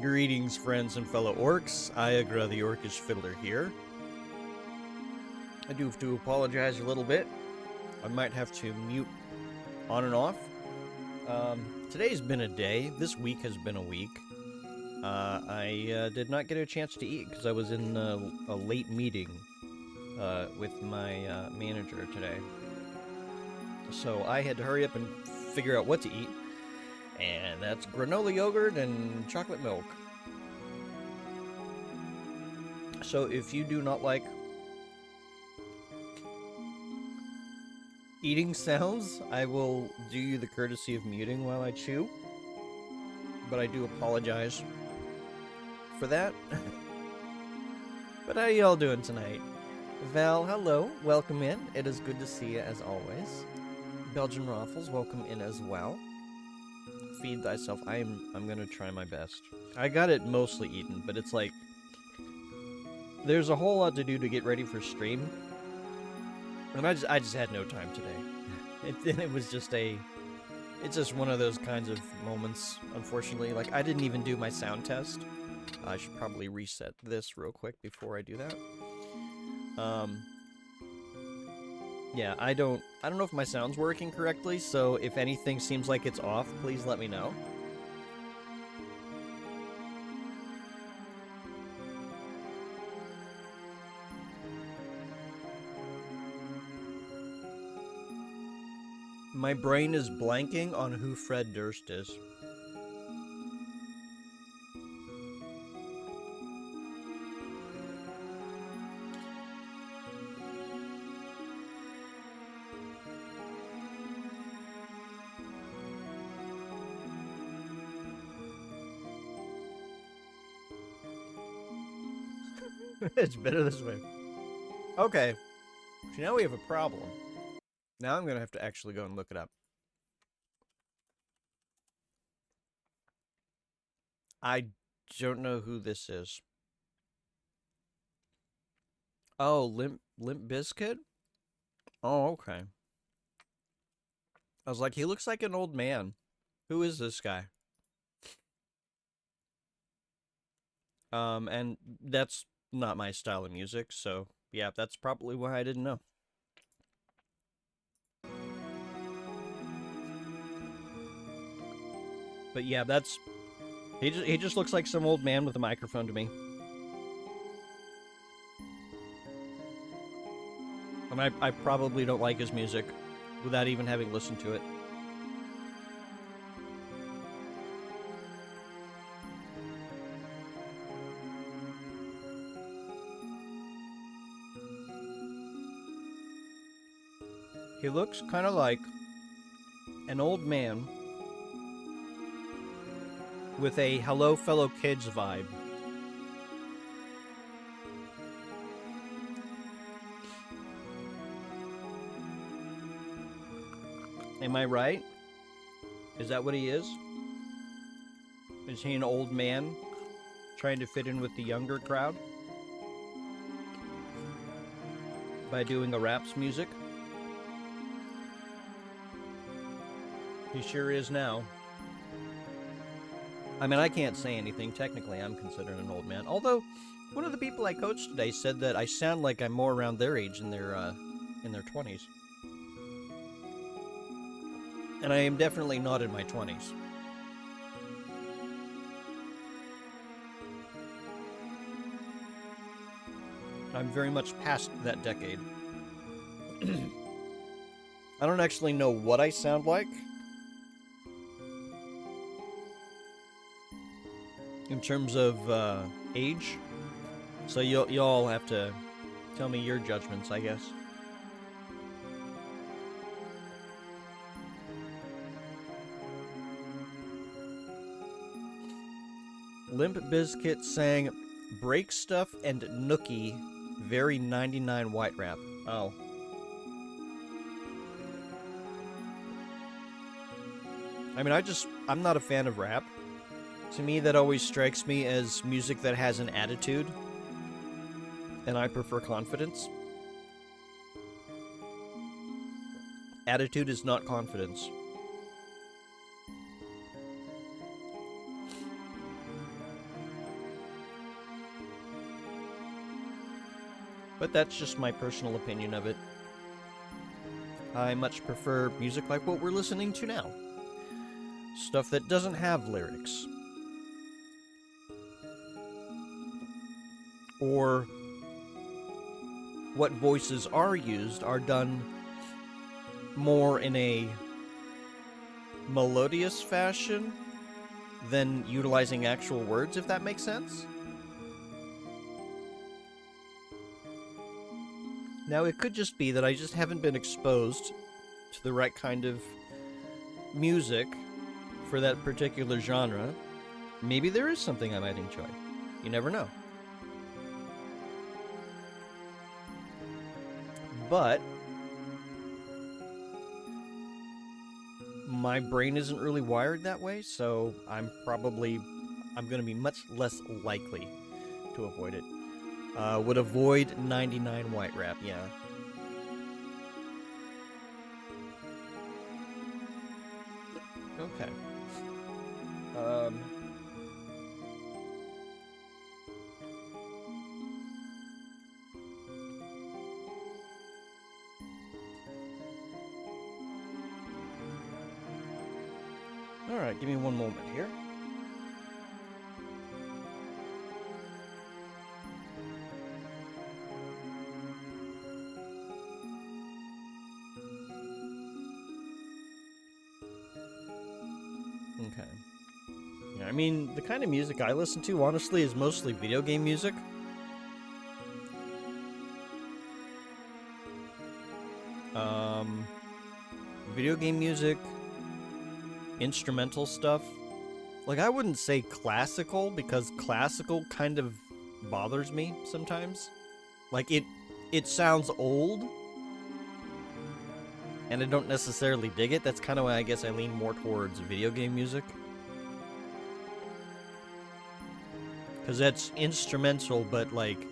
Greetings, friends and fellow orcs. Iagra the Orcish Fiddler here. I do have to apologize a little bit. I might have to mute on and off. Today's been a day. This week has been a week. I did not get a chance to eat because I was in a late meeting with my manager today. So I had to hurry up and figure out what to eat. And that's granola yogurt and chocolate milk. So if you do not like eating sounds, I will do you the courtesy of muting while I chew. But I do apologize for that. But how y'all doing tonight? Val, hello. Welcome in. It is good to see you as always. Belgian Raffles, welcome in as well. Feed thyself. I'm gonna try my best. I got it mostly eaten, but it's like there's a whole lot to do to get ready for stream, and I just had no time today. It was just it's just one of those kinds of moments. Unfortunately, like I didn't even do my sound test. I should probably reset this real quick before I do that. Yeah, I don't know if my sound's working correctly, so if anything seems like it's off, please let me know. My brain is blanking on who Fred Durst is. It's better this way. Okay. So now we have a problem. Now I'm gonna have to actually go and look it up. I don't know who this is. Oh, Limp Bizkit? Oh, okay. I was like, he looks like an old man. Who is this guy? And that's not my style of music, so yeah, that's probably why I didn't know. But yeah, that's he just looks like some old man with a microphone to me. I mean, I probably don't like his music without even having listened to it. He looks kind of like an old man with a hello fellow kids vibe. Am I right? Is that what he is? Is he an old man trying to fit in with the younger crowd by doing a rap's music? He sure is now. I mean, I can't say anything. Technically, I'm considered an old man. Although, one of the people I coached today said that I sound like I'm more around their age in their 20s. And I am definitely not in my 20s. I'm very much past that decade. I don't actually know what I sound like in terms of age, so y'all have to tell me your judgments, I guess. Limp Bizkit sang Break Stuff and Nookie, very 99 white rap. Oh. I mean, I'm not a fan of rap. To me, that always strikes me as music that has an attitude, and I prefer confidence. Attitude is not confidence. But that's just my personal opinion of it. I much prefer music like what we're listening to now. Stuff that doesn't have lyrics. Or what voices are used are done more in a melodious fashion than utilizing actual words, if that makes sense. Now, it could just be that I just haven't been exposed to the right kind of music for that particular genre. Maybe there is something I might enjoy. You never know. But my brain isn't really wired that way, so I'm going to be much less likely to avoid it. Would avoid 99 white rap, yeah. Okay. Alright, give me one moment here. Okay. Yeah, I mean, the kind of music I listen to, honestly, is mostly video game music. Video game music, instrumental stuff. Like, I wouldn't say classical, because classical kind of bothers me sometimes. Like, it sounds old, and I don't necessarily dig it. That's kind of why I guess I lean more towards video game music. Because that's instrumental, but, like,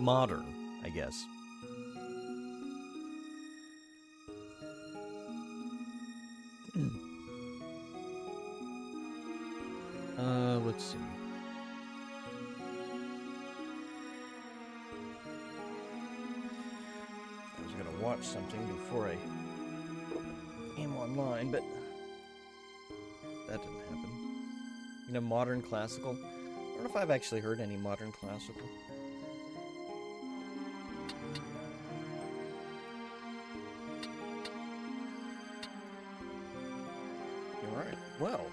modern, I guess. Let's see. I was gonna watch something before I came online, but that didn't happen. You know, modern classical? I don't know if I've actually heard any modern classical. Alright, well.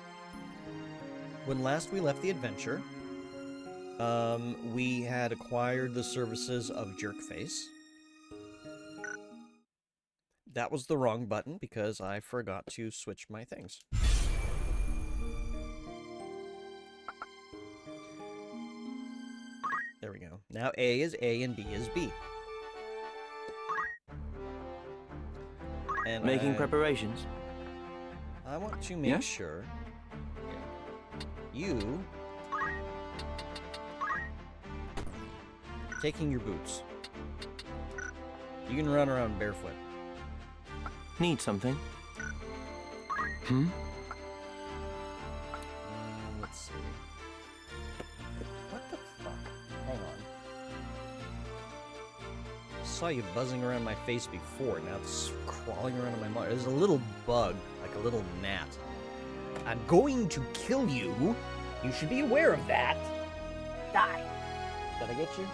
When last we left the adventure, we had acquired the services of Jerkface. That was the wrong button because I forgot to switch my things. There we go. Now A is A and B is B. And Making preparations? I want to make sure... You taking your boots. You can run around barefoot. Need something? Let's see. What the fuck? Hang on. I saw you buzzing around my face before. Now it's crawling around in my mouth. There's a little bug, like a little gnat. I'm going to kill you. You should be aware of that. Die. Did I get you?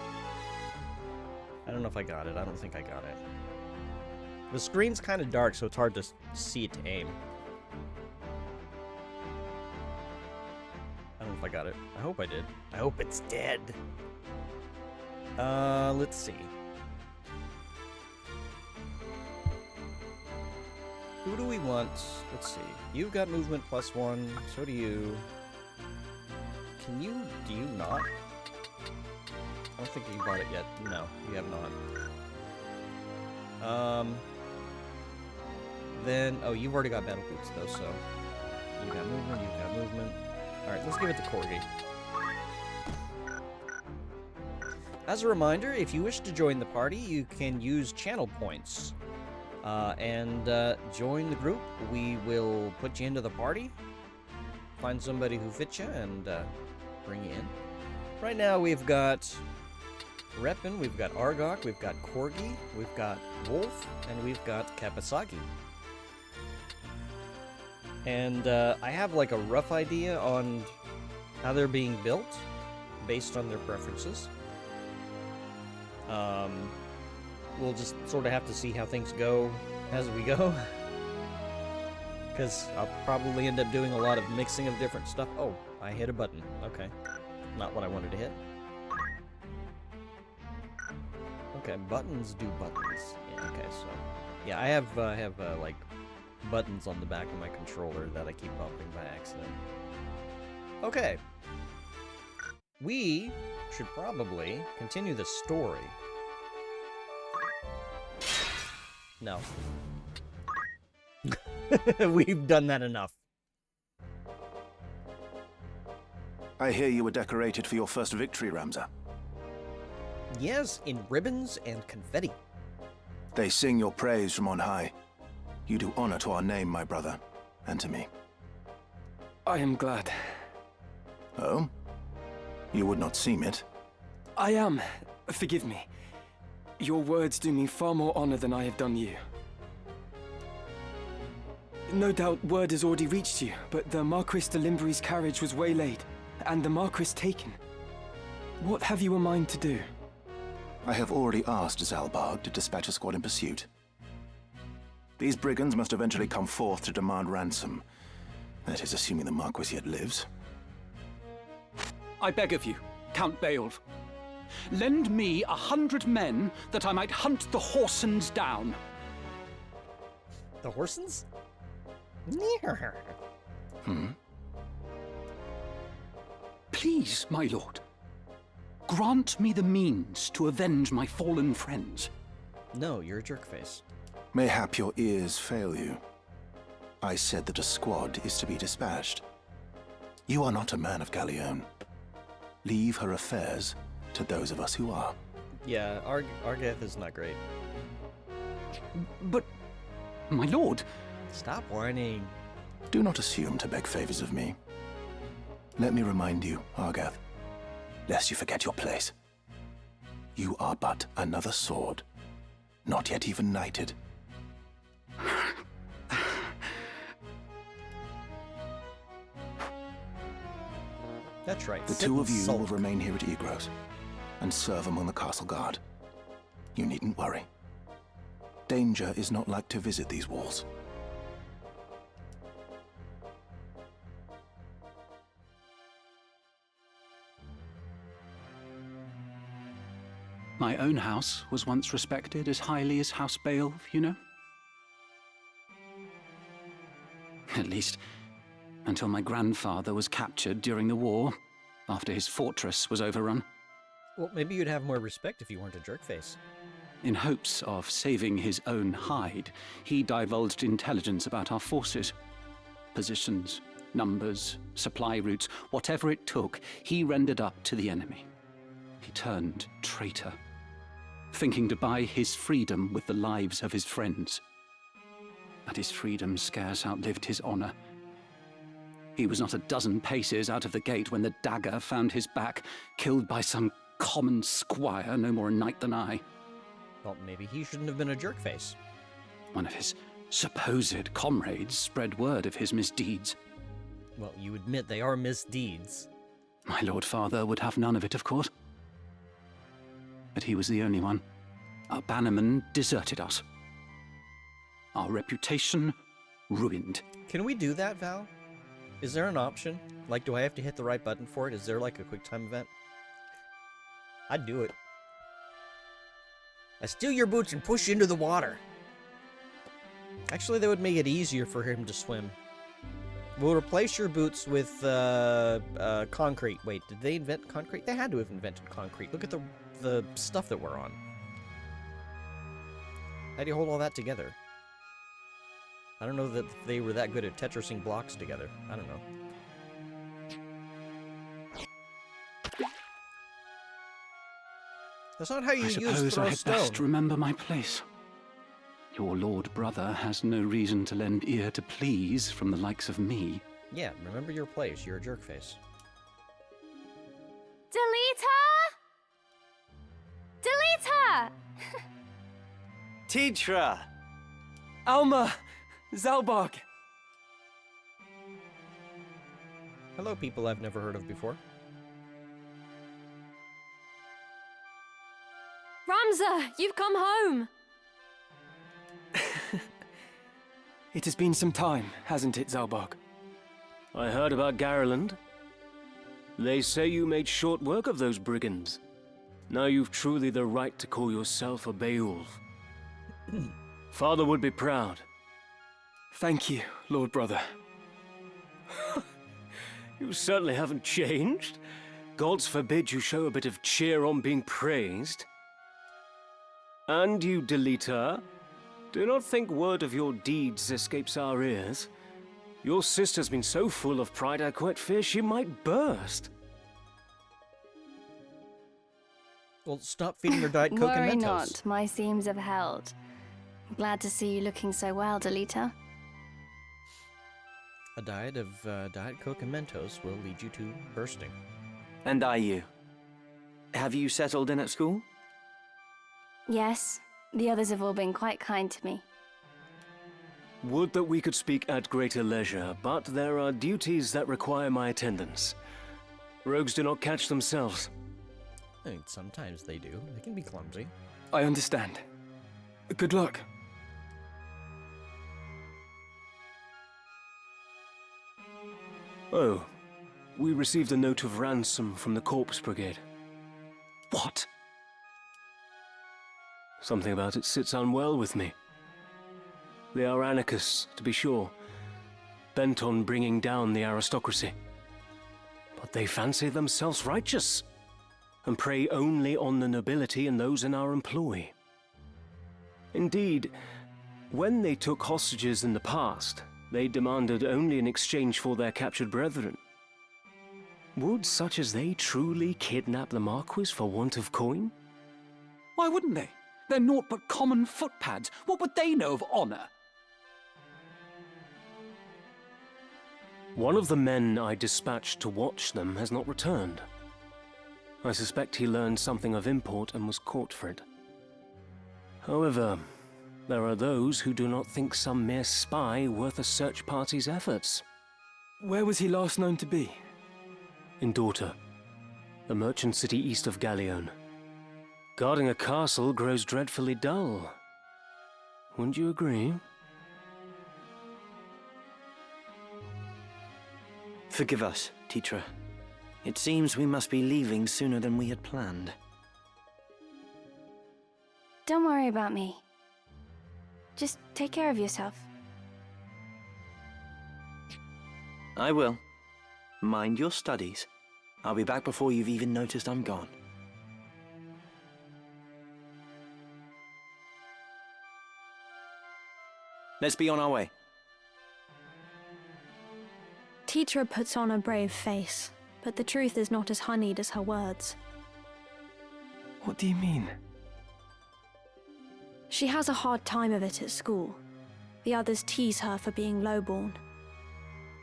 I don't know if I got it. I don't think I got it. The screen's kind of dark, so it's hard to see it to aim. I don't know if I got it. I hope I did. I hope it's dead. Let's see. Who do we want? Let's see. You've got movement +1. So do you. Can you? Do you not? I don't think you bought it yet. No, you have not. Then, oh, you've already got battle boots though, so you got movement. You got movement. All right, let's give it to Corgi. As a reminder, if you wish to join the party, you can use channel points. And join the group. We will put you into the party, find somebody who fits you, and bring you in. Right now we've got Repin, we've got Argok, we've got Corgi, we've got Wolf, and we've got Kapasagi. And I have like a rough idea on how they're being built based on their preferences. We'll just sort of have to see how things go as we go. Because I'll probably end up doing a lot of mixing of different stuff. Oh, I hit a button. Okay. Not what I wanted to hit. Okay, buttons do buttons. Yeah, okay, so... Yeah, I have like, buttons on the back of my controller that I keep bumping by accident. Okay. We should probably continue the story. No. We've done that enough. I hear you were decorated for your first victory, Ramza. Yes, in ribbons and confetti. They sing your praise from on high. You do honor to our name, my brother, and to me. I am glad. Oh? You would not seem it. I am. Forgive me. Your words do me far more honor than I have done you. No doubt word has already reached you, but the Marquis de Limbury's carriage was waylaid, and the Marquis taken. What have you a mind to do? I have already asked Zalbarg to dispatch a squad in pursuit. These brigands must eventually come forth to demand ransom. That is, assuming the Marquis yet lives. I beg of you, Count Beowulf. Lend me 100 men that I might hunt the Horsens down. The Horsens? Please, my lord. Grant me the means to avenge my fallen friends. No, you're a jerkface. Mayhap your ears fail you. I said that a squad is to be dispatched. You are not a man of Galleon. Leave her affairs to those of us who are. Yeah, Argath is not great. But, my lord... Stop whining. Do not assume to beg favors of me. Let me remind you, Argath, lest you forget your place. You are but another sword, not yet even knighted. That's right. The two of you will remain here at Egros and serve among the castle guard. You needn't worry. Danger is not like to visit these walls. My own house was once respected as highly as House Beowulf, you know? At least, until my grandfather was captured during the war, after his fortress was overrun. Well, maybe you'd have more respect if you weren't a jerkface. In hopes of saving his own hide, he divulged intelligence about our forces. Positions, numbers, supply routes, whatever it took, he rendered up to the enemy. He turned traitor, thinking to buy his freedom with the lives of his friends. But his freedom scarce outlived his honor. He was not a dozen paces out of the gate when the dagger found his back, killed by some common squire, no more a knight than I. Well, maybe he shouldn't have been a jerkface. One of his supposed comrades spread word of his misdeeds. Well, you admit they are misdeeds. My lord father would have none of it, of course. But he was the only one. Our bannerman deserted us. Our reputation ruined. Can we do that, Val? Is there an option? Like, do I have to hit the right button for it? Is there like a quick time event? I'd do it. I steal your boots and push you into the water. Actually, that would make it easier for him to swim. We'll replace your boots with concrete. Wait, did they invent concrete? They had to have invented concrete. Look at the stuff that we're on. How do you hold all that together? I don't know that they were that good at Tetrising blocks together. I don't know. That's not how you use throw stone. I suppose I had best remember my place. Your lord brother has no reason to lend ear to pleas from the likes of me. Yeah, remember your place. You're a jerkface. Delita! Titra! Titra! Alma! Zalbark! Hello, people I've never heard of before. Ramza, you've come home! It has been some time, hasn't it, Zalbark? I heard about Garland. They say you made short work of those brigands. Now you've truly the right to call yourself a Beowulf. Father would be proud. Thank you, Lord Brother. You certainly haven't changed. Gods forbid you show a bit of cheer on being praised. And you, Delita, do not think word of your deeds escapes our ears. Your sister's been so full of pride I quite fear she might burst. Well, stop feeding her Diet Coke and Worry Mentos. not, my seams have held. Glad to see you looking so well, Delita. A diet of Diet Coke and Mentos will lead you to bursting. And are you? Have you settled in at school? Yes, the others have all been quite kind to me. Would that we could speak at greater leisure, but there are duties that require my attendance. Rogues do not catch themselves. I mean, sometimes they do. They can be clumsy. I understand. Good luck. Oh, we received a note of ransom from the Corpse Brigade. What? Something about it sits unwell with me. They are anarchists, to be sure, bent on bringing down the aristocracy. But they fancy themselves righteous, and prey only on the nobility and those in our employ. Indeed, when they took hostages in the past, they demanded only in exchange for their captured brethren. Would such as they truly kidnap the Marquis for want of coin? Why wouldn't they? They're naught but common footpads. What would they know of honor? One of the men I dispatched to watch them has not returned. I suspect he learned something of import and was caught for it. However, there are those who do not think some mere spy worth a search party's efforts. Where was he last known to be? In Dorta, the merchant city east of Galleon. Guarding a castle grows dreadfully dull. Wouldn't you agree? Forgive us, Titra. It seems we must be leaving sooner than we had planned. Don't worry about me. Just take care of yourself. I will. Mind your studies. I'll be back before you've even noticed I'm gone. Let's be on our way. Titra puts on a brave face, but the truth is not as honeyed as her words. What do you mean? She has a hard time of it at school. The others tease her for being lowborn.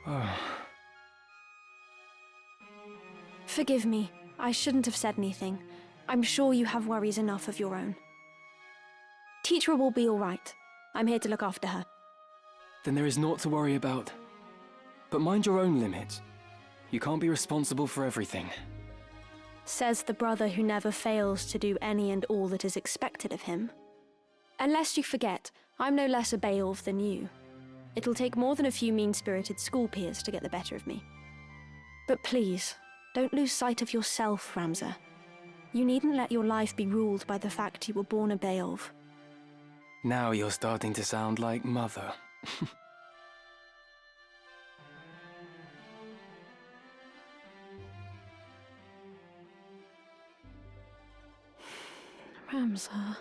Oh, Forgive me, I shouldn't have said anything. I'm sure you have worries enough of your own. Titra will be all right. I'm here to look after her. then there is naught to worry about. But mind your own limits. You can't be responsible for everything. Says the brother who never fails to do any and all that is expected of him. Unless you forget, I'm no less a Beowulf than you. It'll take more than a few mean-spirited school peers to get the better of me. But please, don't lose sight of yourself, Ramza. You needn't let your life be ruled by the fact you were born a Beowulf. Now you're starting to sound like Mother. Ramza...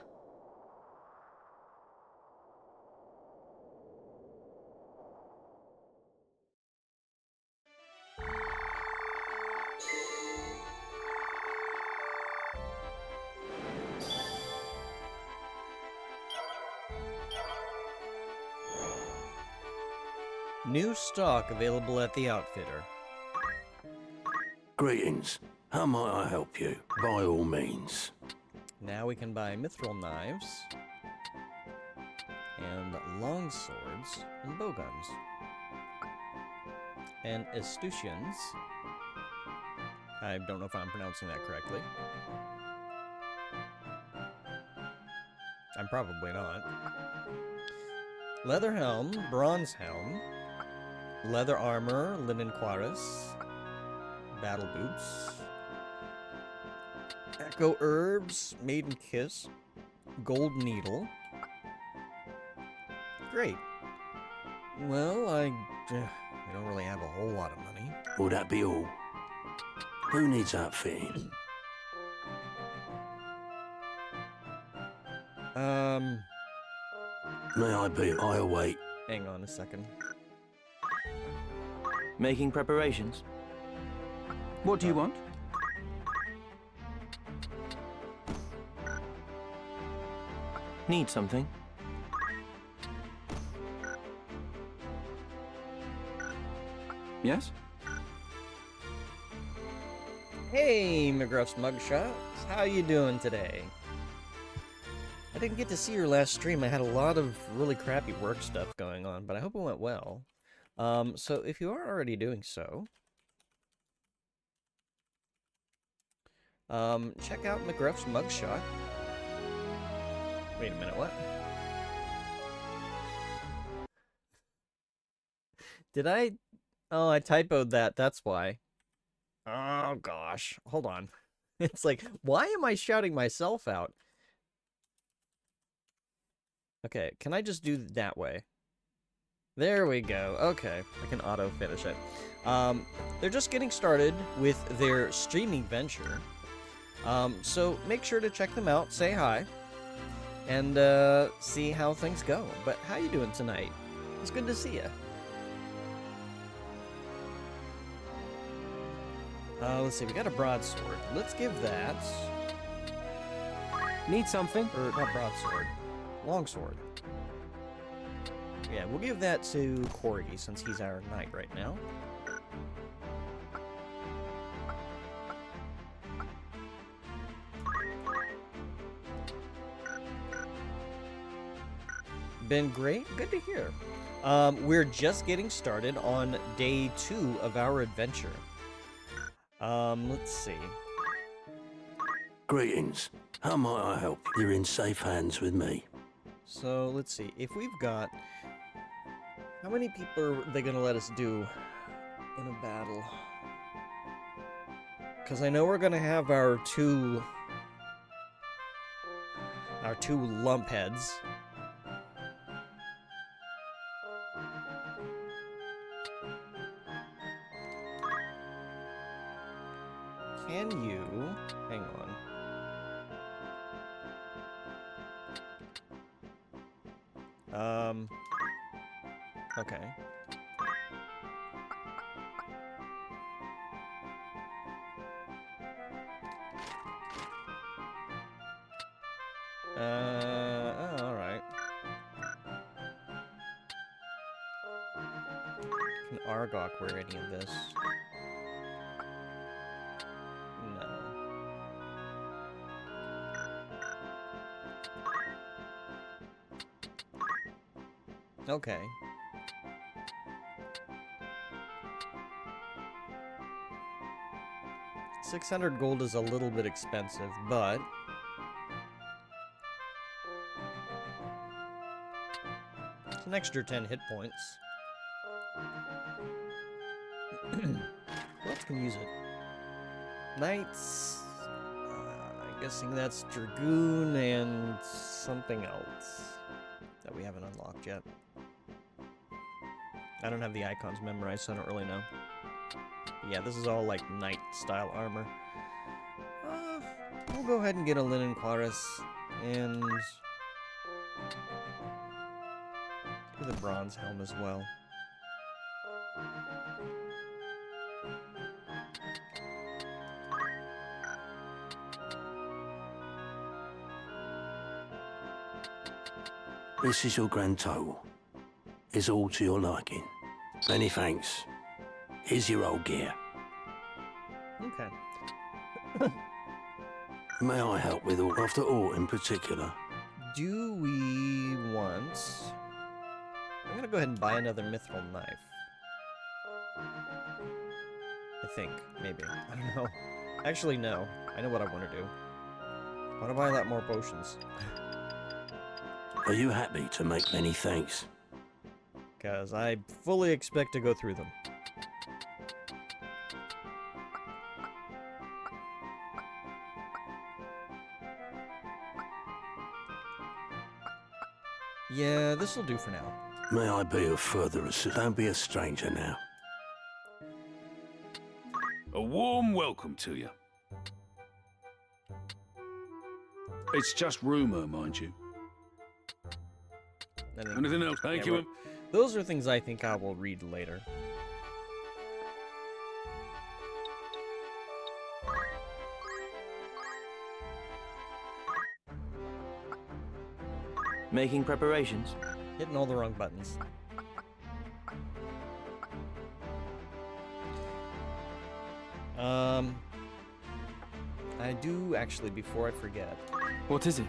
New stock available at the Outfitter. Greetings. How might I help you? By all means. Now we can buy mithril knives, and long swords, and bowguns. And escutcheons. I don't know if I'm pronouncing that correctly. I'm probably not. Leather helm, bronze helm, leather armor, linen cuirass, battle boots, echo herbs, maiden kiss, gold needle. Great. Well, I don't really have a whole lot of money. Will that be all? Who needs outfitting? May I be? I await. Hang on a second. Making preparations. What do you want? Need something? Yes? Hey, McGruff's Mugshots. How you doing today? I didn't get to see your last stream. I had a lot of really crappy work stuff going on, but I hope it went well. So if you aren't already doing so, check out McGruff's Mugshot. Wait a minute, what? Did I? Oh, I typoed that, that's why. Oh, gosh. Hold on. It's like, why am I shouting myself out? Okay, can I just do it that way? There we go. Okay, I can auto-finish it. They're just getting started with their streaming venture. So make sure to check them out, say hi, and see how things go. But how you doing tonight? It's good to see you. Let's see, we got a broadsword. Let's give that... Need something? Or, not broadsword. Longsword. Yeah, we'll give that to Corgi, since he's our knight right now. Been great? Good to hear. We're just getting started on day 2 of our adventure. Let's see. Greetings. How might I help? You're in safe hands with me. So, let's see. If we've got... How many people are they gonna let us do in a battle? Because I know we're gonna have our two lumpheads. Can you... Hang on. Okay. Alright. Can Argok wear any of this? No. Okay. $600 gold is a little bit expensive, but it's an extra 10 hit points. Who else can use it? Knights. I'm guessing that's Dragoon and something else that we haven't unlocked yet. I don't have the icons memorized, so I don't really know. But yeah, this is all like knight-style armor. We'll go ahead and get a linen cuirass and do the bronze helm as well. This is your grand total. It's all to your liking. Many thanks. Here's your old gear. Okay. May I help with or after aught in particular? Do we want... I'm gonna go ahead and buy another mithril knife. I think, maybe. I don't know. Actually, no. I know what I want to do. I want to buy a lot more potions. Are you happy to make many thanks? Because I fully expect to go through them. Yeah, this'll do for now. May I be of further assistance? Don't be a stranger now. A warm welcome to you. It's just rumor, mind you. Anything else? Thank you. Those are things I think I will read later. Making preparations? Hitting all the wrong buttons. I do actually, before I forget. What is it?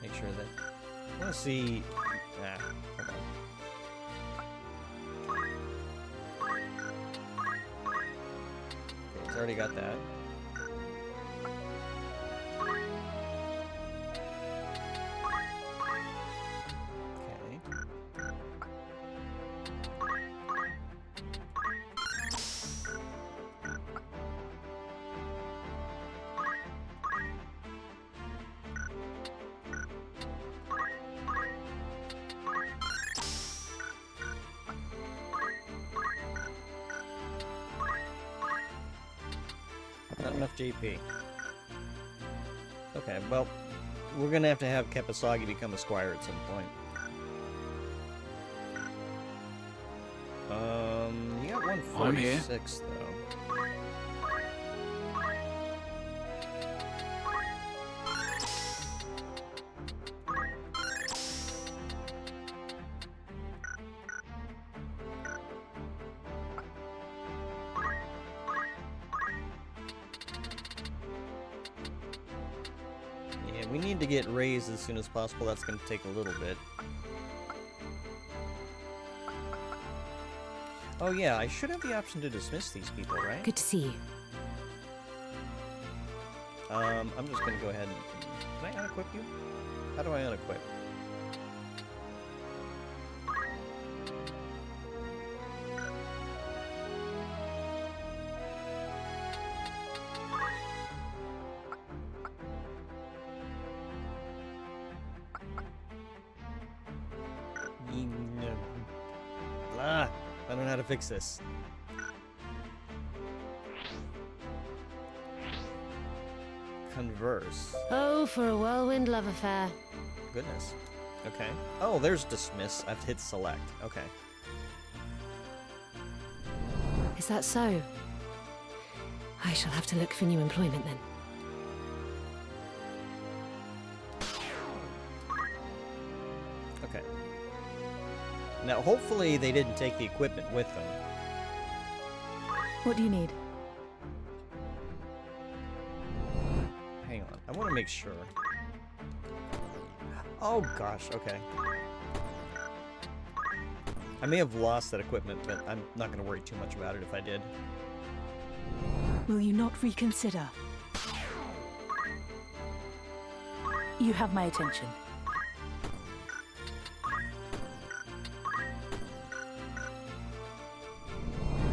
Make sure that... I want to see... Nah, hold on. Okay, he's already got that. Not enough JP. Okay, well, we're gonna have to have Kepasagi become a squire at some point. You got 146 though. We need to get raised as soon as possible. That's going to take a little bit. Oh yeah, I should have the option to dismiss these people, right? Good to see you. I'm just going to go ahead and... Can I unequip you? How do I unequip? I don't know how to fix this. Converse. Oh, for a whirlwind love affair. Goodness. Okay. Oh, there's dismiss. I've hit select. Okay. Is that so? I shall have to look for new employment then. Okay. Now, hopefully they didn't take the equipment with them. What do you need? Hang on. I want to make sure. Oh, gosh. Okay. I may have lost that equipment, but I'm not going to worry too much about it if I did. Will you not reconsider? You have my attention.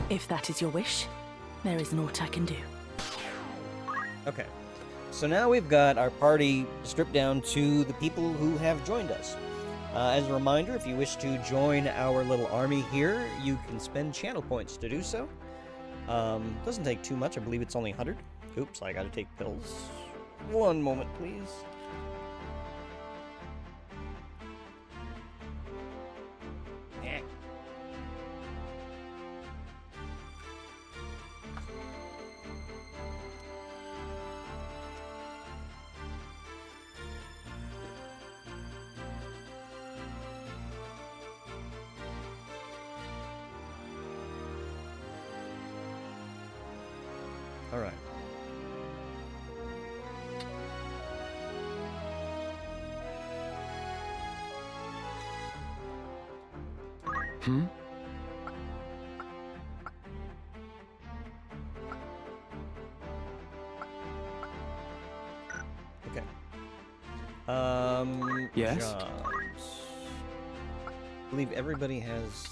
If that is your wish, there is naught I can do. Okay. So now we've got our party stripped down to the people who have joined us. As a reminder, if you wish to join our little army here, you can spend channel points to do so. Doesn't take too much. I believe it's only 100. Oops, I gotta take pills. One moment, please. Alright. Hmm? Okay. Yes? Jobs. I believe everybody has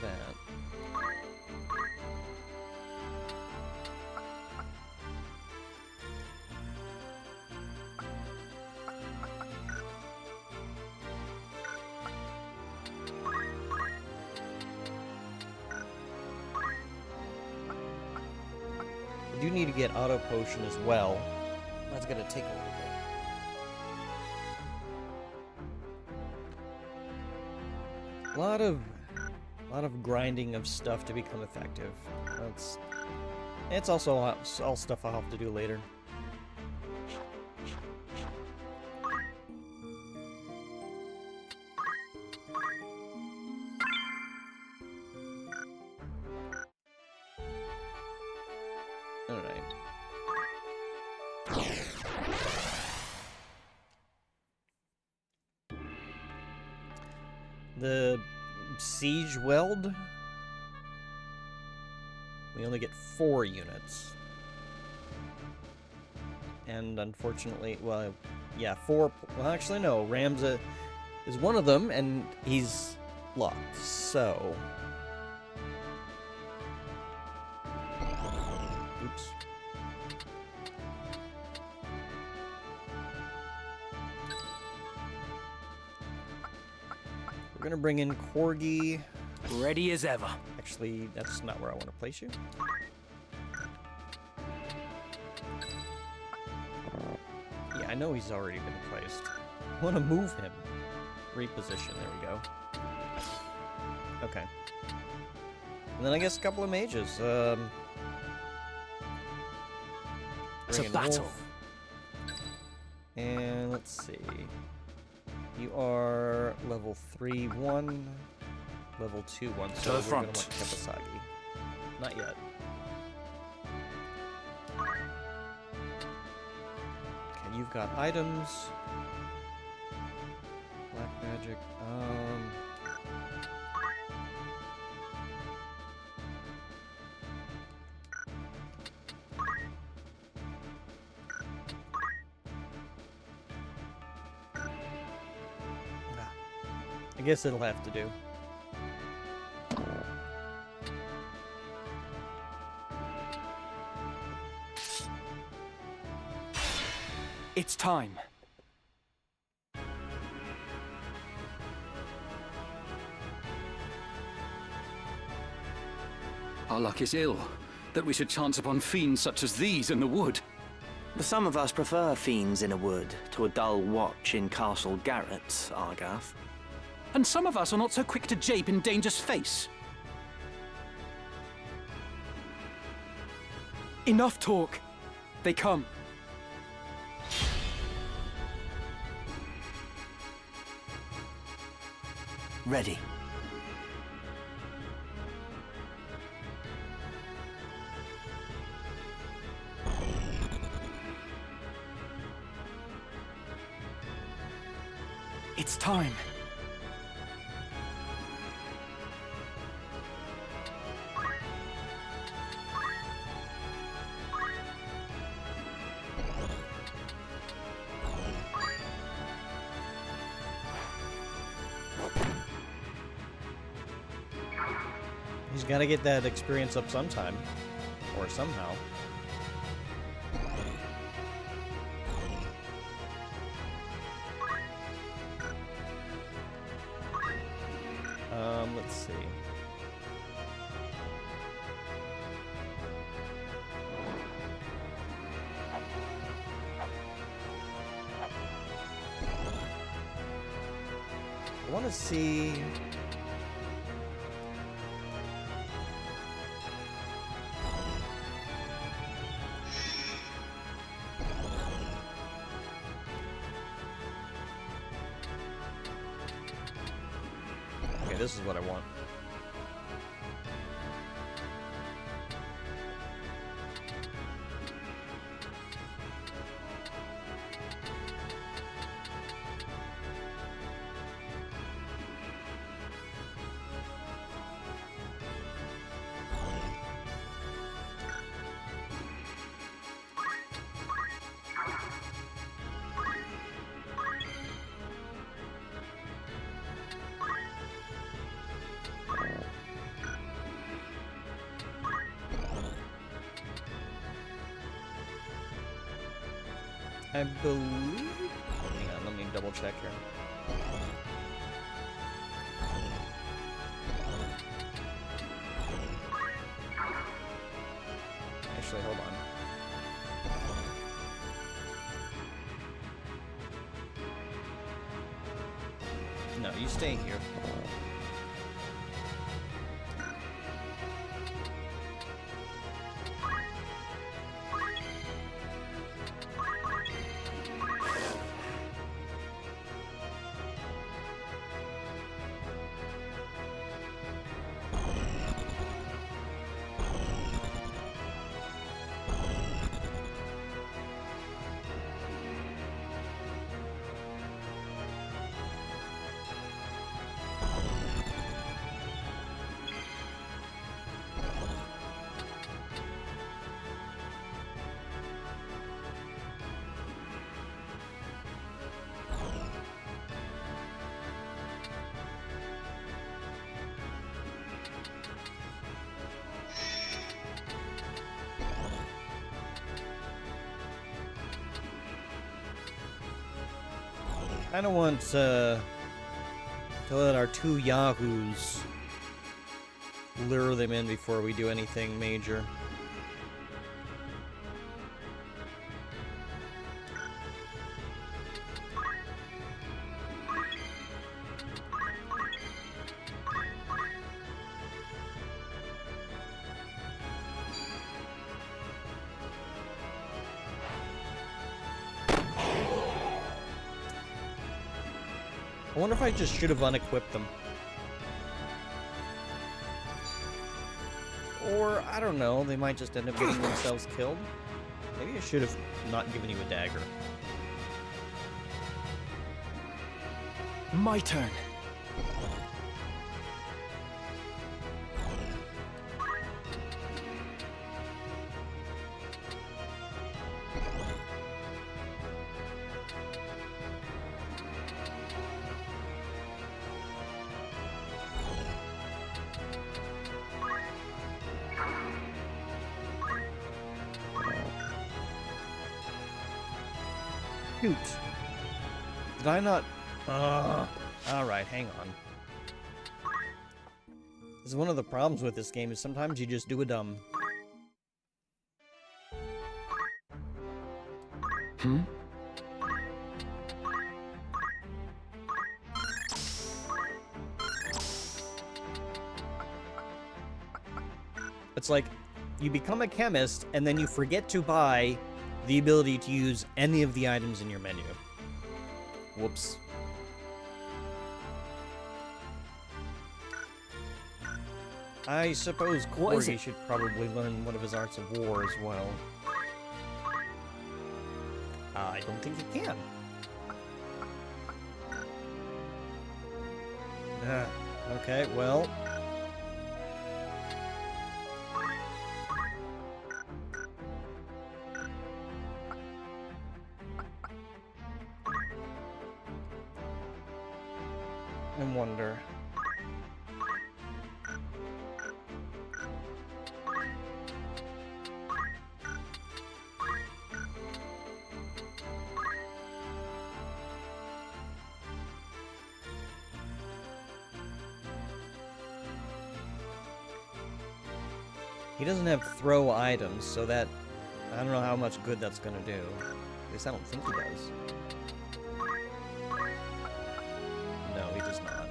that. I do need to get auto potion as well. That's gonna take a little bit. A lot of grinding of stuff to become effective. It's also all stuff I'll have to do later. All right. The siege weld, we only get 4 units. And unfortunately, well, yeah, 4, well actually no, Ramza is one of them and he's locked, so. Oops. We're gonna bring in Corgi. Ready as ever. Actually, that's not where I want to place you. Yeah, I know he's already been placed. I want to move him. Reposition, there we go. Okay. And then I guess a couple of mages. It's a bring in battle. Wolf. And let's see. You are level 3-1, level 2-1, so To the we're front. gonna want Kepisagi. Not yet. Okay, you've got items. Black magic. I guess it'll have to do. It's time. Our luck is ill, that we should chance upon fiends such as these in the wood. Some of us prefer fiends in a wood to a dull watch in Castle Garrett, Argath. And some of us are not so quick to jape in danger's face. Enough talk. They come. Ready. It's time. He's got to get that experience up sometime, or somehow. Let's see. I want to see. Okay, this is what I want. I believe... Hang on, let me double check here. Actually, hold on. No, you stay here. I don't want to let our two yahoos lure them in before we do anything major. I wonder if I just should have unequipped them. Or, I don't know, they might just end up getting themselves killed. Maybe I should have not given you a dagger. My turn. Shoot. Did I not... Alright, hang on. This is one of the problems with this game, is sometimes you just do a dumb. It's like, you become a chemist, and then you forget to buy the ability to use any of the items in your menu. Whoops. I suppose Corgi should probably learn one of his arts of war as well. I don't think he can. Okay, well... I wonder. He doesn't have throw items, so that... I don't know how much good that's gonna do. At least I don't think he does. No, he does not.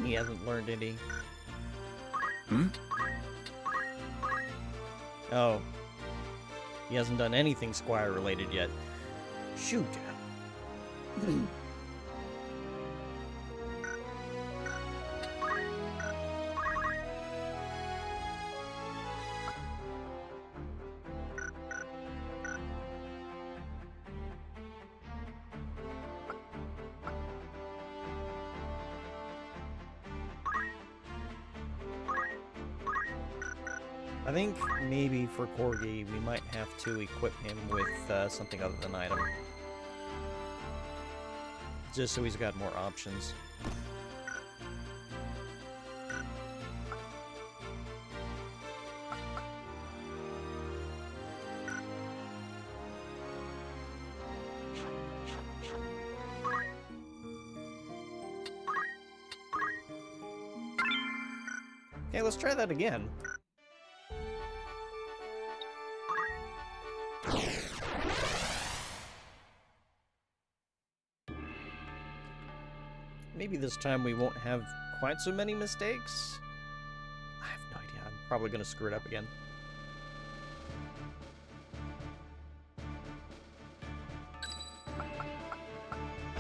He hasn't learned any. Oh. He hasn't done anything Squire related yet. Shoot. I think maybe for Corgi, we might have to equip him with something other than item. Just so he's got more options. Okay, let's try that again. Maybe this time we won't have quite so many mistakes? I have no idea. I'm probably going to screw it up again.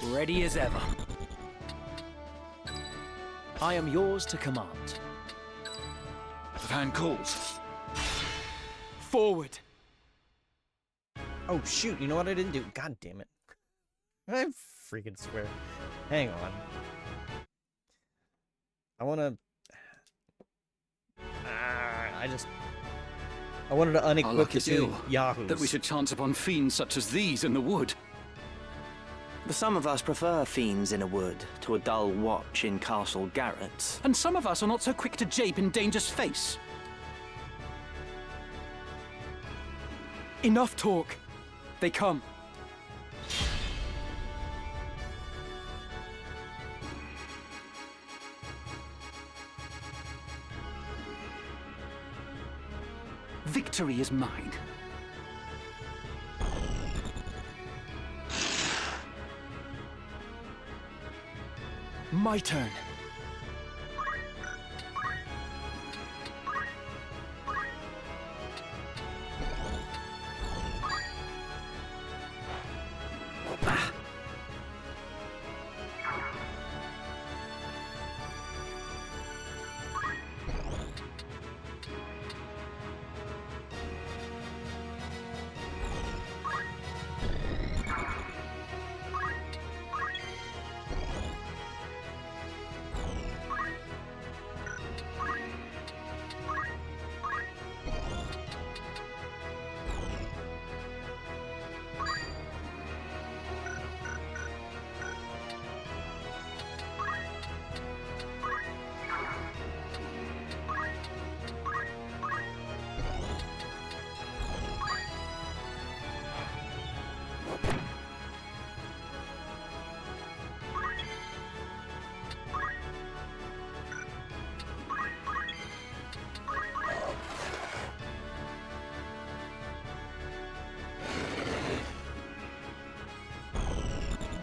Ready as ever. I am yours to command. The van calls. Forward! Oh shoot, you know what I didn't do? God damn it. I freaking swear. Hang on. I wanna... I wanted to Our unequip luck the is two ill, yahoos. that we should chance upon fiends such as these in the wood. But some of us prefer fiends in a wood to a dull watch in castle garrets. And some of us are not so quick to jape in danger's face. Enough talk. They come. Victory is mine. My turn.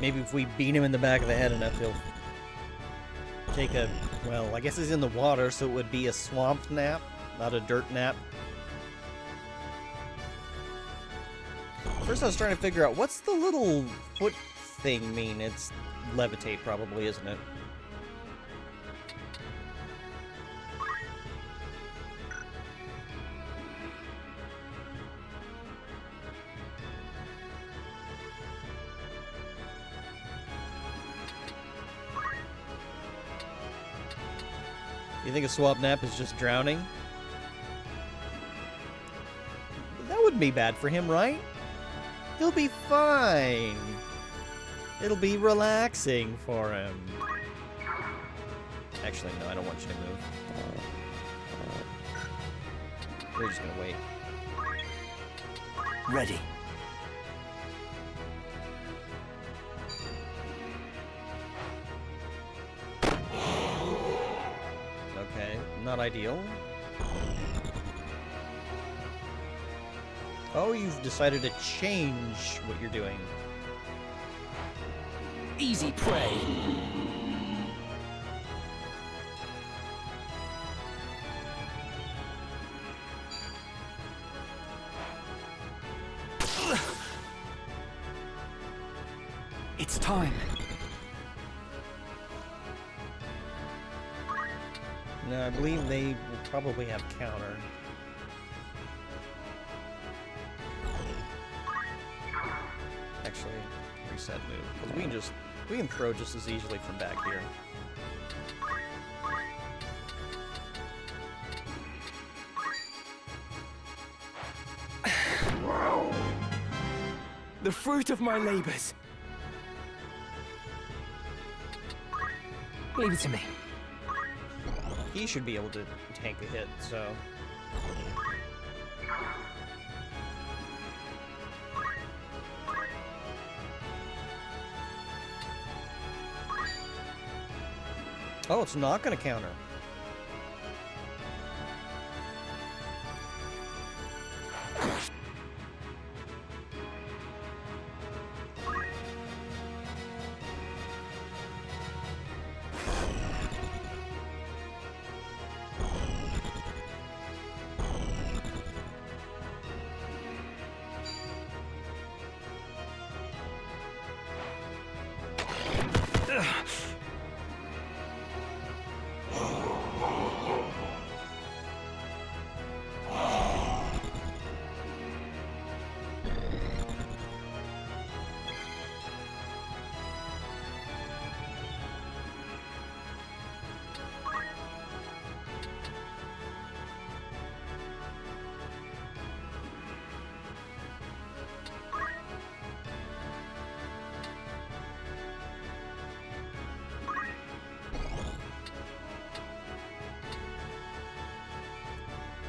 Maybe if we beat him in the back of the head enough, he'll take a... Well, I guess he's in the water, so it would be a swamp nap, not a dirt nap. First I was trying to figure out, what's the little foot thing mean? It's levitate, probably, isn't it? You think a swamp nap is just drowning? That wouldn't be bad for him, right? He'll be fine. It'll be relaxing for him. Actually, no, I don't want you to move. We're just gonna wait. Ready. Okay, not ideal. Oh, you've decided to change what you're doing. Easy prey. It's time. No, I believe they will probably have counter. Actually, reset move. 'Cause we can throw just as easily from back here. The fruit of my labors. Leave it to me. He should be able to tank a hit, so... Oh, it's not gonna counter.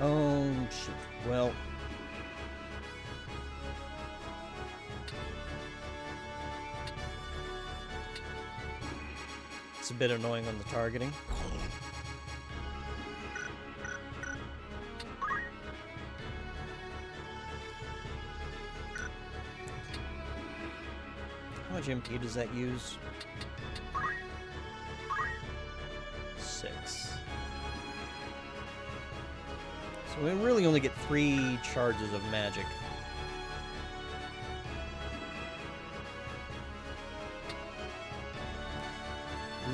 Oh, shoot. Well... It's a bit annoying on the targeting. How much MP does that use? 6. So we really only get 3 charges of magic.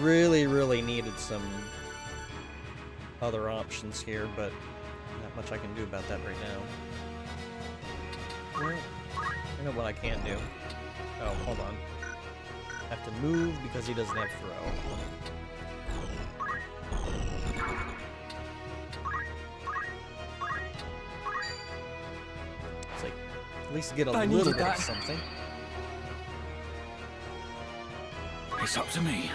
Really needed some other options here, but not much I can do about that right now. Well, I know what I can do. Oh, hold on. I have to move because he doesn't have throw. It's like, at least get a little bit of something. It's up to me.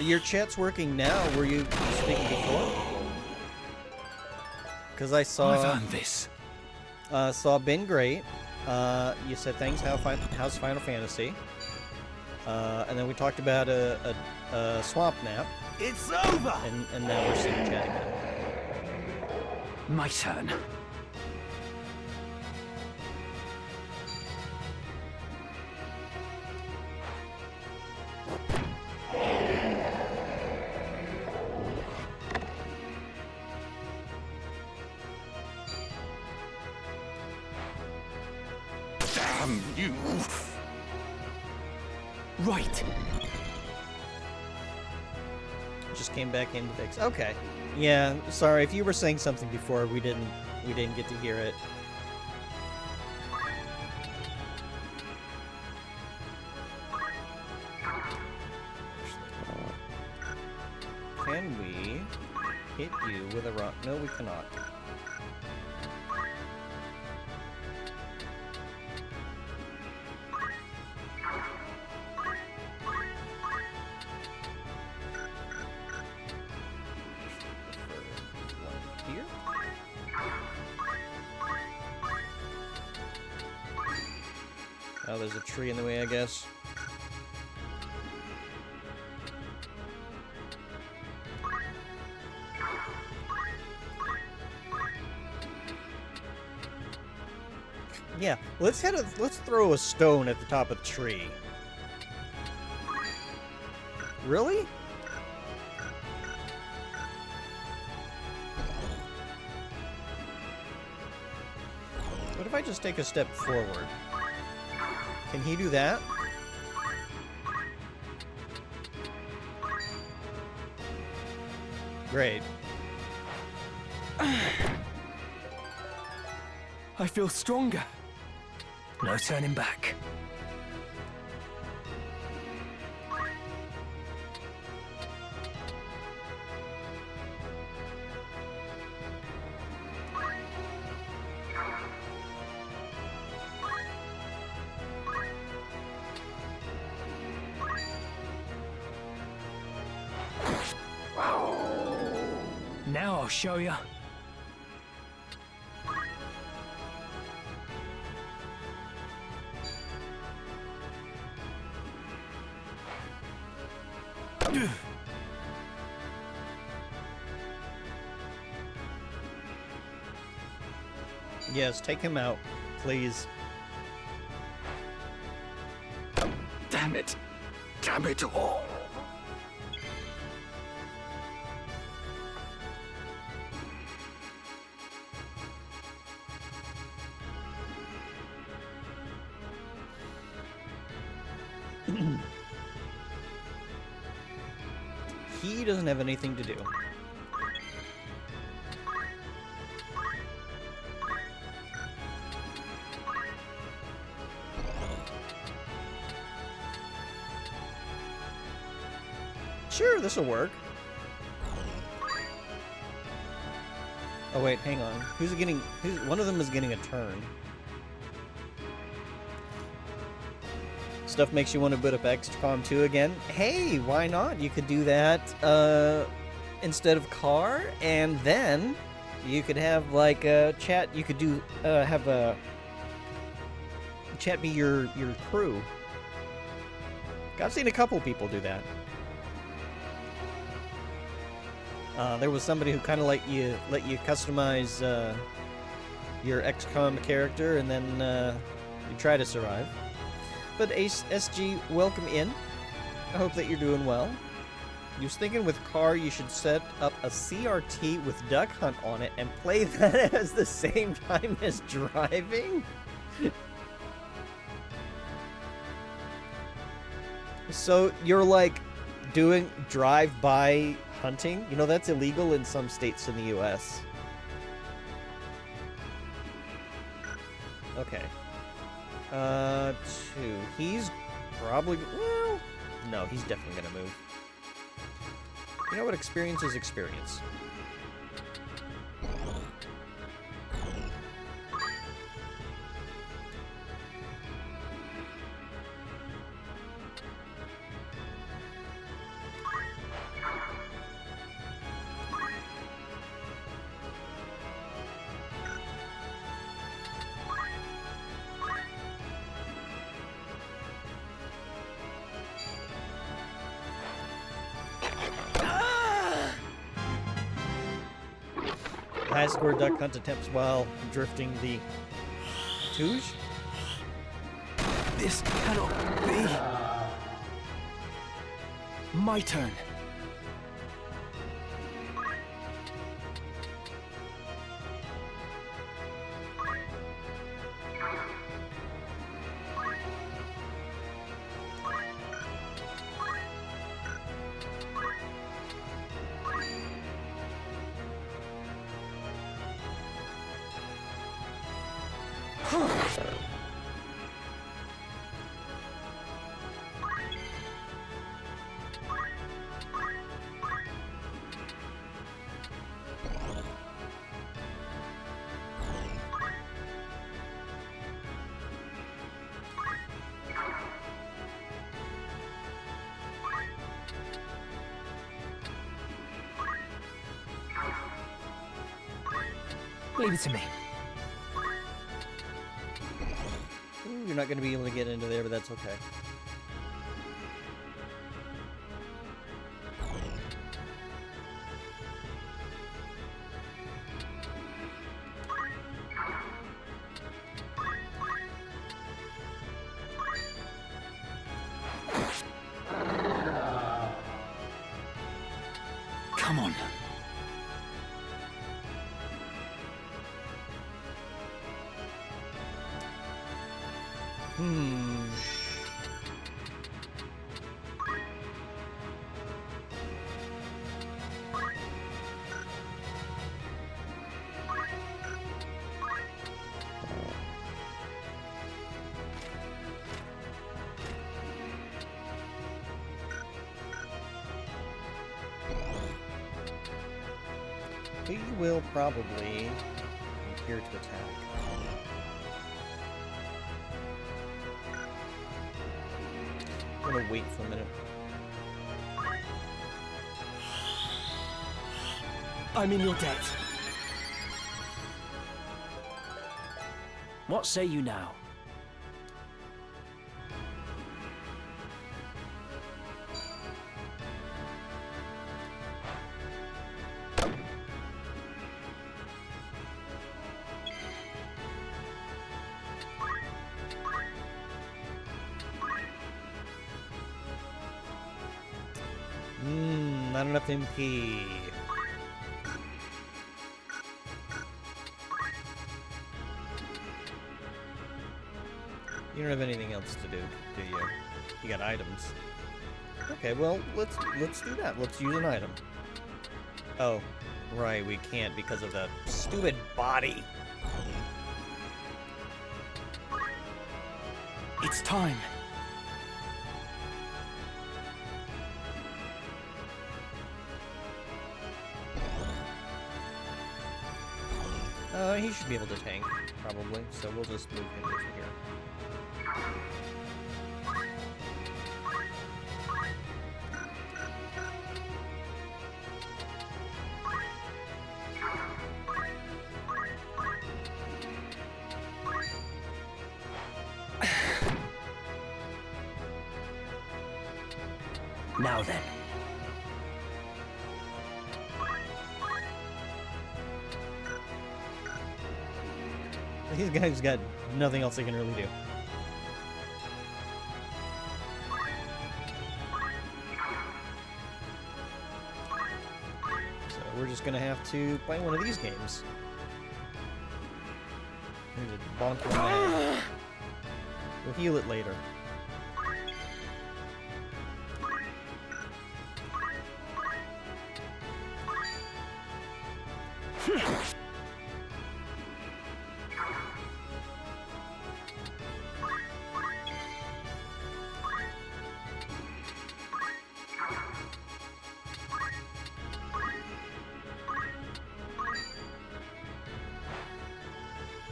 Your chat's working now. Were you speaking before? Because I saw. I've earned this. Saw been great. You said thanks. How's Final Fantasy? And then we talked about a swamp nap. It's over. And now we're seeing chat again. My turn. You. Right. Just came back in to fix. Okay. Yeah. Sorry if you were saying something before. We didn't get to hear it. Can we hit you with a rock? No, we cannot. Oh, there's a tree in the way, I guess. Yeah, let's throw a stone at the top of the tree. Really? What if I just take a step forward? Can he do that? Great. I feel stronger. No turning back. Now I'll show you. Yes, take him out, please. Damn it. Damn it all. He doesn't have anything to do. Sure, this'll work. Oh wait, hang on. One of them is getting a turn. Stuff makes you want to boot up XCOM 2 again. Hey, why not? You could do that instead of car, and then you could have like a chat. You could do have a chat be your crew. I've seen a couple people do that. There was somebody who kind of let you customize your XCOM character, and then you try to survive. But Ace SG, welcome in. I hope that you're doing well. You was thinking with car you should set up a CRT with Duck Hunt on it and play that at the same time as driving? So you're like doing drive-by hunting? You know, that's illegal in some states in the US. Okay. 2. He's probably... Well, no, he's definitely gonna move. You know what? Experience is experience. High score duck hunt attempts while drifting the Touge? This cannot be. My turn. Leave it to me. Ooh, you're not going to be able to get into there, but that's okay. He will probably appear to attack. I'm gonna wait for a minute. I'm in your debt. What say you now? Not enough MP. You don't have anything else to do you? You got items. Okay, well, let's do that. Let's use an item. Oh, right, we can't because of the stupid body. It's time. He should be able to tank, probably, so we'll just move him over here. Now then. These guys got nothing else they can really do. So we're just gonna have to play one of these games. Need to bonk him down. We'll heal it later.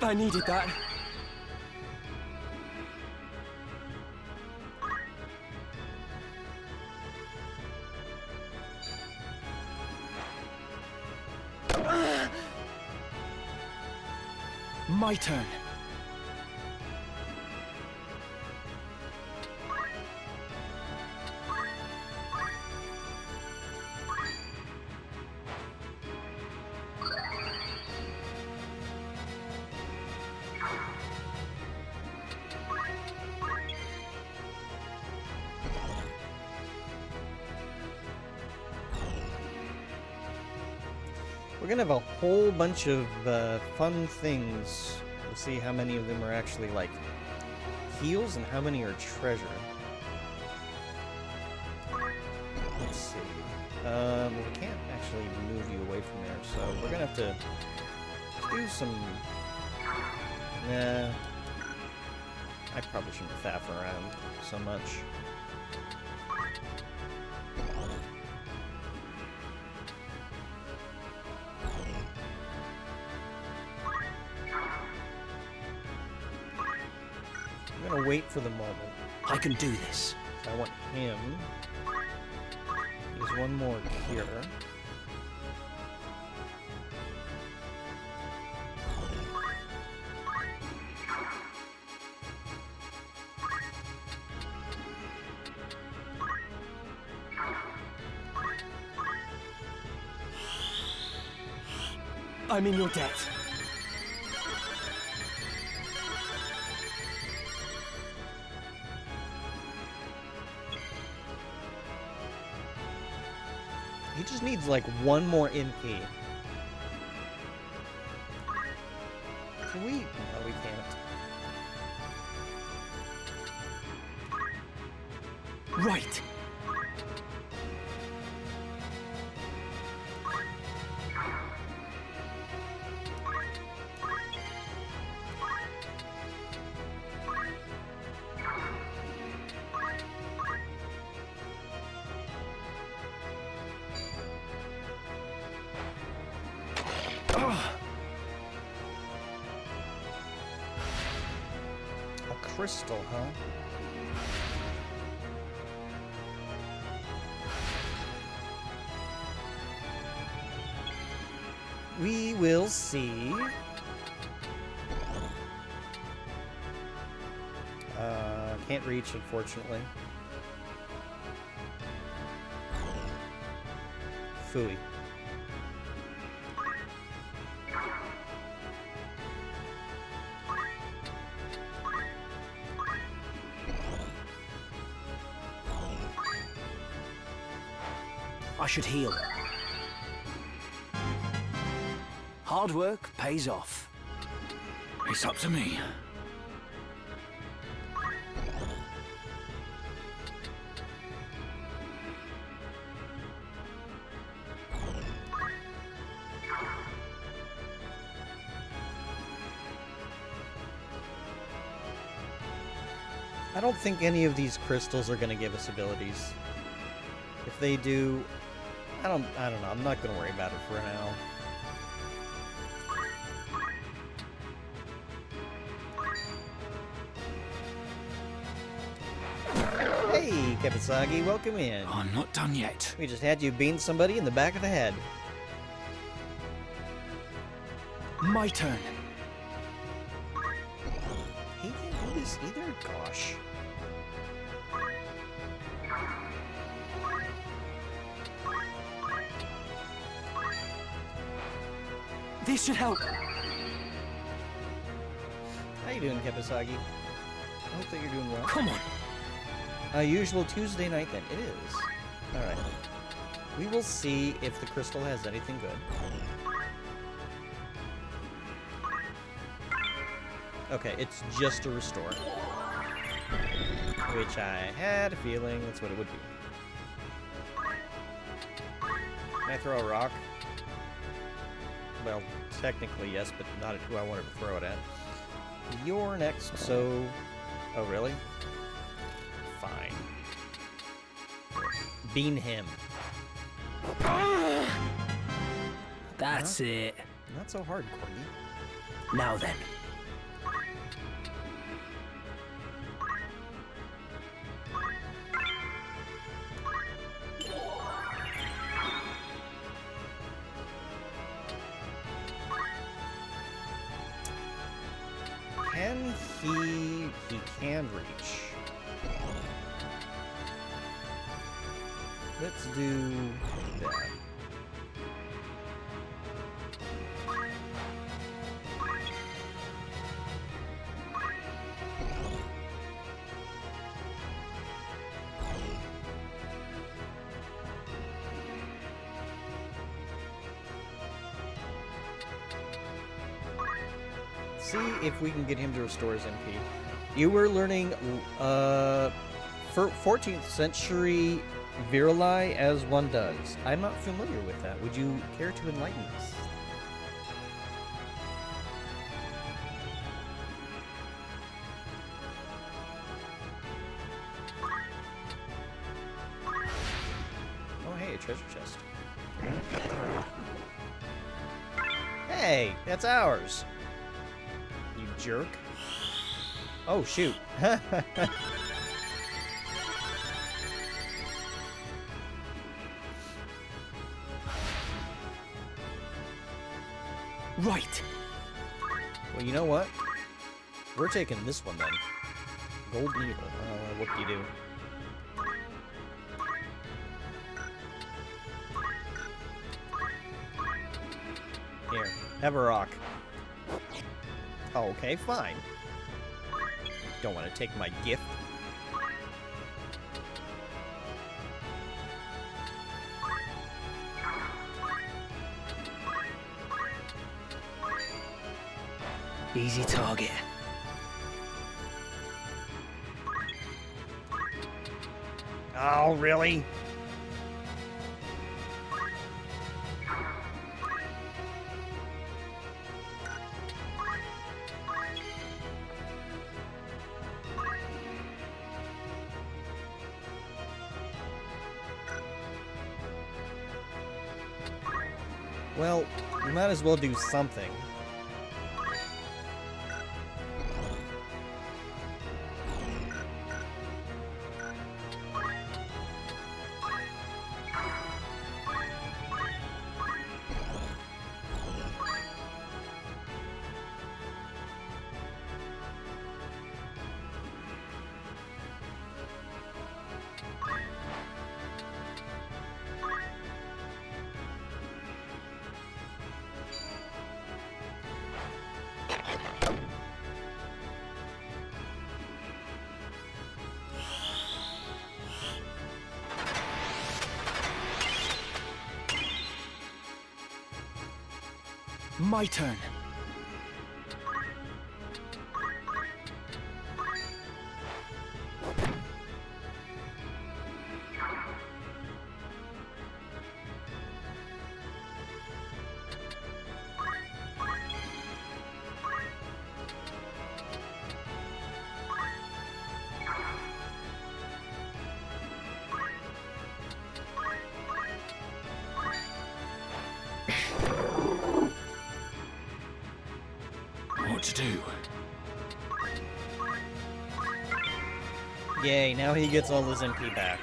I needed that. My turn. We're gonna have a whole bunch of fun things. We'll see how many of them are actually like heals and how many are treasure. Let's see. Well, we can't actually move you away from there, so we're gonna have to do some. Nah, I probably shouldn't faff around so much. I'm gonna wait for the moment. I can do this. I want him. Use one more cure. I'm in your debt. He just needs like one more NP. Can we? No, we can't. Right. A crystal, huh? We will see. Can't reach, unfortunately. Phooey. I should heal. Hard work pays off. It's up to me. I don't think any of these crystals are going to give us abilities. If they do, I don't know. I'm not going to worry about it for now. Hey, Kepasagi, welcome in. I'm not done yet. We just had you bean somebody in the back of the head. My turn. He can't do this either? Gosh. This should help. How you doing, Kepasagi? I hope that you're doing well. Come on. Usual Tuesday night then. It is. Alright. We will see if the crystal has anything good. Okay, it's just a restore. Which I had a feeling that's what it would be. Can I throw a rock? Well, technically yes, but not at who I wanted to throw it at. You're next, so... Oh, really? Fine. Bean him. That's it. Not so hard, Corgi. Now then. Can he can reach. Let's do that. See if we can get him to restore his MP. You were learning 14th century Virili as one does. I'm not familiar with that. Would you care to enlighten us? Oh, hey, a treasure chest. Hey, that's ours. You jerk. Oh, shoot. Right. Well, you know what? We're taking this one then. Gold needle. What do you do? Here, have a rock. Oh, okay, fine. Don't want to take my gift. Easy target. Oh, really? Well, we might as well do something. My turn. What to do? Yay, now he gets all his MP back.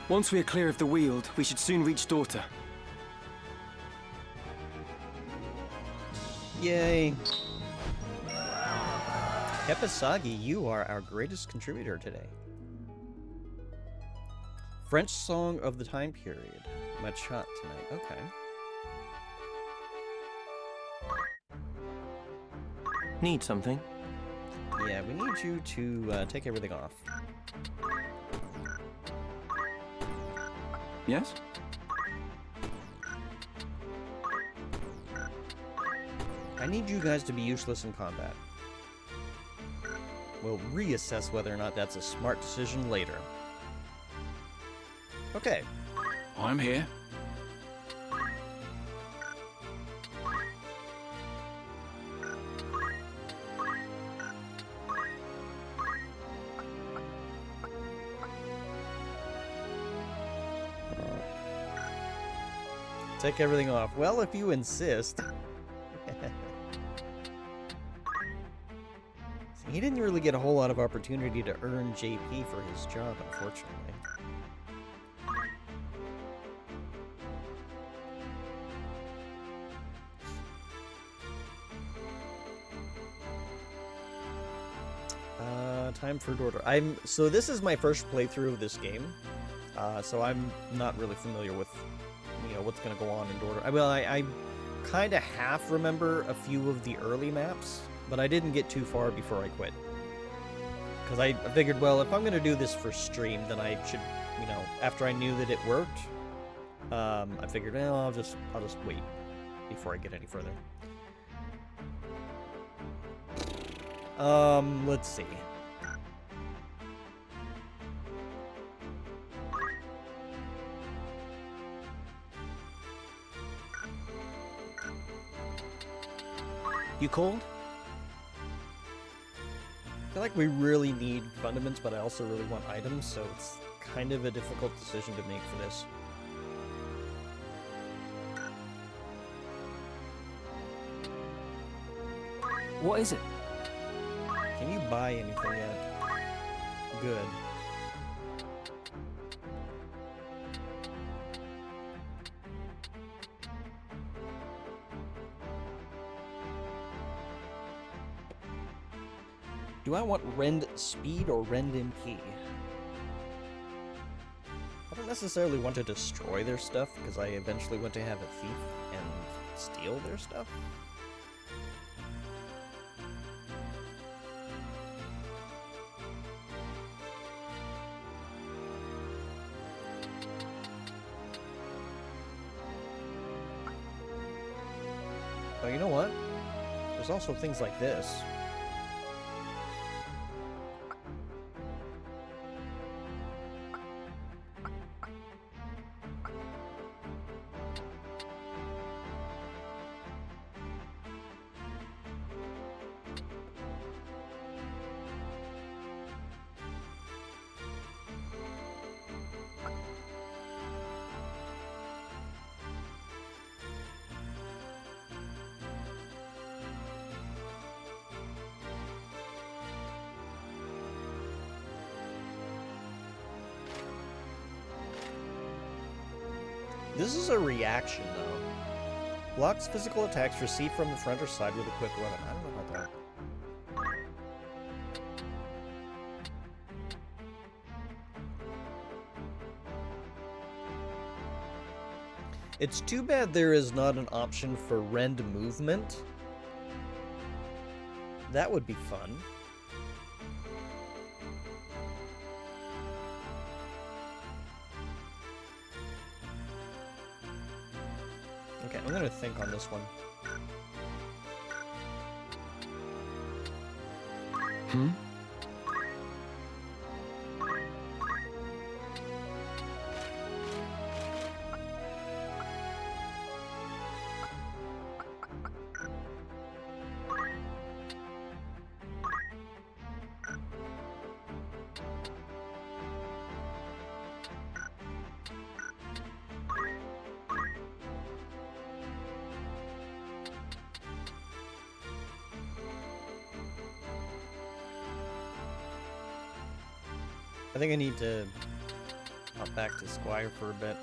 Once we are clear of the Weald, we should soon reach Daughter. Yay. Kepisagi, you are our greatest contributor today. French song of the time period. Machat tonight. Okay. Need something? Yeah, we need you to take everything off. Yes? I need you guys to be useless in combat. We'll reassess whether or not that's a smart decision later. Okay. I'm here. Take everything off. Well, if you insist. See, he didn't really get a whole lot of opportunity to earn JP for his job, unfortunately. Time for Daughter. So this is my first playthrough of this game, so I'm not really familiar with, you know, what's going to go on in Daughter. I kind of half remember a few of the early maps, but I didn't get too far before I quit. Because I figured, well, if I'm going to do this for stream, then I should, you know, after I knew that it worked, I figured, well, I'll just wait before I get any further. Let's see. You called? I feel like we really need fundaments, but I also really want items, so it's kind of a difficult decision to make for this. What is it? Can you buy anything yet? Good. Do I want Rend Speed or Rend MP? don't necessarily want to destroy their stuff, because I eventually want to have a thief and steal their stuff. But you know what? There's also things like this. This is a reaction, though. Blocks physical attacks received from the front or side with a quick weapon. I don't know about that. It's too bad there is not an option for rend movement. That would be fun. Okay, I'm gonna think on this one. Hmm? I think I need to hop back to Squire for a bit.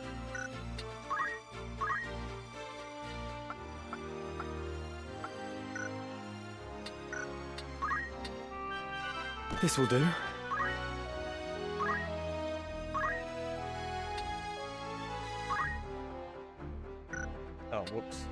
This will do. Oh, whoops.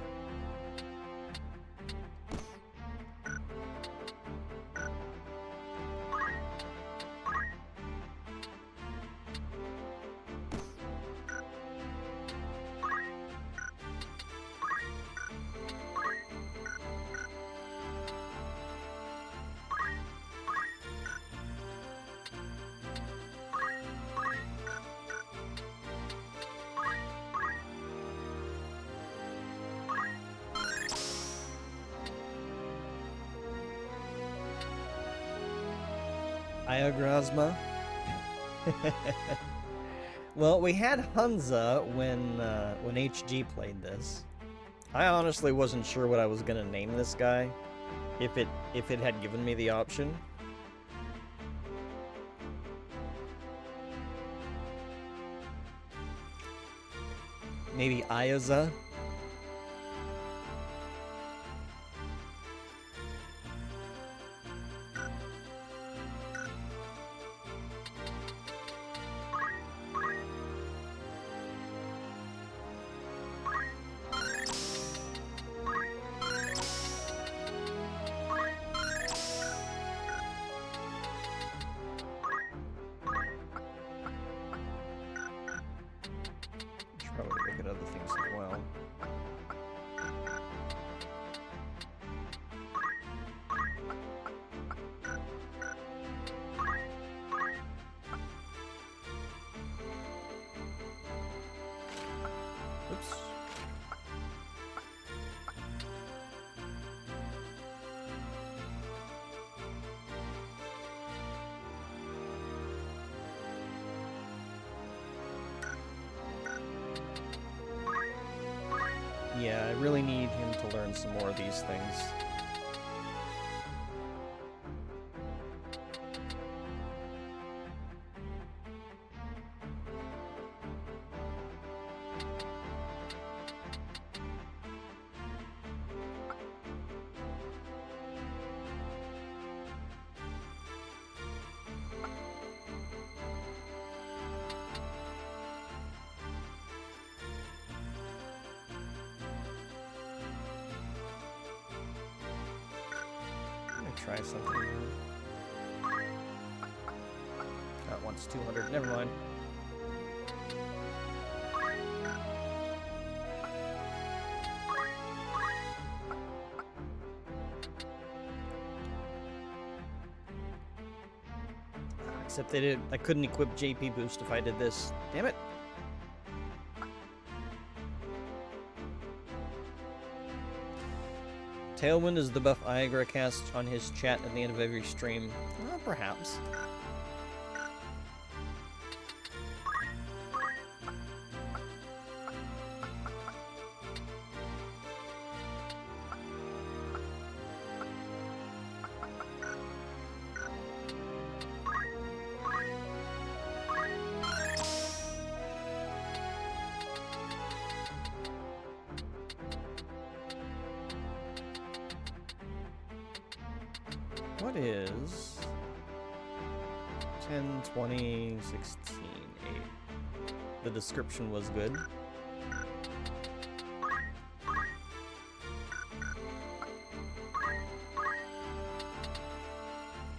Iagrazma. Well, we had Hunza when HG played this. I honestly wasn't sure what I was gonna name this guy, if it had given me the option. Maybe Ayaza. Probably look at other things as well. Oops. Yeah, I really need him to learn some more of these things. try something new. That one's 200. Never mind. Except they did. I couldn't equip JP boost if I did this. Damn it. Tailwind is the buff Iagra casts on his chat at the end of every stream. Well, perhaps. What is 10, 20, 16, 8? The description was good.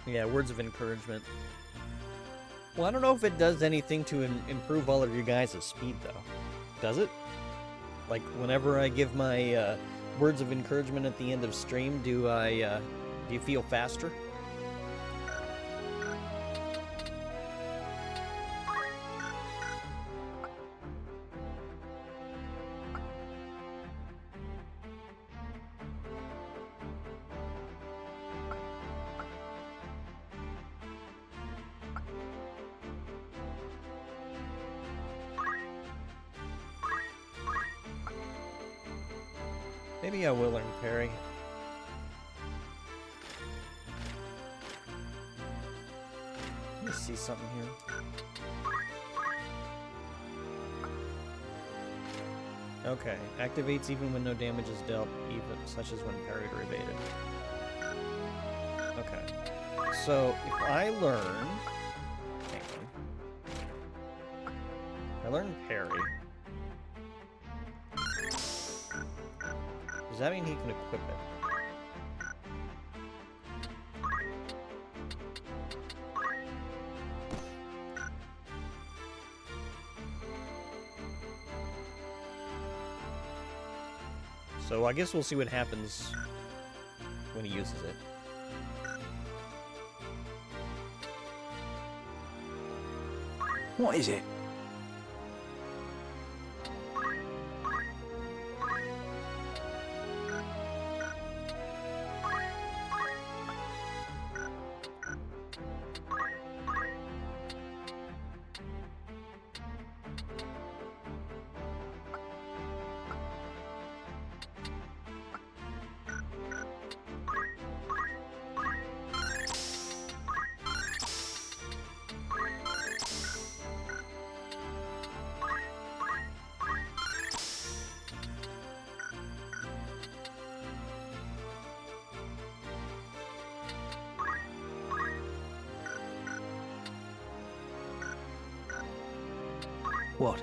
Yeah, words of encouragement. Well, I don't know if it does anything to improve all of your guys' speed, though. Does it? Like, whenever I give my words of encouragement at the end of stream, do you feel faster? Maybe I will learn parry. Let me see something here. Okay, activates even when no damage is dealt, even such as when parried or evaded. Okay, so if I learn, hang on. I learn parry. Does that mean he can equip it? So I guess we'll see what happens when he uses it. What is it? What?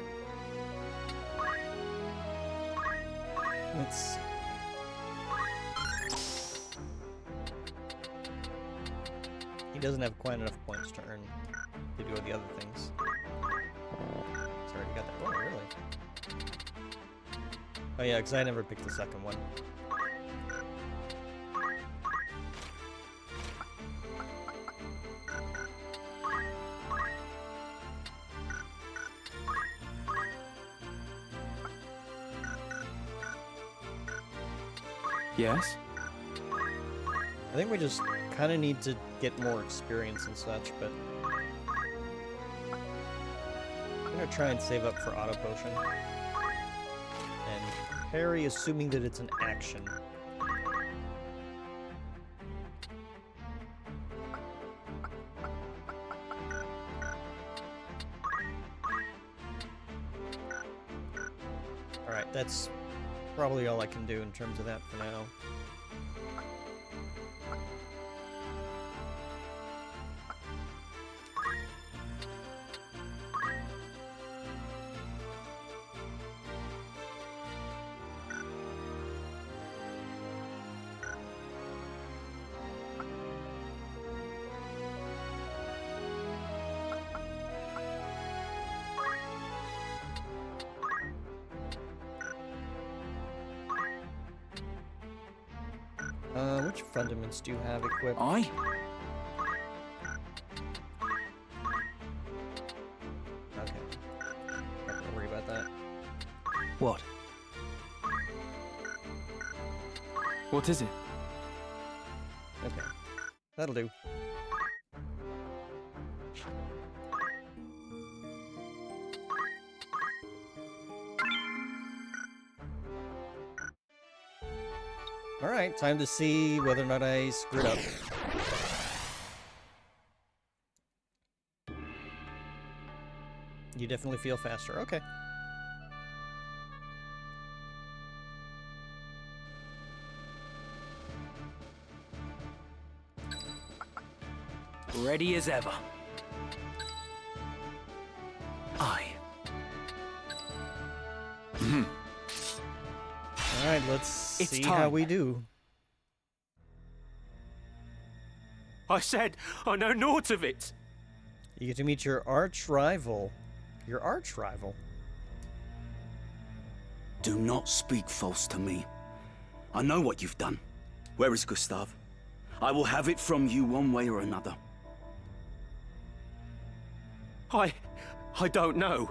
Let's see. He doesn't have quite enough points to earn to do all the other things. He's already got that. Oh, really? Oh yeah, because I never picked the second one. Yes? I think we just kind of need to get more experience and such, but I'm gonna try and save up for auto potion. And parry, assuming that it's an action. Alright, that's probably all I can do in terms of that for now. Which fundaments do you have equipped? I? Okay. Not gonna worry about that. What? What is it? Okay. That'll do. Alright, time to see whether or not I screwed up. You definitely feel faster. Okay. Ready as ever. Aye. Alright, let's It's see time. how we do. I said I know naught of it. You get to meet your arch rival. Your arch rival? Do not speak false to me. I know what you've done. Where is Gustav? I will have it from you one way or another. I don't know.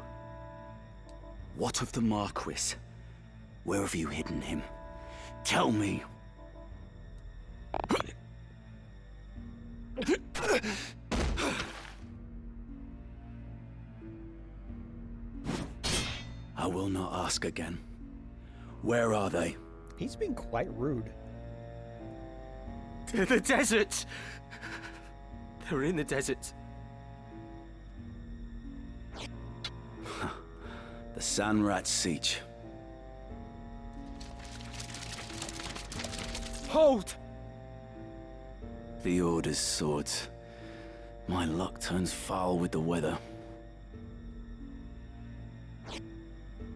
What of the Marquis? Where have you hidden him? Tell me. I will not ask again. Where are they? He's being quite rude. The desert. They're in the desert. The Sanrat Siege. Hold! The Order's swords. My luck turns foul with the weather.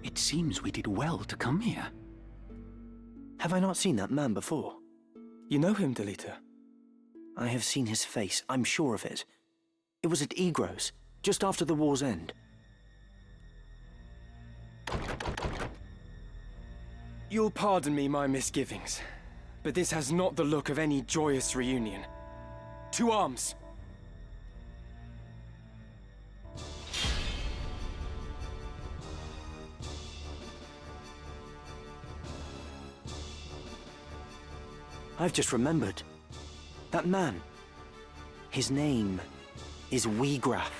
It seems we did well to come here. Have I not seen that man before? You know him, Delita? I have seen his face, I'm sure of it. It was at Egros, just after the war's end. You'll pardon me my misgivings, but this has not the look of any joyous reunion. To arms! I've just remembered. That man. His name is Weegraf.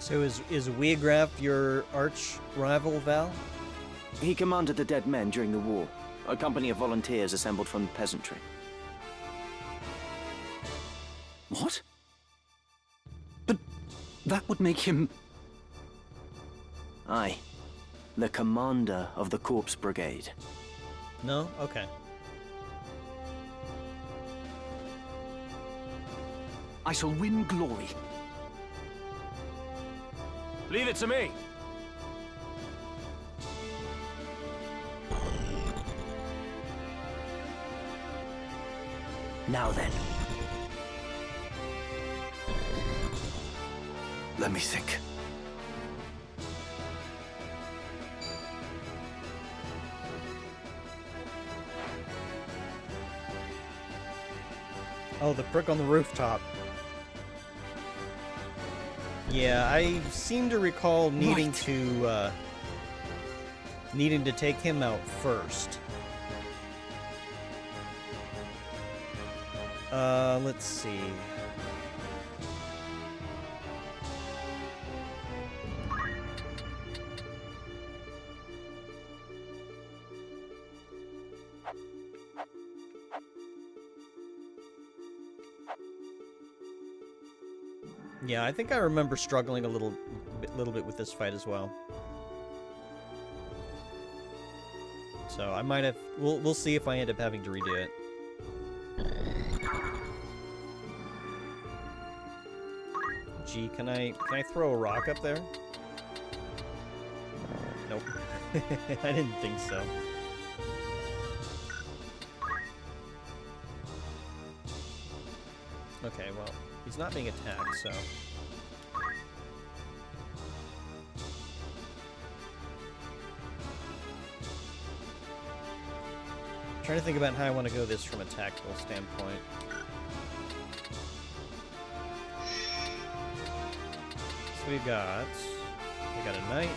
So is Weegraf your arch rival, Val? He commanded the dead men during the war, a company of volunteers assembled from the peasantry. What? But that would make him... Aye. The commander of the Corpse Brigade. No? Okay. I shall win glory. Leave it to me. Now then. Let me think. Oh, the prick on the rooftop. Yeah, I seem to recall needing to take him out first. Let's see. Yeah, I think I remember struggling a little bit with this fight as well. So I might have. We'll see if I end up having to redo it. Gee, can I throw a rock up there? Nope. I didn't think so. Okay, well, he's not being attacked, so... Trying to think about how I want to go this from a tactical standpoint. So we got a knight.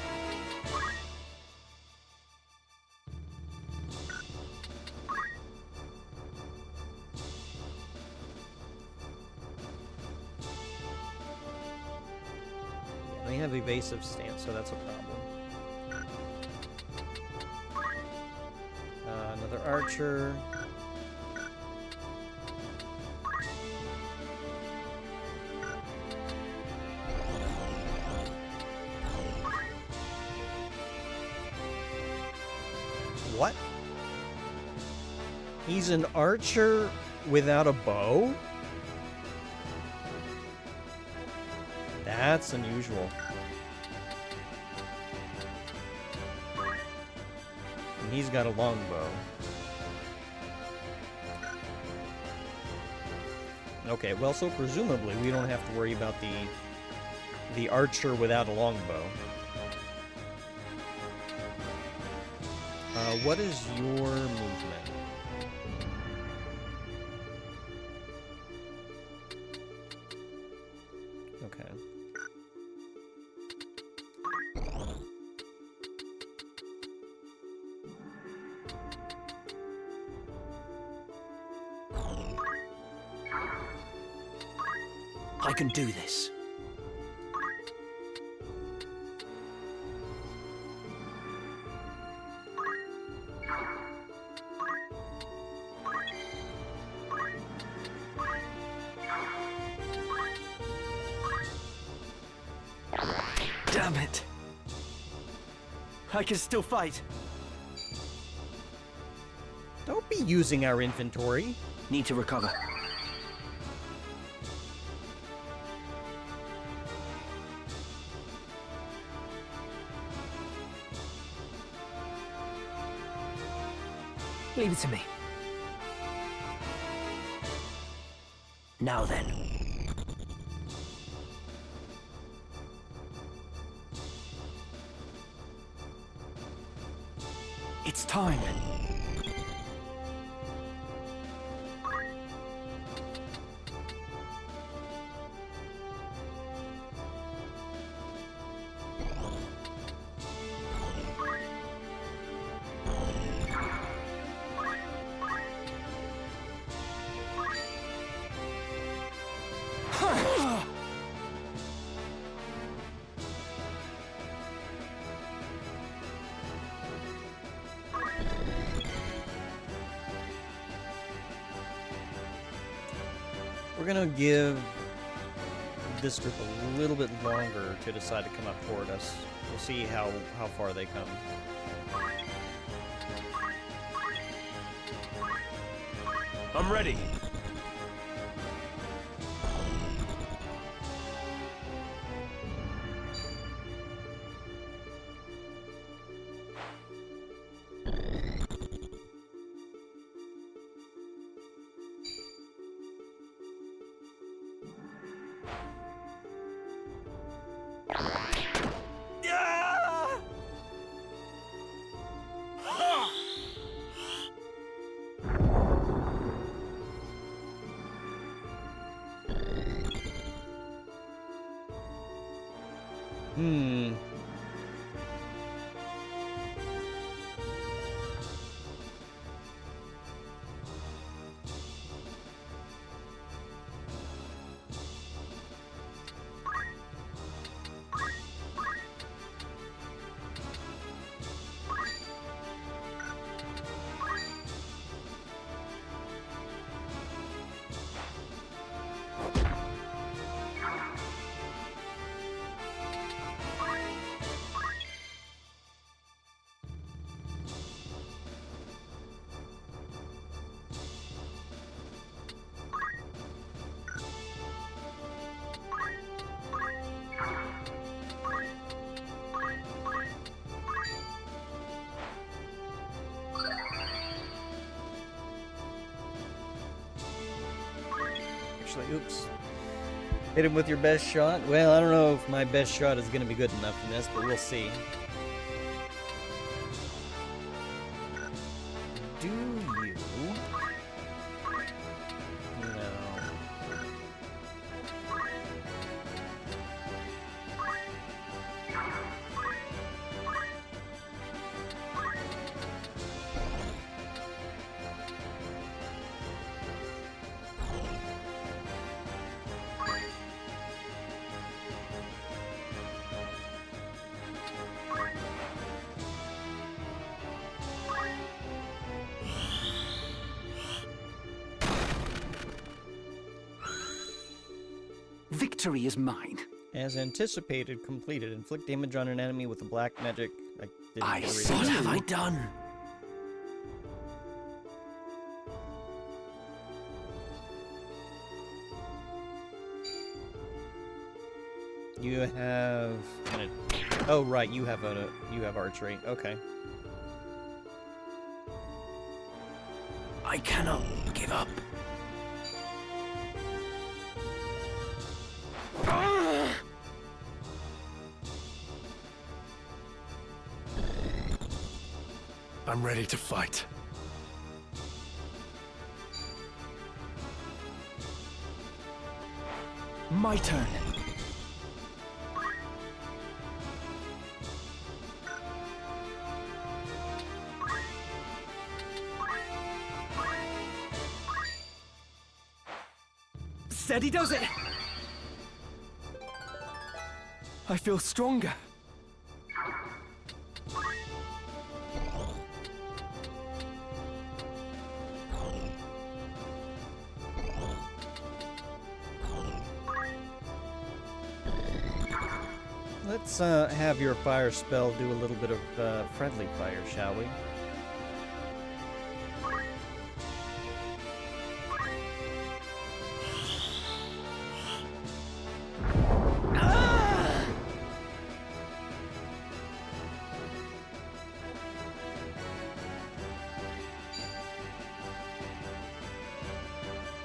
They have evasive stance, so that's a problem. Another archer. What? He's an archer without a bow? That's unusual. And he's got a longbow. Okay, well, so presumably we don't have to worry about the archer without a longbow. What is your movement? Okay. I can do this. Damn it! I can still fight. Don't be using our inventory. Need to recover. Leave it to me. Now then. It's time. We're gonna give this group a little bit longer to decide to come up toward us. We'll see how far they come. I'm ready. Oops. Hit him with your best shot? Well, I don't know if my best shot is going to be good enough in this, but we'll see. Do you? victory is mine. As anticipated, completed. Inflict damage on an enemy with a black magic. What have I done? You have. Oh right, you have archery. Okay. I cannot give up. I'm ready to fight. My turn. Steady does it! I feel stronger. Let's have your fire spell do a little bit of friendly fire, shall we?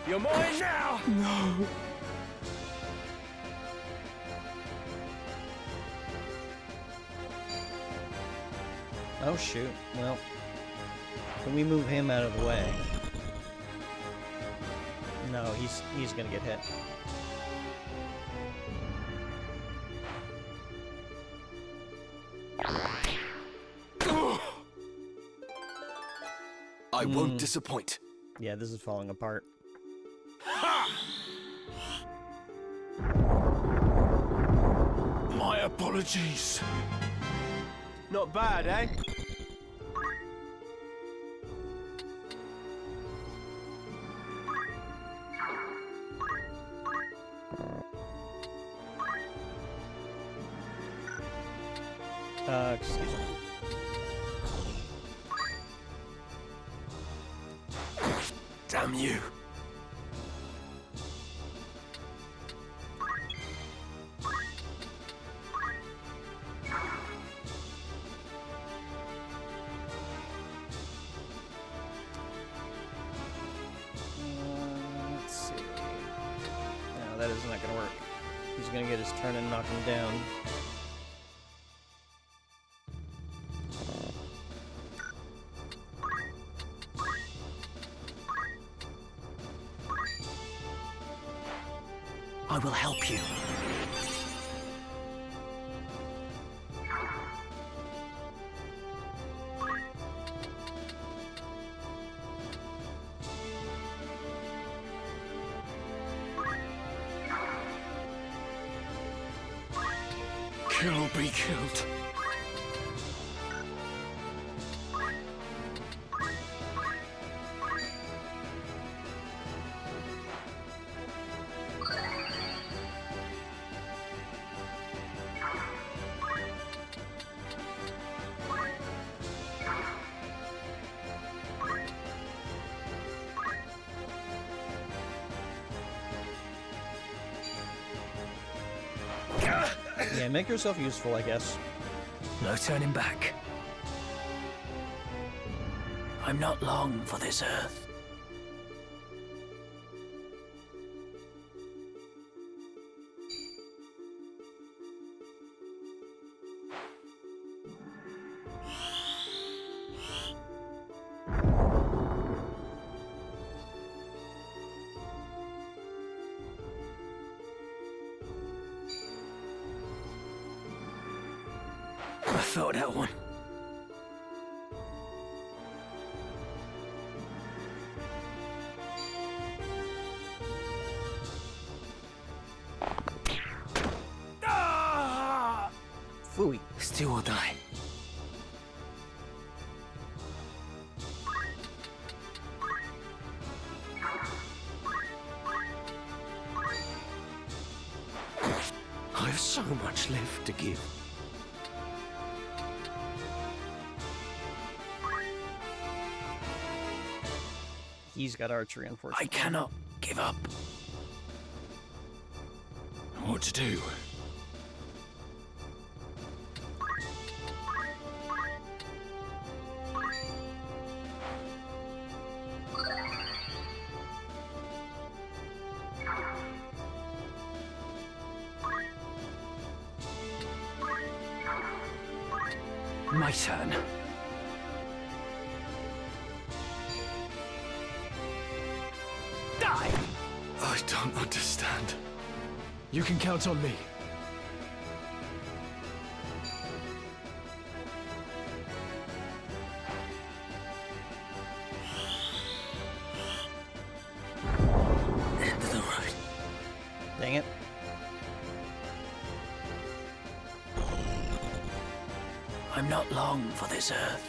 You're mine now! No. Oh shoot. Well, can we move him out of the way? No, he's gonna get hit. I won't disappoint. Yeah, this is falling apart. My apologies. Not bad, eh? Excuse me. Damn you. Let's see. No, that is not gonna work. He's gonna get his turn and knock him down. I will help you. Kill be killed. Yeah, make yourself useful, I guess. No turning back. I'm not long for this earth. I felt that one. Phooey. Still or die. have so much left to give. He's got archery, unfortunately. I cannot give up. What to do? My turn. Die! I don't understand. You can count on me. End of the road. Dang it. I'm not long for this earth.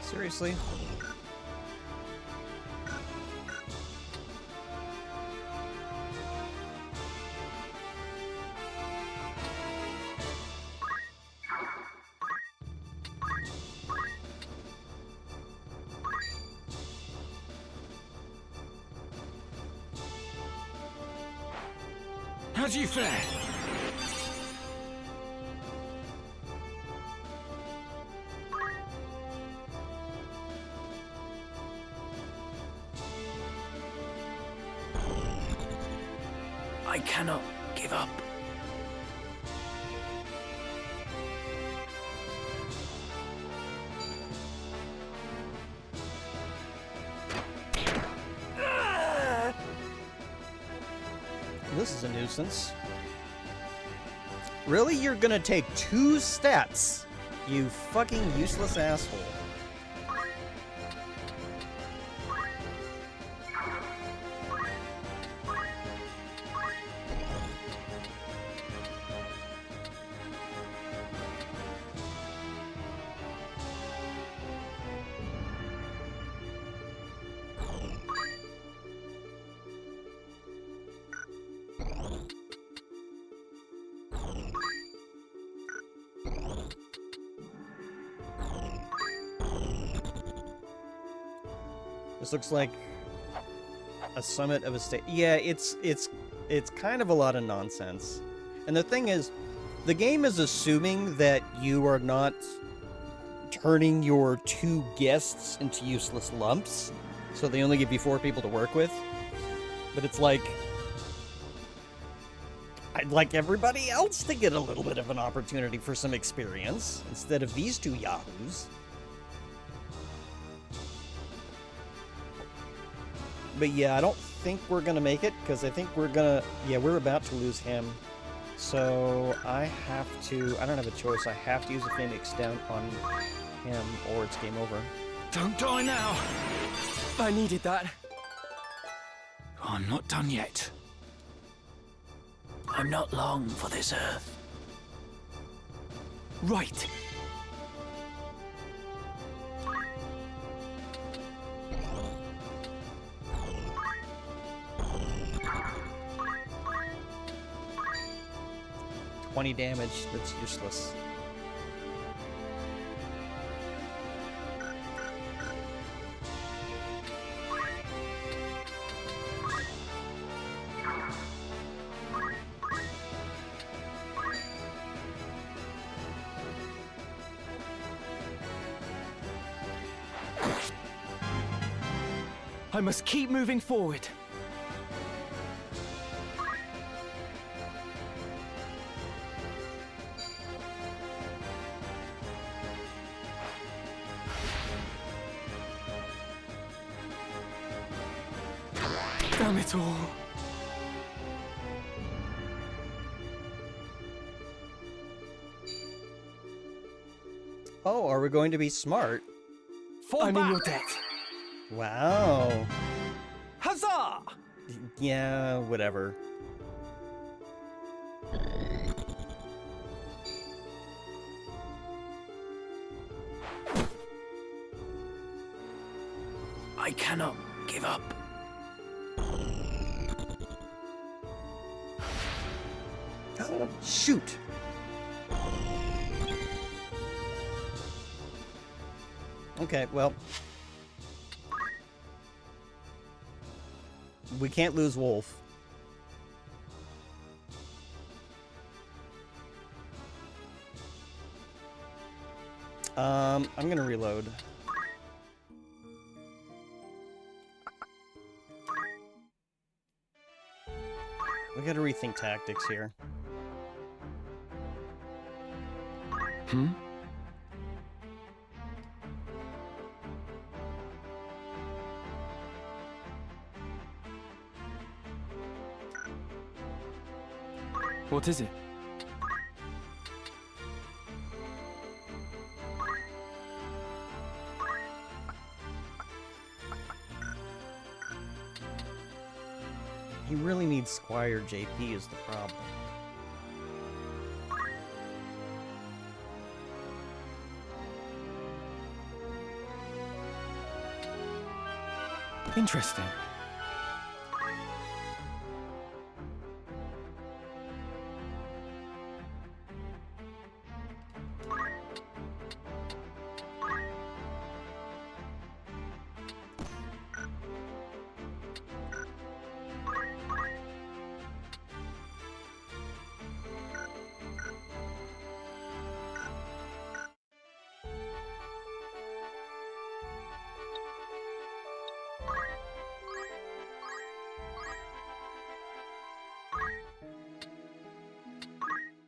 Seriously? How do you fare? I cannot give up. This is a nuisance. Really? You're gonna take 2 stats? You fucking useless asshole. This looks like a summit of a state. Yeah, it's kind of a lot of nonsense. And the thing is, the game is assuming that you are not turning your 2 guests into useless lumps, so they only give you 4 people to work with. But it's like, I'd like everybody else to get a little bit of an opportunity for some experience instead of these 2 yahoos. But yeah, I don't think we're gonna make it, because I think we're gonna... Yeah, we're about to lose him. So I have to... I don't have a choice. I have to use a Phoenix down on him, or it's game over. Don't die now! I needed that. I'm not done yet. I'm not long for this earth. Right. $20 damage, that's useless. I must keep moving forward. Damn it all. Oh, are we going to be smart? I'm in your debt. Wow. Huzzah! Yeah, whatever. I cannot give up. Shoot! Okay, well. We can't lose Wolf. I'm gonna reload. We gotta rethink tactics here. Hmm? What is it? He really needs Squire JP is the problem. Interesting.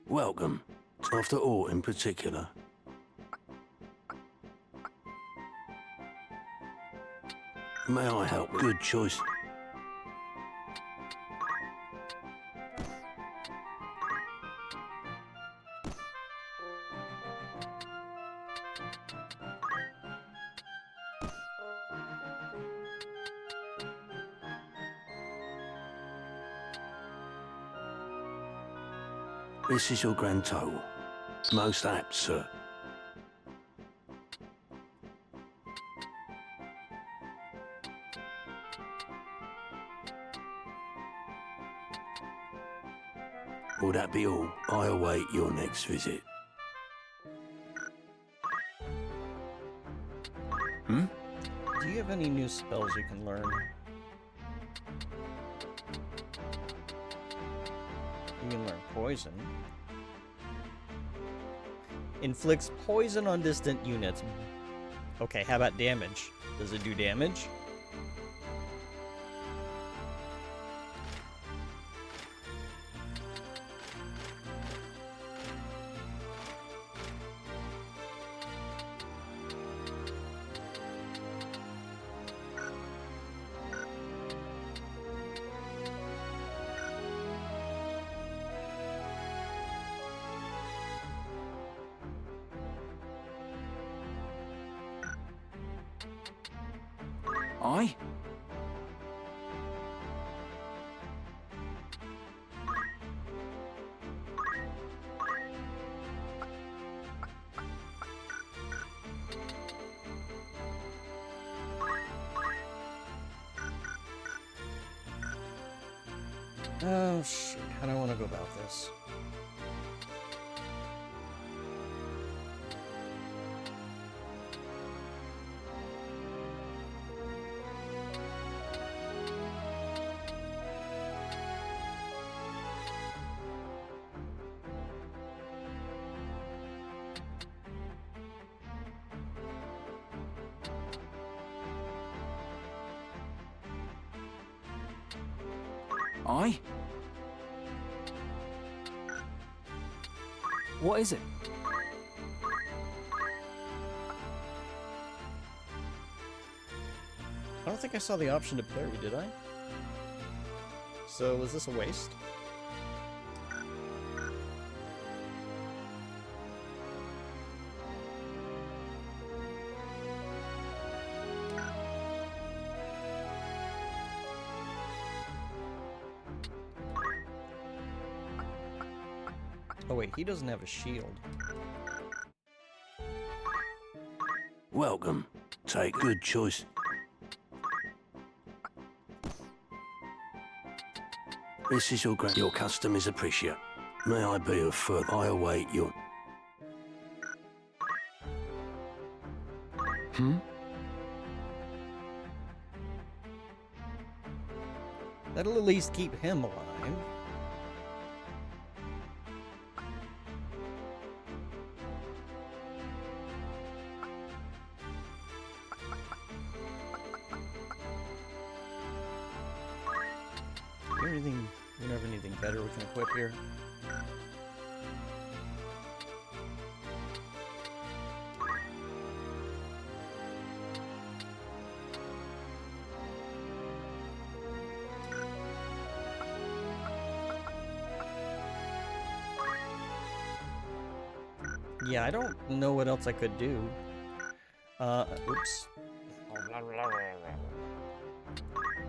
Welcome. After all in particular. May I help? Good choice. This is your grand total. Most apt, sir. Will that be all? I await your next visit. Do you have any new spells you can learn? You can learn poison. Inflicts poison on distant units. Okay, how about damage? Does it do damage? Aye? Oh, shit. How do I want to go about this? I? What is it? I don't think I saw the option to parry, did I? So, was this a waste? Oh wait, he doesn't have a shield. Welcome. Take good choice. This is your custom is appreciated. May I be of further? I await your... That'll at least keep him alive. You have anything better we can equip here? Yeah, I don't know what else I could do. Oops.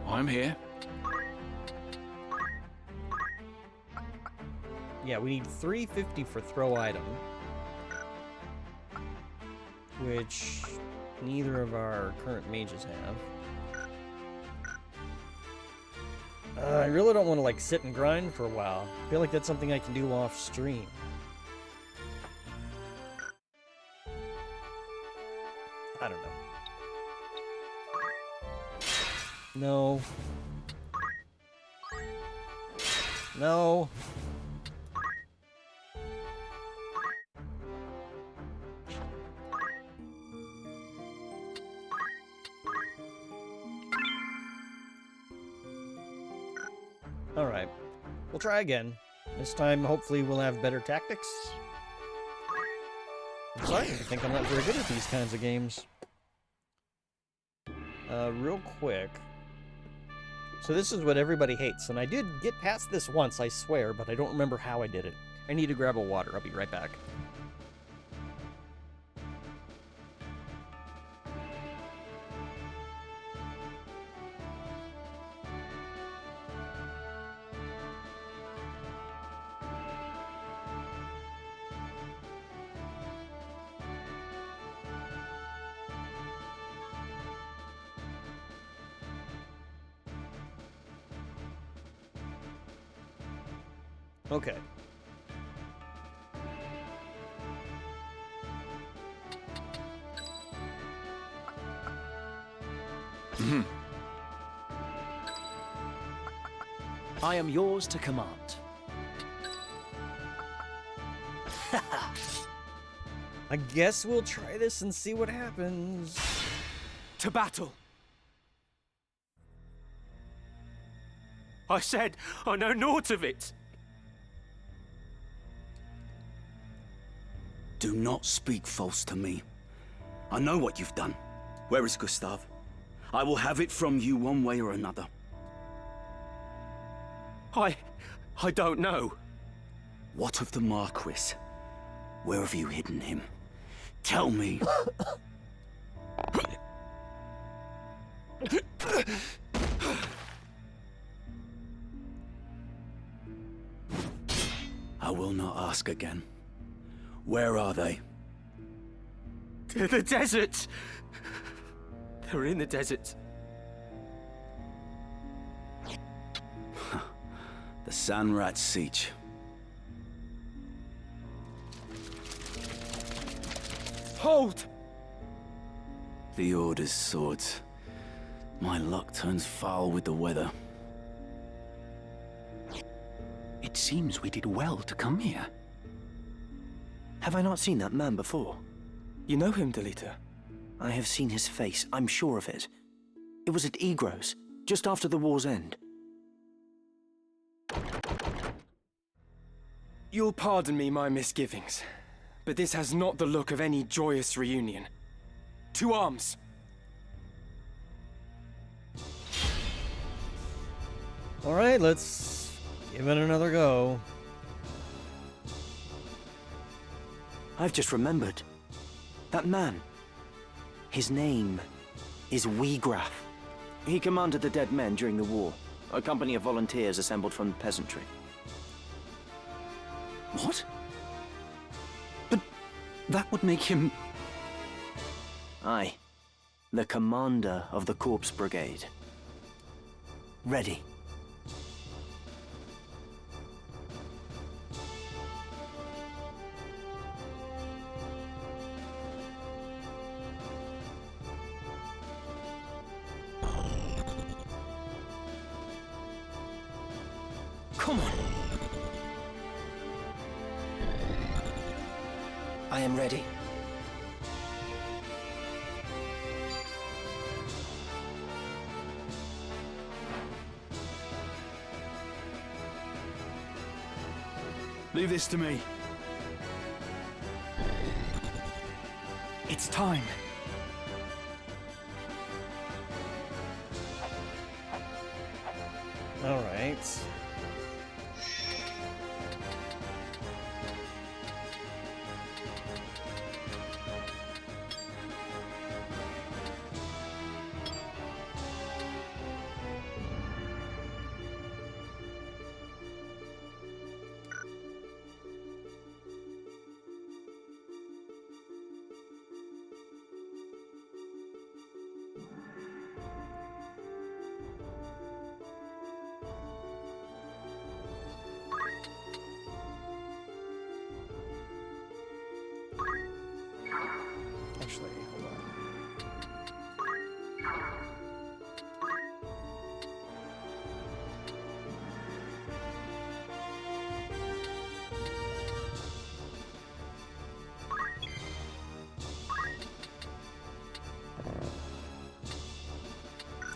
I'm here. Yeah, we need 350 for throw item. Which neither of our current mages have. I really don't want to, like, sit and grind for a while. I feel like that's something I can do off stream. I don't know. No. No. Alright. We'll try again. This time, hopefully, we'll have better tactics. I'm sorry, I think I'm not very good at these kinds of games. Real quick. So this is what everybody hates, and I did get past this once, I swear, but I don't remember how I did it. I need to grab a water. I'll be right back. Okay. I am yours to command. I guess we'll try this and see what happens. To battle! I said I know naught of it! Do not speak false to me. I know what you've done. Where is Gustav? I will have it from you one way or another. I don't know. What of the Marquis? Where have you hidden him? Tell me. I will not ask again. Where are they? The desert! They're in the desert. The Sanrat Siege. Hold! The Order's swords. My luck turns foul with the weather. It seems we did well to come here. Have I not seen that man before? You know him, Delita? I have seen his face, I'm sure of it. It was at Egros, just after the war's end. You'll pardon me my misgivings, but this has not the look of any joyous reunion. To arms! Alright, let's give it another go. I've just remembered. That man. His name is Wiegraf. He commanded the Dead Men during the war, a company of volunteers assembled from the peasantry. What? But that would make him... Aye. The commander of the Corpse Brigade. Ready. Come on! I am ready. Leave this to me. It's time. All right. Actually, hold on.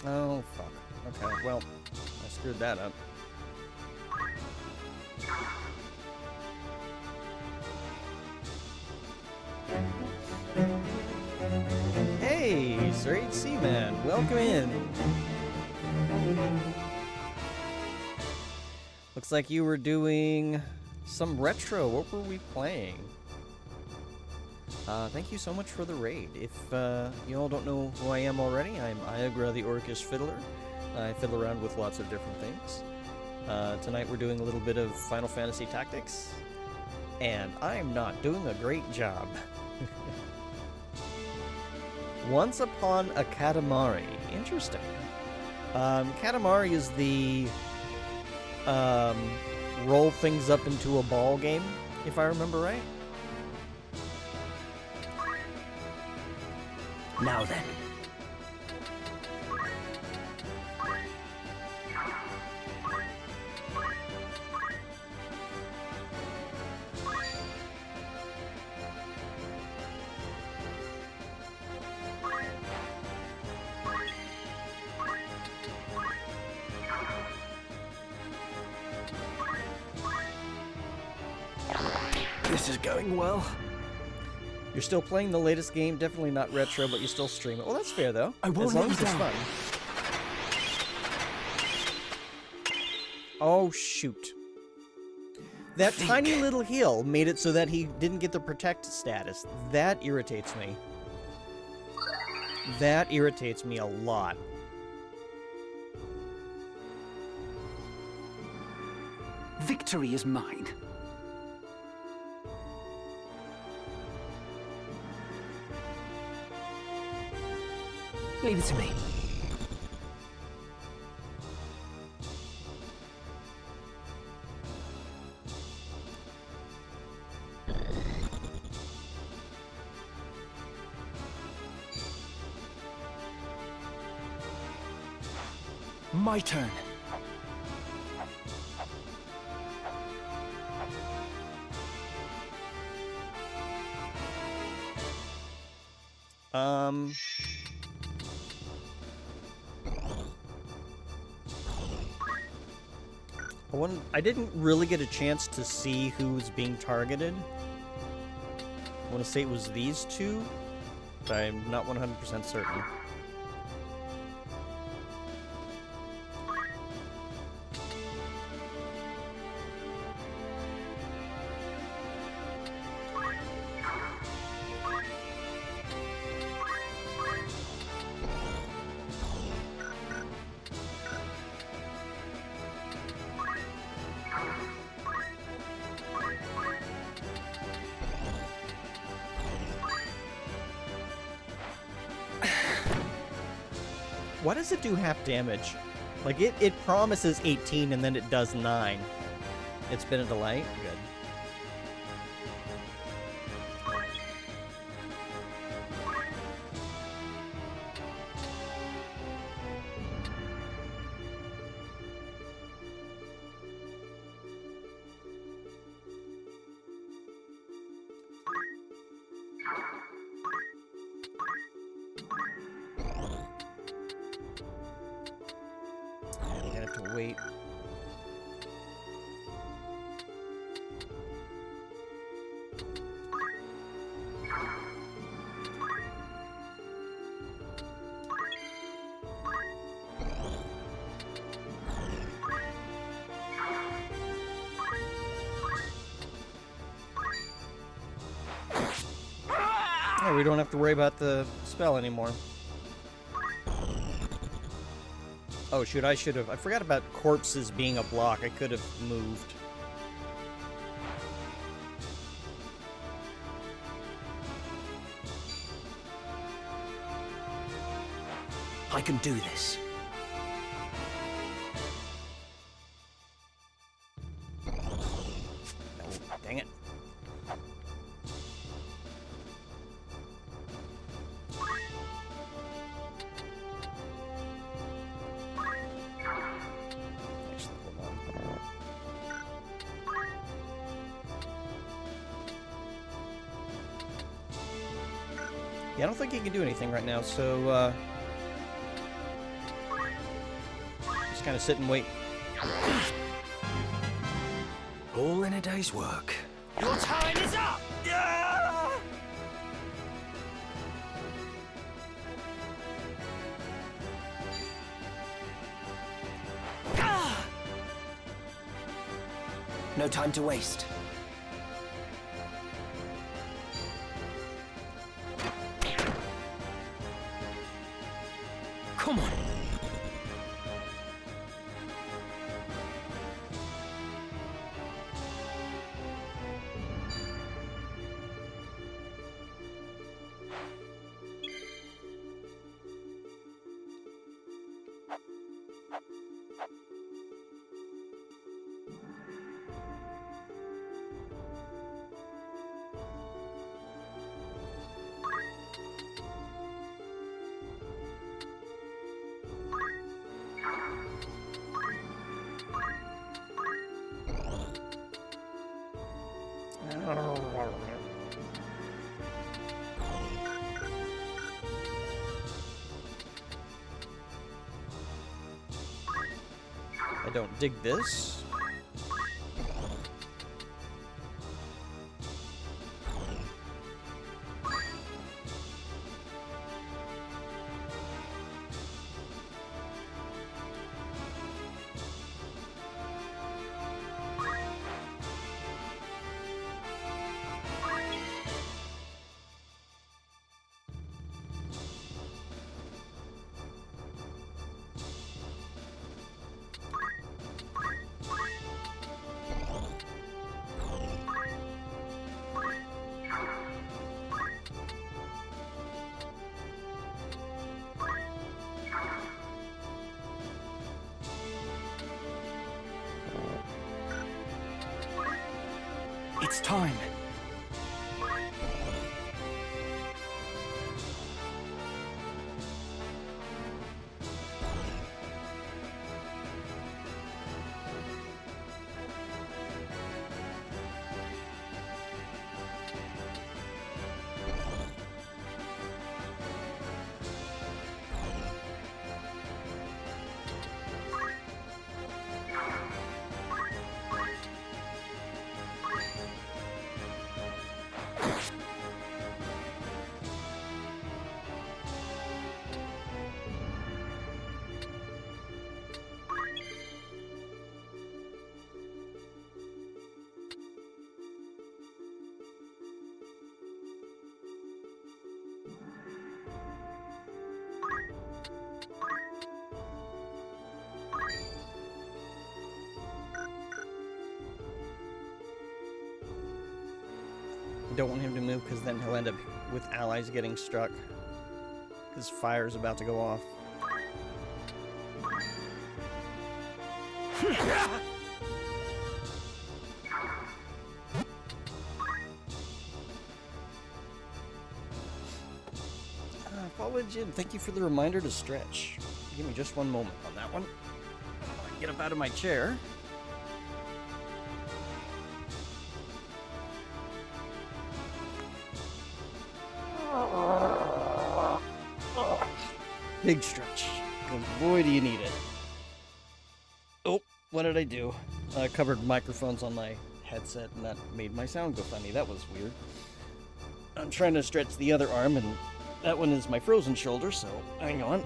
Oh, fuck. Okay, well, I screwed that up. Hey, Straight Sea Man, welcome in. Looks like you were doing some retro. What were we playing? Thank you so much for the raid. If you all don't know who I am already, I'm Iagra the Orcish Fiddler. I fiddle around with lots of different things. Tonight we're doing a little bit of Final Fantasy Tactics, and I'm not doing a great job. Once Upon a Katamari. Interesting. Katamari is the roll things up into a ball game, if I remember right. Now then. This is going well. You're still playing the latest game, definitely not retro, but you still stream it. Well, that's fair, though. I won't as long let as you it's down. fun. Oh, shoot. That tiny little heal made it so that he didn't get the protect status. That irritates me. That irritates me a lot. Victory is mine. Leave it to me. My turn. I didn't really get a chance to see who was being targeted. I want to say it was these two, but I'm not 100% certain. Why does it do half damage? Like, it promises 18 and then it does 9. It's been a delay? Good. Wait. Oh, we don't have to worry about the spell anymore. Oh shoot, I should have. I forgot about corpses being a block. I could have moved. I can do this. Oh, dang it. Yeah, I don't think he can do anything right now, so, just kind of sit and wait. All in a day's work. Your time is up! No time to waste. Come on. I don't dig this. It's time. Don't want him to move because then he'll end up with allies getting struck. Because fire's about to go off. Follow Jim. Thank you for the reminder to stretch. Give me just one moment on that one. Get up out of my chair. Big stretch. Because boy, do you need it. Oh, what did I do? I covered microphones on my headset, and that made my sound go funny. That was weird. I'm trying to stretch the other arm, and that one is my frozen shoulder, so hang on.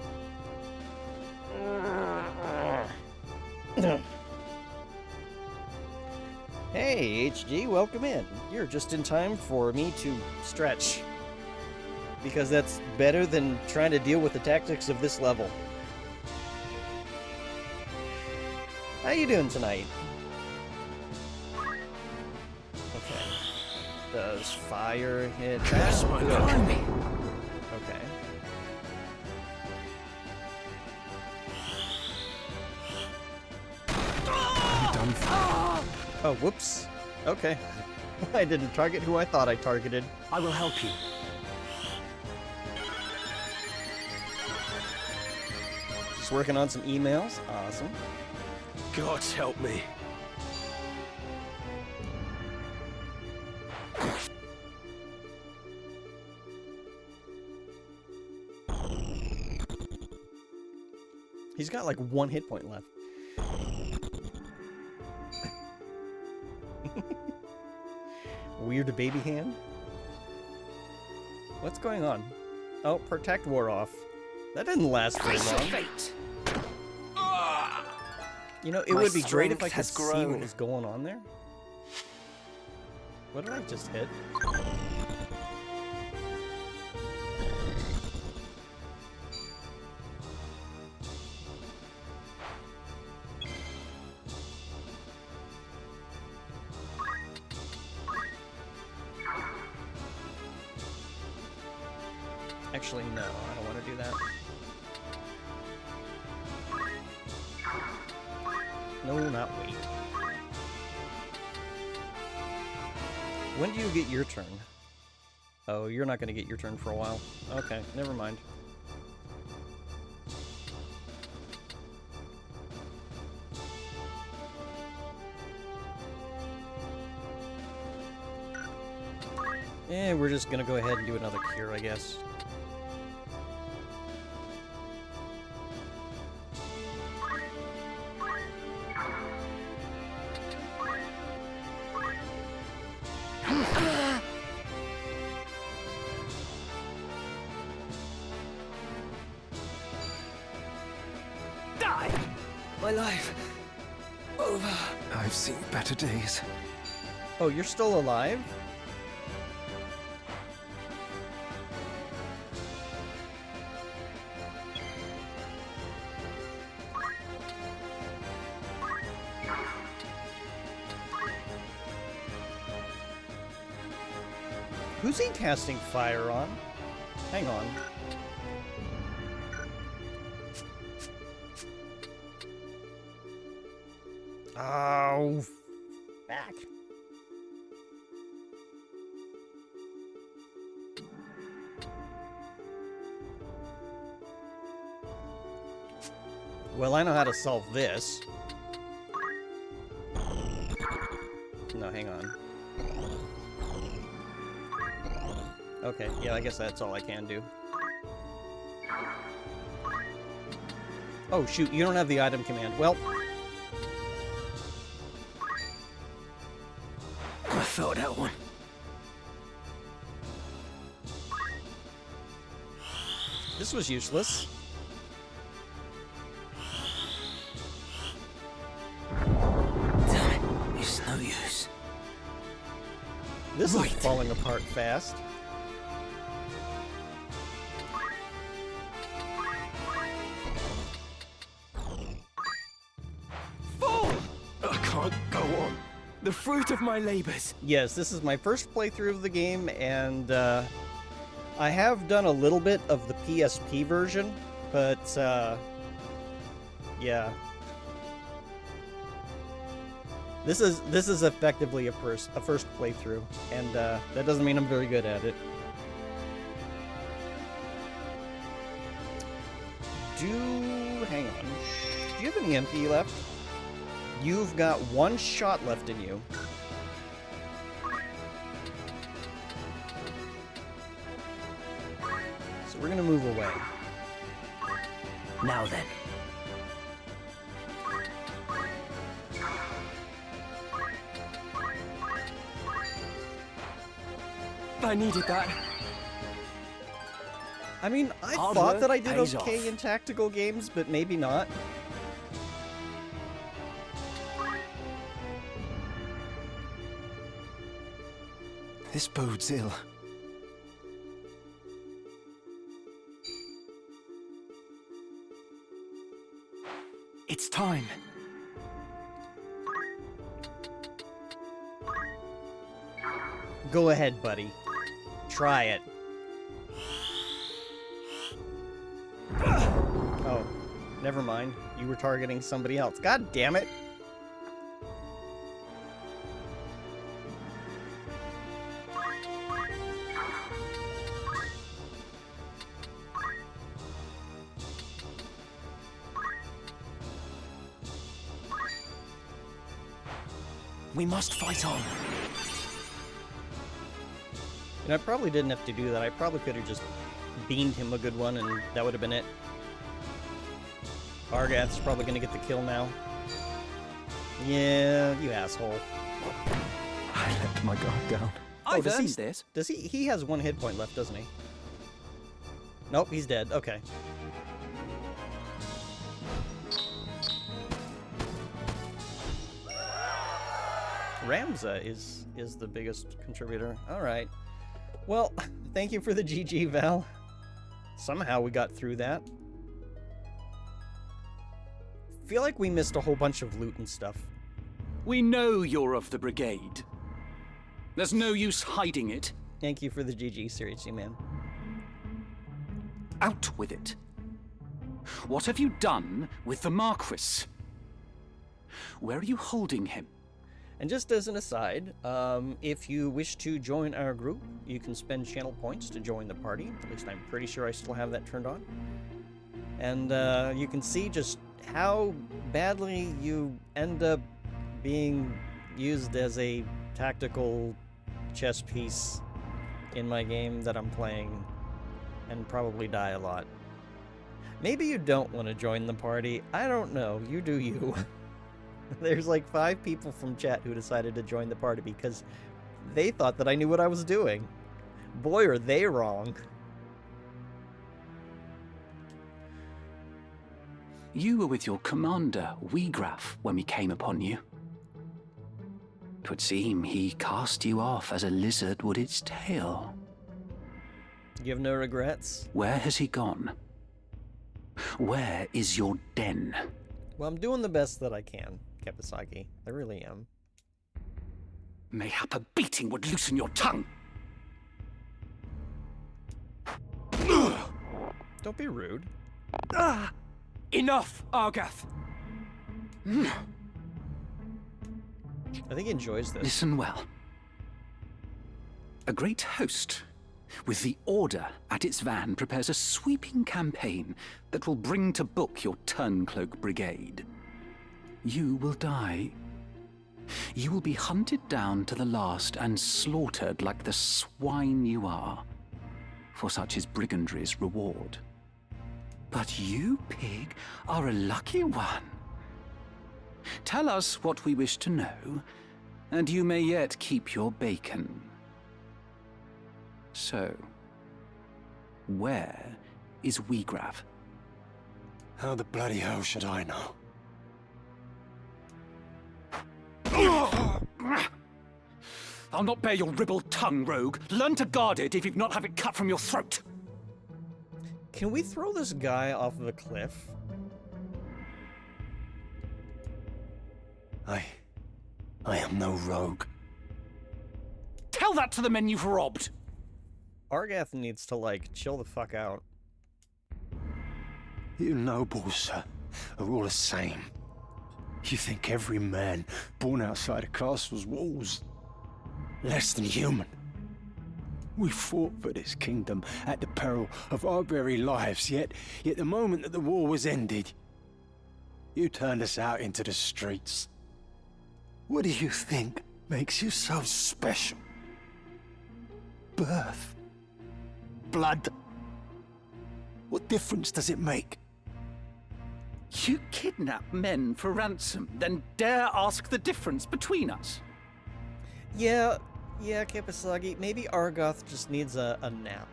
Hey, HG, welcome in. You're just in time for me to stretch. Because that's better than trying to deal with the tactics of this level. How you doing tonight? Okay. Does fire hit that? Good. Okay. I'm done for. Oh, whoops. Okay. I didn't target who I thought I targeted. I will help you. Just working on some emails. Awesome. God help me. He's got like 1 hit point left. Weird baby hand? What's going on? Oh, protect wore off. That didn't last very long. Fate. You know, it would be great if I could see what was going on there. What did I just hit? Actually, no, I don't want to do that. No, not wait. When do you get your turn? Oh, you're not going to get your turn for a while. Okay, never mind. We're just going to go ahead and do another cure, I guess. My life. Over. I've seen better days. Oh, you're still alive? Who's he casting fire on? Hang on. Oh, back. Well, I know how to solve this. No, hang on. Okay, yeah, I guess that's all I can do. Oh, shoot, you don't have the item command. Well... I felt that one. This was useless. Damn it, it's no use. This is falling apart fast. the fruit of my labors. Yes, this is my first playthrough of the game, and I have done a little bit of the PSP version, but yeah. This is effectively a first playthrough, and that doesn't mean I'm very good at it. Hang on. Do you have any MP left? You've got 1 shot left in you. So we're gonna move away. Now then. I needed that. I mean, I Hard thought work that I did pays okay off. in tactical games, but maybe not. This bodes ill. It's time. Go ahead, buddy. Try it. Oh, never mind. You were targeting somebody else. God damn it. We must fight on. And I probably didn't have to do that. I probably could have just beamed him a good one, and that would have been it. Argath's probably gonna get the kill now. Yeah, you asshole. I let my guard down. Oh, does he? Does he? He has 1 hit point left, doesn't he? Nope, he's dead. Okay. Ramza is the biggest contributor. All right. Well, thank you for the GG, Val. Somehow we got through that. Feel like we missed a whole bunch of loot and stuff. We know you're of the brigade. There's no use hiding it. Thank you for the GG, seriously, man. Out with it. What have you done with the Marquis? Where are you holding him? And just as an aside, if you wish to join our group, you can spend channel points to join the party. At least I'm pretty sure I still have that turned on. And you can see just how badly you end up being used as a tactical chess piece in my game that I'm playing, and probably die a lot. Maybe you don't want to join the party. I don't know. You do you. There's like 5 people from chat who decided to join the party because they thought that I knew what I was doing. Boy, are they wrong. You were with your commander, Wiegraf, when we came upon you. 'Twould seem he cast you off as a lizard would its tail. You have no regrets? Where has he gone? Where is your den? Well, I'm doing the best that I can, Kepasaki. I really am. Mayhap a beating would loosen your tongue. Don't be rude. Enough, Argath! I think he enjoys this. Listen well. A great host, with the Order at its van, prepares a sweeping campaign that will bring to book your Turncloak Brigade. You will die. You will be hunted down to the last and slaughtered like the swine you are, for such is brigandry's reward. But you, pig, are a lucky one. Tell us what we wish to know, and you may yet keep your bacon. So, where is Wiegraf? How the bloody hell should I know? I'll not bear your ribald tongue, rogue. Learn to guard it if you've not have it cut from your throat. Can we throw this guy off of a cliff? I am no rogue. Tell that to the men you've robbed! Argath needs to, like, chill the fuck out. You nobles are all the same. You think every man born outside a castle's walls less than human. We fought for this kingdom at the peril of our very lives, yet the moment that the war was ended, you turned us out into the streets. What do you think makes you so special? Birth? Blood? What difference does it make? You kidnap men for ransom, then dare ask the difference between us? Yeah, Kipasagi, maybe Argoth just needs a nap.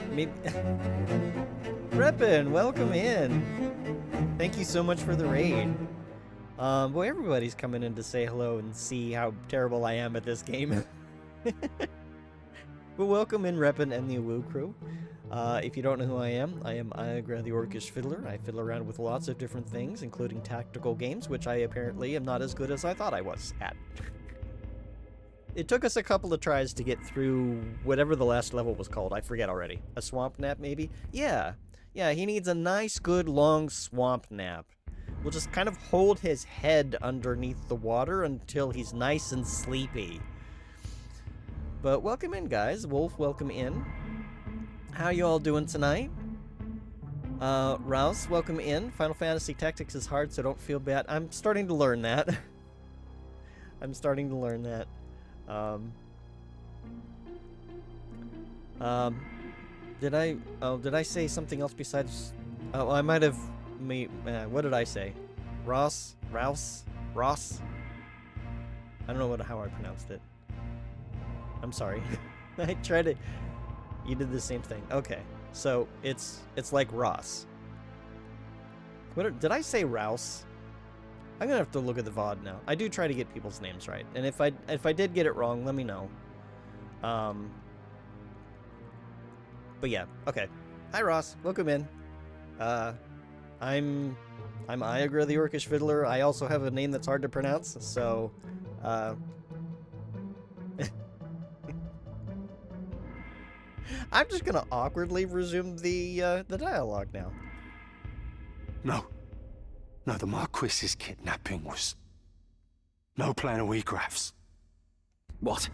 Maybe... Reppin, welcome in! Thank you so much for the raid. Boy, everybody's coming in to say hello and see how terrible I am at this game. But welcome in, Reppin and the Awoo crew. If you don't know who I am Iagra the Orcish Fiddler. I fiddle around with lots of different things, including tactical games, which I apparently am not as good as I thought I was at. It took us a couple of tries to get through whatever the last level was called. I forget already. A swamp nap, maybe? Yeah, he needs a nice, good, long swamp nap. We'll just kind of hold his head underneath the water until he's nice and sleepy. But welcome in, guys. Wolf, welcome in. How you all doing tonight? Rouse, welcome in. Final Fantasy Tactics is hard, so don't feel bad. I'm starting to learn that. Did I say something else besides... Oh, I might have... what did I say? Ross? I don't know how I pronounced it. I'm sorry. I tried to... You did the same thing. Okay. So, it's like Ross. Did I say Rouse? I'm gonna have to look at the VOD now. I do try to get people's names right. And if I did get it wrong, let me know. But yeah, okay. Hi Ross, welcome in. I'm Iagra the Orcish Fiddler. I also have a name that's hard to pronounce, so I'm just gonna awkwardly resume the dialogue now. No, the Marquis's kidnapping was no plan of Wigraf's. What?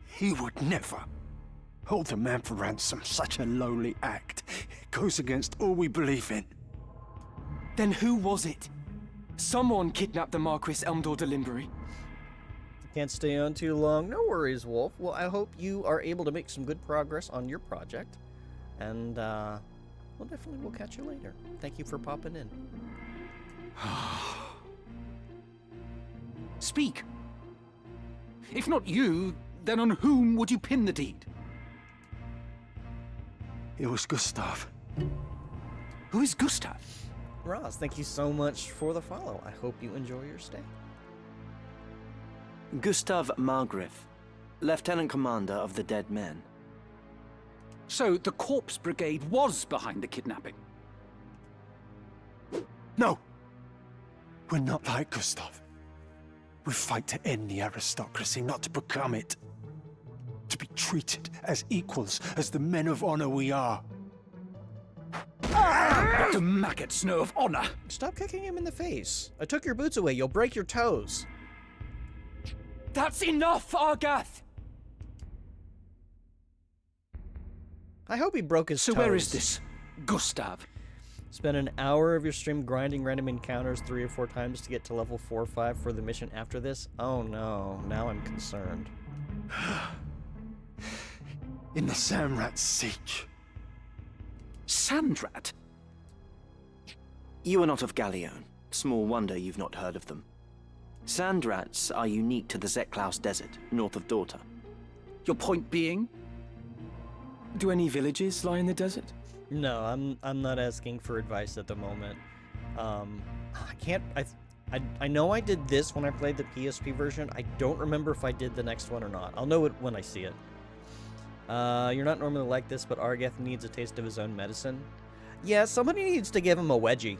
He would never hold a man for ransom. Such a lowly act. It goes against all we believe in. Then who was it? Someone kidnapped the Marquis Elmdor de Limbury. Can't stay on too long. No worries, Wolf. Well, I hope you are able to make some good progress on your project. And, we'll catch you later. Thank you for popping in. Speak. If not you, then on whom would you pin the deed? It was Gustav. Who is Gustav? Ross, thank you so much for the follow. I hope you enjoy your stay. Gustav Margrave, Lieutenant Commander of the Dead Men. So the Corpse Brigade was behind the kidnapping? No! We're not like Gustav. We fight to end the aristocracy, not to become it. To be treated as equals, as the men of honor we are. What do maggots know of honor? Stop kicking him in the face. I took your boots away. You'll break your toes. That's enough, Argath! I hope he broke his toes. So where is this Gustav? Spend an hour of your stream grinding random encounters 3 or 4 times to get to level 4 or 5 for the mission after this? Oh no, now I'm concerned. In the Samrat siege. Sandrat? You are not of Galleon. Small wonder you've not heard of them. Sandrats are unique to the Zeklaus Desert, north of Dorta. Your point being? Do any villages lie in the desert? No, I'm not asking for advice at the moment. I know I did this when I played the PSP version. I don't remember if I did the next one or not. I'll know it when I see it. You're not normally like this, but Argath needs a taste of his own medicine. Yeah, somebody needs to give him a wedgie.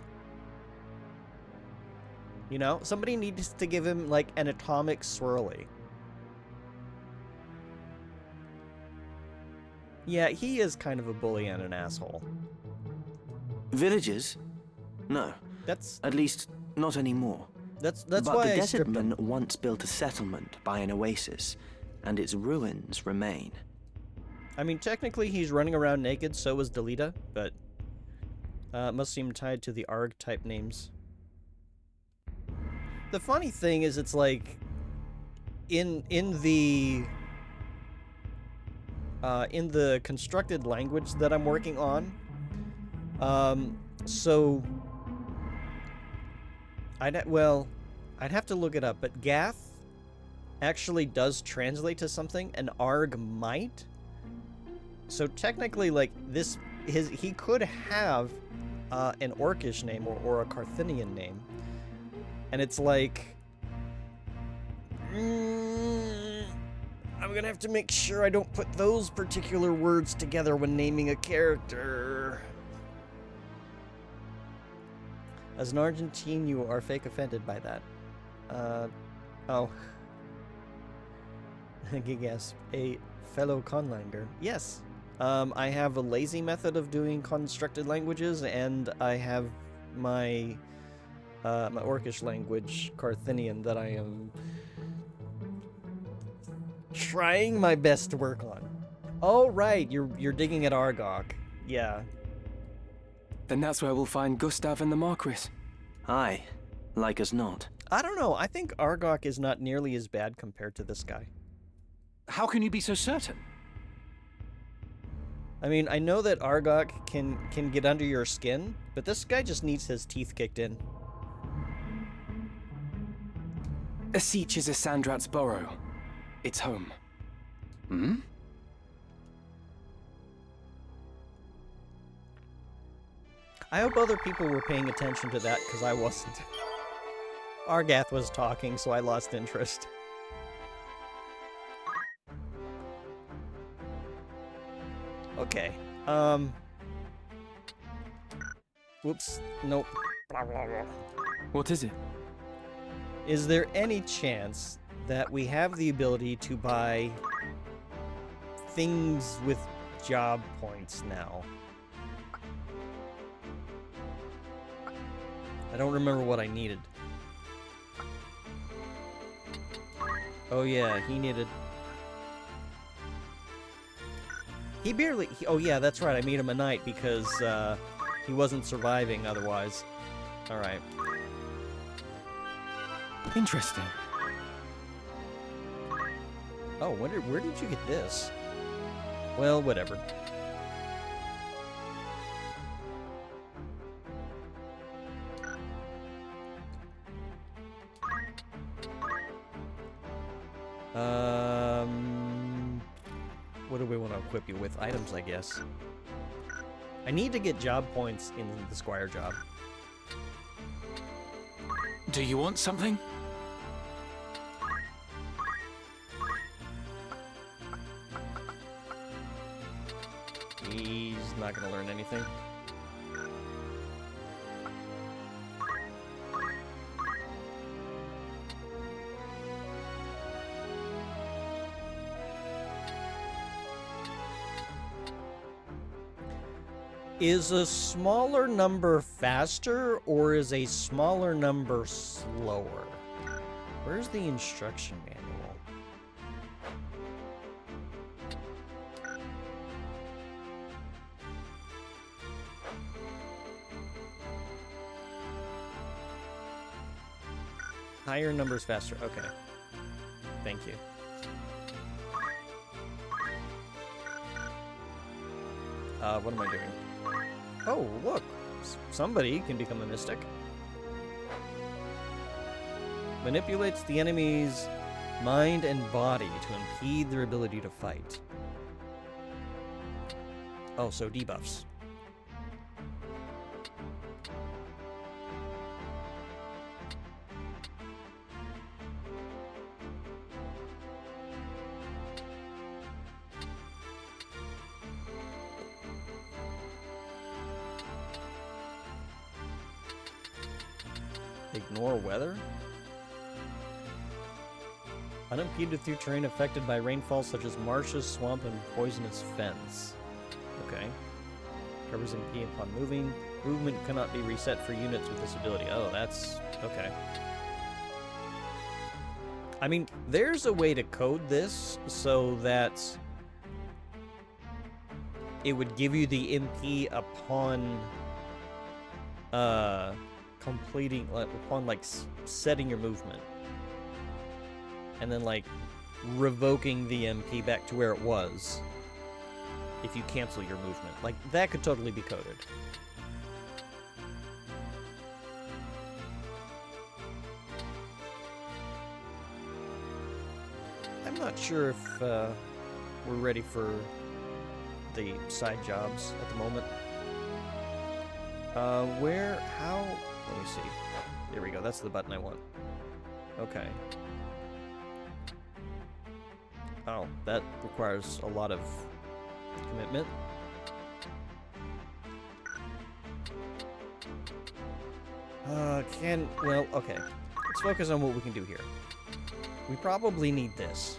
You know? Somebody needs to give him, like, an atomic swirly. Yeah, he is kind of a bully and an asshole. Villages? No. That's... At least, not anymore. That's but why the I stripped him. Desertmen once built a settlement by an oasis, and its ruins remain. I mean, technically he's running around naked, so is Delita, but... must seem tied to the ARG-type names. The funny thing is, it's like... In the constructed language that I'm working on, so... I'd have to look it up, but Gath actually does translate to something, and Arg might. So technically, like, he could have an Orcish name or a Carthinian name. And it's like... I'm gonna have to make sure I don't put those particular words together when naming a character. As an Argentine, you are fake offended by that. Oh. Gigas, a fellow conlanger. Yes. I have a lazy method of doing constructed languages, and I have my my Orcish language, Carthinian, that I am trying my best to work on. Oh right, you're digging at Argok. Yeah. Then that's where we'll find Gustav and the Marquis. Aye, like as not. I don't know. I think Argok is not nearly as bad compared to this guy. How can you be so certain? I mean, I know that Argok can get under your skin, but this guy just needs his teeth kicked in. Asich is a Sandrat's burrow. It's home. Hmm? I hope other people were paying attention to that, because I wasn't. Argath was talking, so I lost interest. Okay. Whoops. Nope. What is it? Is there any chance that we have the ability to buy things with job points now? I don't remember what I needed. Oh yeah, he needed... He barely... oh yeah, that's right, I made him a knight because he wasn't surviving otherwise. Alright. Interesting. Oh, where did you get this? Well, whatever. What do we want to equip you with? Items, I guess. I need to get job points in the Squire job. Do you want something? He's not gonna learn anything. Is a smaller number faster, or is a smaller number slower? Where's the instruction manual? Higher numbers faster. Okay. Thank you. What am I doing? Oh, look! Somebody can become a mystic. Manipulates the enemy's mind and body to impede their ability to fight. Oh, so debuffs. Ignore weather? Unimpeded through terrain affected by rainfall such as marshes, swamp, and poisonous fens. Okay. Covers MP upon moving. Movement cannot be reset for units with this ability. Oh, that's... okay. I mean, there's a way to code this so that it would give you the MP upon completing, upon like setting your movement, and then like revoking the MP back to where it was if you cancel your movement. Like, that could totally be coded. I'm not sure if we're ready for the side jobs at the moment. How? Let me see. There we go, that's the button I want. Okay. Oh, that requires a lot of commitment. Well, okay. Let's focus on what we can do here. We probably need this.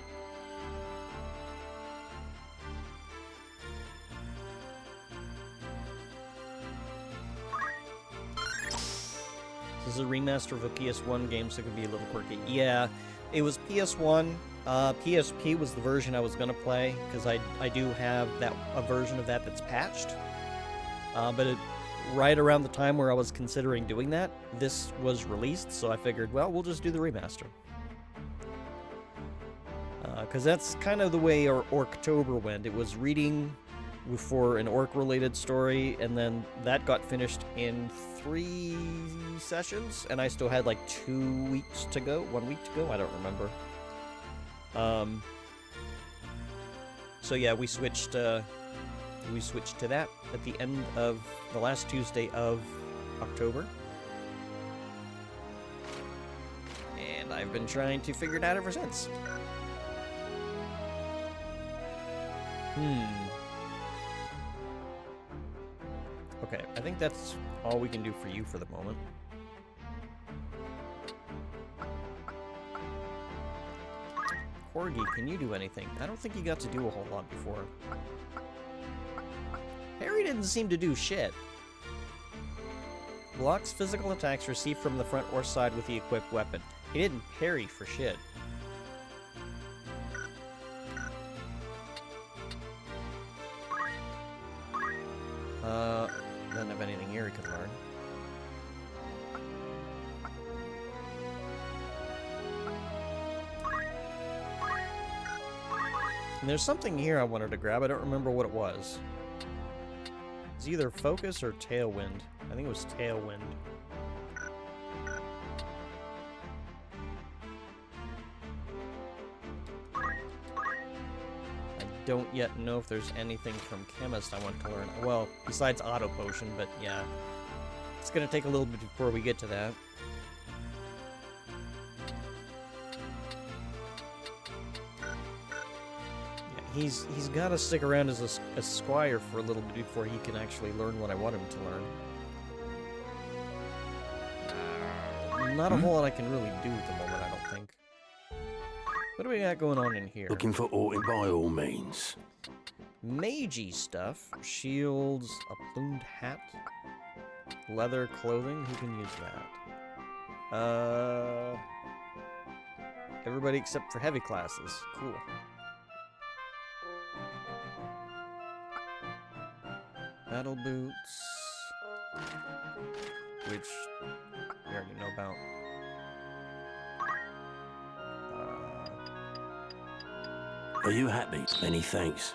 This is a remaster of a PS1 game, so it could be a little quirky. Yeah, it was PS1. PSP was the version I was gonna play, because I do have a version of that that's patched. But right around the time where I was considering doing that, this was released, so I figured, well, we'll just do the remaster. Because that's kind of the way our Orktober went. It was reading for an orc-related story, and then that got finished in 3 sessions, and I still had like 2 weeks to go, 1 week to go, I don't remember. So yeah, we switched to that at the end of the last Tuesday of October. And I've been trying to figure it out ever since. Okay, I think that's all we can do for you for the moment. Corgi, can you do anything? I don't think you got to do a whole lot before. Harry didn't seem to do shit. Blocks physical attacks received from the front or side with the equipped weapon. He didn't parry for shit. Doesn't have anything here he could learn. And there's something here I wanted to grab. I don't remember what it was. It's either focus or tailwind. I think it was tailwind. I don't yet know if there's anything from Chemist I want to learn. Well, besides Auto Potion, but yeah. It's gonna take a little bit before we get to that. Yeah, he's gotta stick around as a squire for a little bit before he can actually learn what I want him to learn. Not a whole lot I can really do at the moment, I don't think. What do we got going on in here? Looking for Orton by all means. Magey stuff. Shields, a plumed hat, leather clothing. Who can use that? Everybody except for heavy classes. Cool. Battle boots, which we already know about. Are you happy? Many thanks.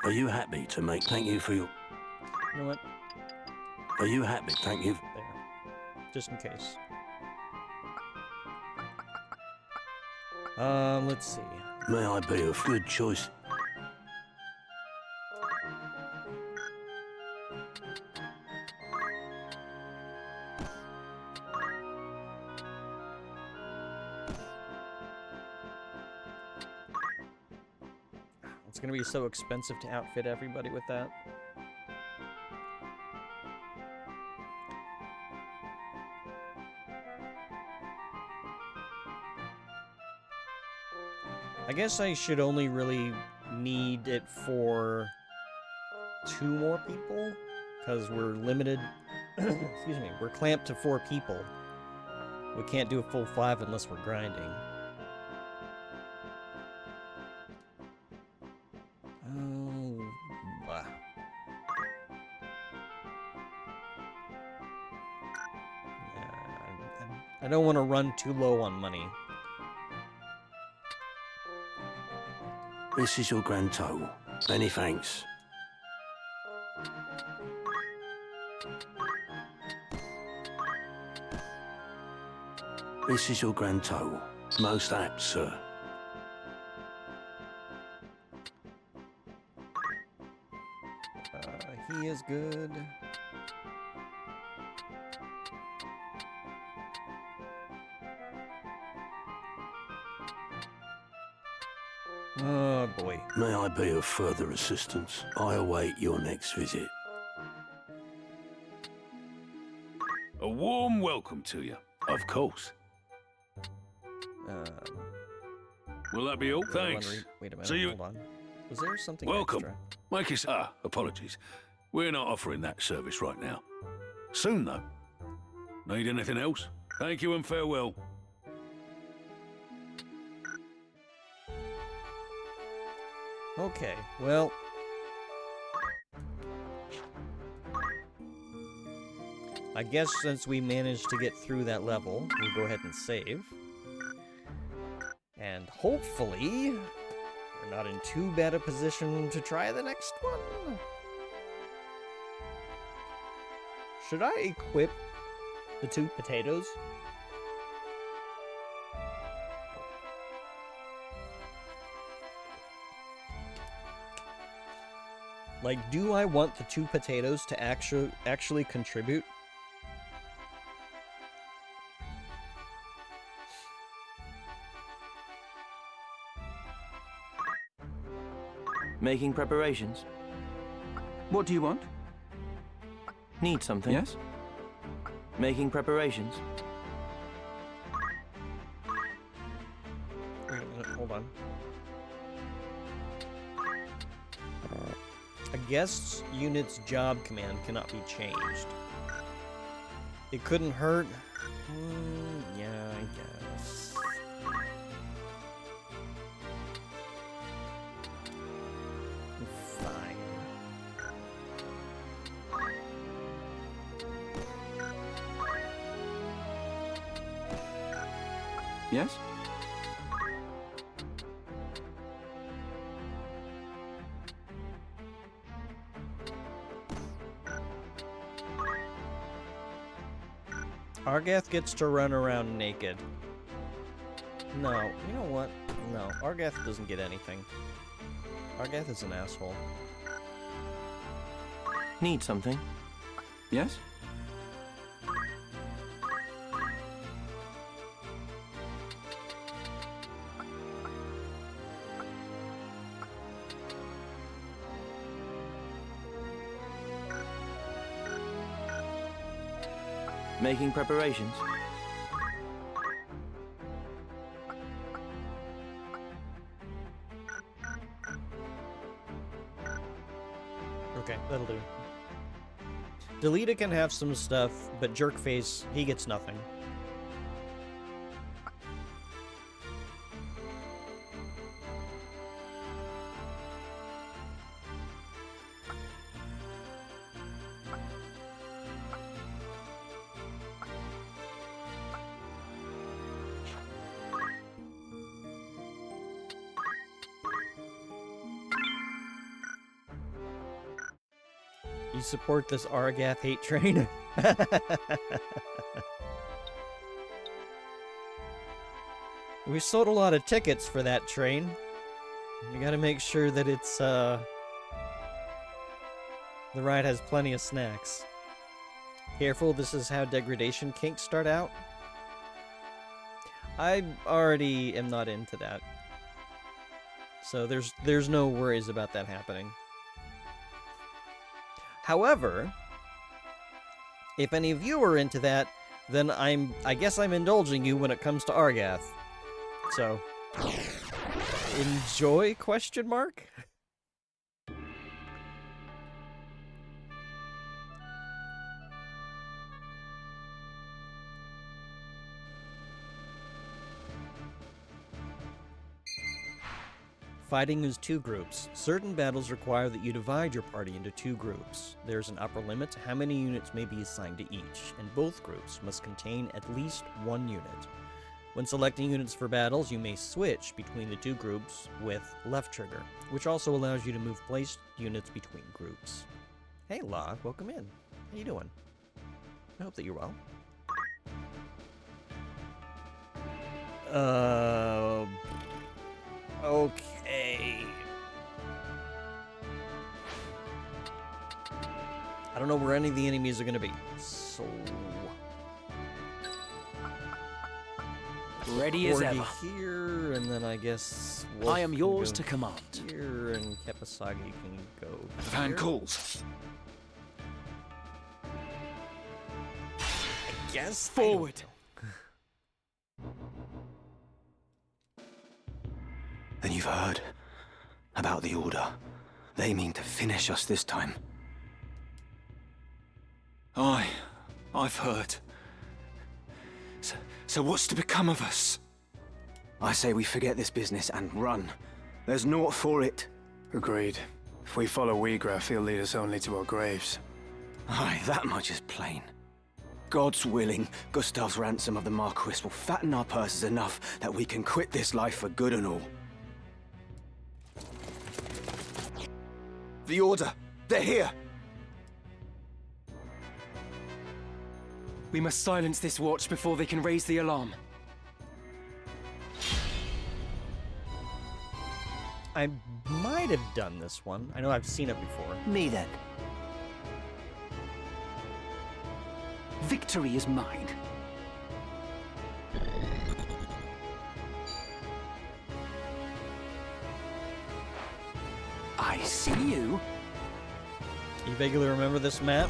Are you happy to make... Thank you for your... You know what? Are you happy? Thank you. There. Just in case. Let's see. May I be of good choice? It's gonna be so expensive to outfit everybody with that. I guess I should only really need it for 2 more people, because we're limited. Excuse me, we're clamped to 4 people. We can't do a full 5 unless we're grinding. Oh, bah. I don't want to run too low on money. This is your grand total. Many thanks. This is your grand total. Most apt, sir. He is good. Oh boy. May I be of further assistance? I await your next visit. A warm welcome to you. Of course. Will that be all? Thanks. Wait a minute, See you. hold on. Was there something Welcome. extra? Make us... apologies. We're not offering that service right now. Soon, though. Need anything else? Thank you and farewell. Okay, well... I guess since we managed to get through that level, we'll go ahead and save. And hopefully, we're not in too bad a position to try the next one. Should I equip the 2 potatoes? Like, do I want the 2 potatoes to actually contribute? Making preparations. What do you want? Need something? Yes? Making preparations. Wait a minute, hold on. A guest's unit's job command cannot be changed. It couldn't hurt. Yeah, I guess. Fine. Yes? Argath gets to run around naked. No, you know what? No, Argath doesn't get anything. Argath is an asshole. Need something? Yes? Making preparations. Okay, that'll do. Delita can have some stuff, but Jerkface, he gets nothing. You support this Argath hate train? We sold a lot of tickets for that train. You gotta make sure that it's, the ride has plenty of snacks. Careful, this is how degradation kinks start out. I already am not into that. So there's no worries about that happening. However, if any of you are into that, then I guess I'm indulging you when it comes to Argath. So, Enjoy? Question mark? Fighting is two groups. Certain battles require that you divide your party into two groups. There's an upper limit to how many units may be assigned to each, and both groups must contain at least one unit. When selecting units for battles, you may switch between the two groups with left trigger, which also allows you to move placed units between groups. Hey Log, welcome in. How you doing? I hope that you're well. Okay. I don't know where any of the enemies are gonna be, so... Ready as Orgy ever. Here, and then I guess... I am Wolf yours can to go command. Here, and Kepasagi can go Van here. calls. I guess forward. Then you've heard about the Order. They mean to finish us this time. I've heard. So what's to become of us? I say we forget this business and run. There's naught for it. Agreed. If we follow Wheatgraph, he'll lead us only to our graves. Aye, that much is plain. God's willing, Gustav's ransom of the Marquis will fatten our purses enough that we can quit this life for good and all. The Order! They're here! We must silence this watch before they can raise the alarm. I might have done this one. I know I've seen it before. Me then. Victory is mine. I see you. You vaguely remember this map?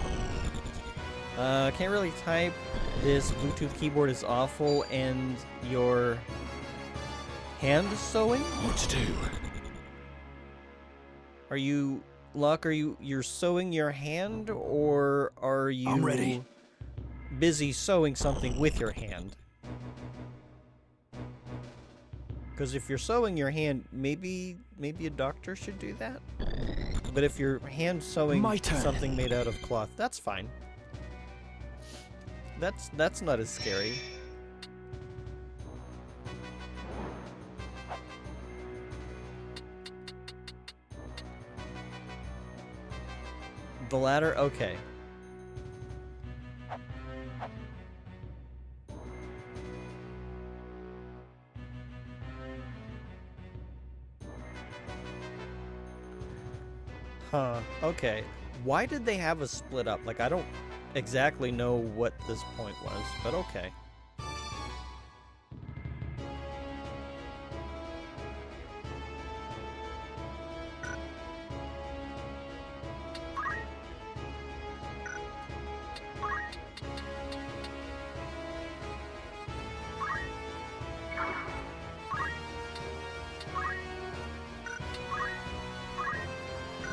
Can't really type. This Bluetooth keyboard is awful, and your hand sewing? What to do? Are you, Luck, you're sewing your hand, or are you I'm ready. busy sewing something with your hand? Because if you're sewing your hand, maybe a doctor should do that. But if you're hand sewing My turn. something made out of cloth, that's fine. That's not as scary. The ladder? Okay. Huh, okay. Why did they have us split up? Like, I don't exactly know what this point was, but okay.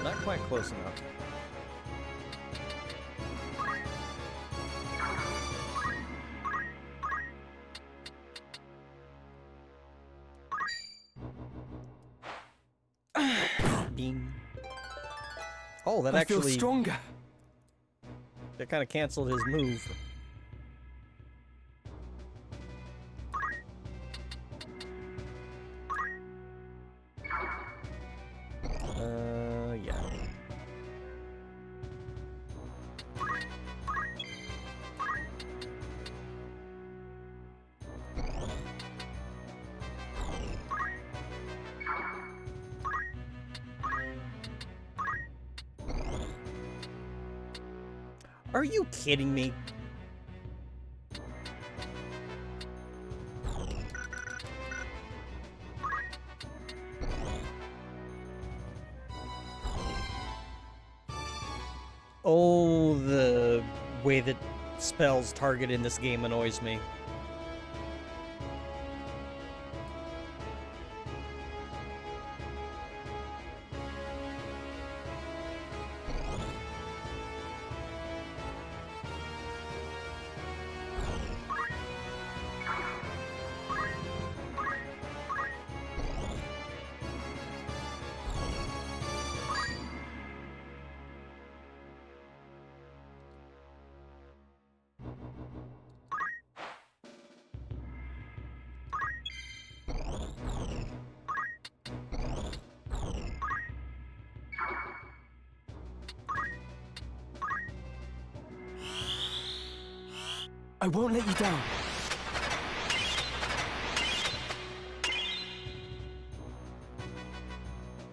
Not quite close enough. Bing. Oh, that I actually... feel stronger. That kind of canceled his move. Yeah. Are you kidding me? Oh, the way that spells target in this game annoys me. I won't let you down.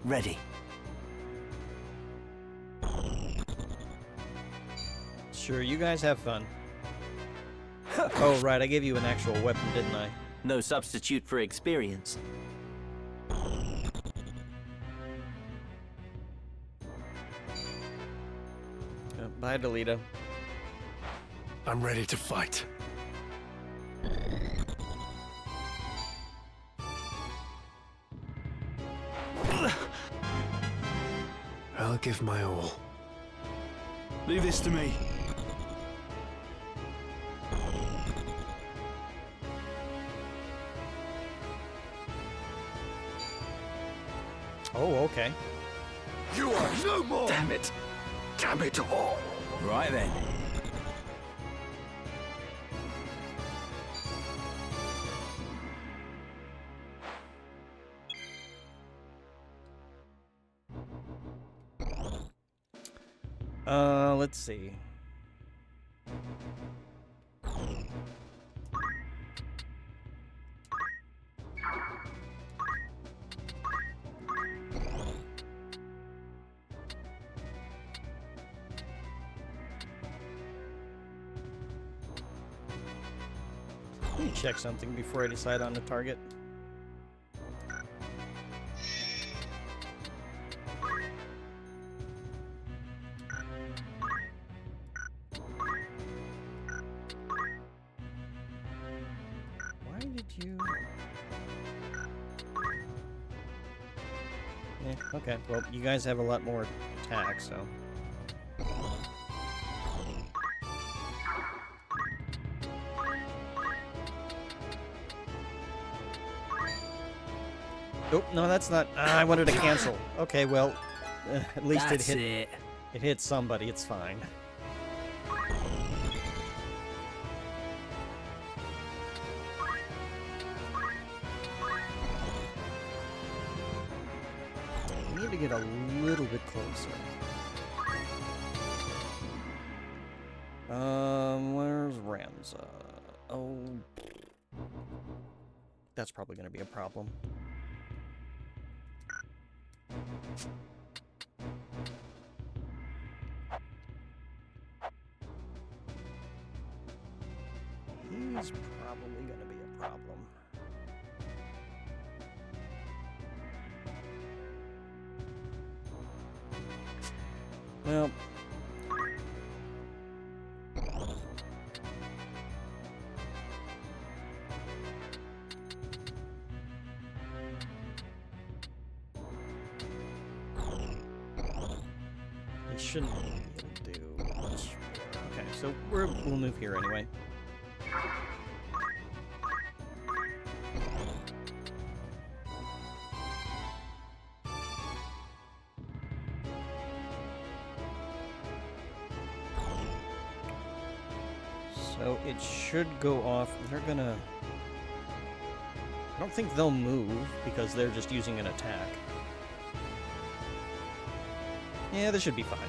Ready. Sure, you guys have fun. Oh, right, I gave you an actual weapon, didn't I? No substitute for experience. Bye, Delita. I'm ready to fight. I'll give my all. Leave this to me. Oh, okay. You are no more! Damn it! Damn it all! Right then. Let's see. Let me check something before I decide on the target. Why did you... Yeah, okay. Well, you guys have a lot more attack, so... Oh, no, that's not... I wanted to cancel. Okay, well, at least That's it hit... It hit somebody, it's fine. We need to get a little bit closer. Where's Ramza? Oh... That's probably going to be a problem. He's probably going to be a problem. Well... He shouldn't be able to do much. Okay, so we'll move here anyway. So it should go off. They're gonna... I don't think they'll move because they're just using an attack. Yeah, this should be fine.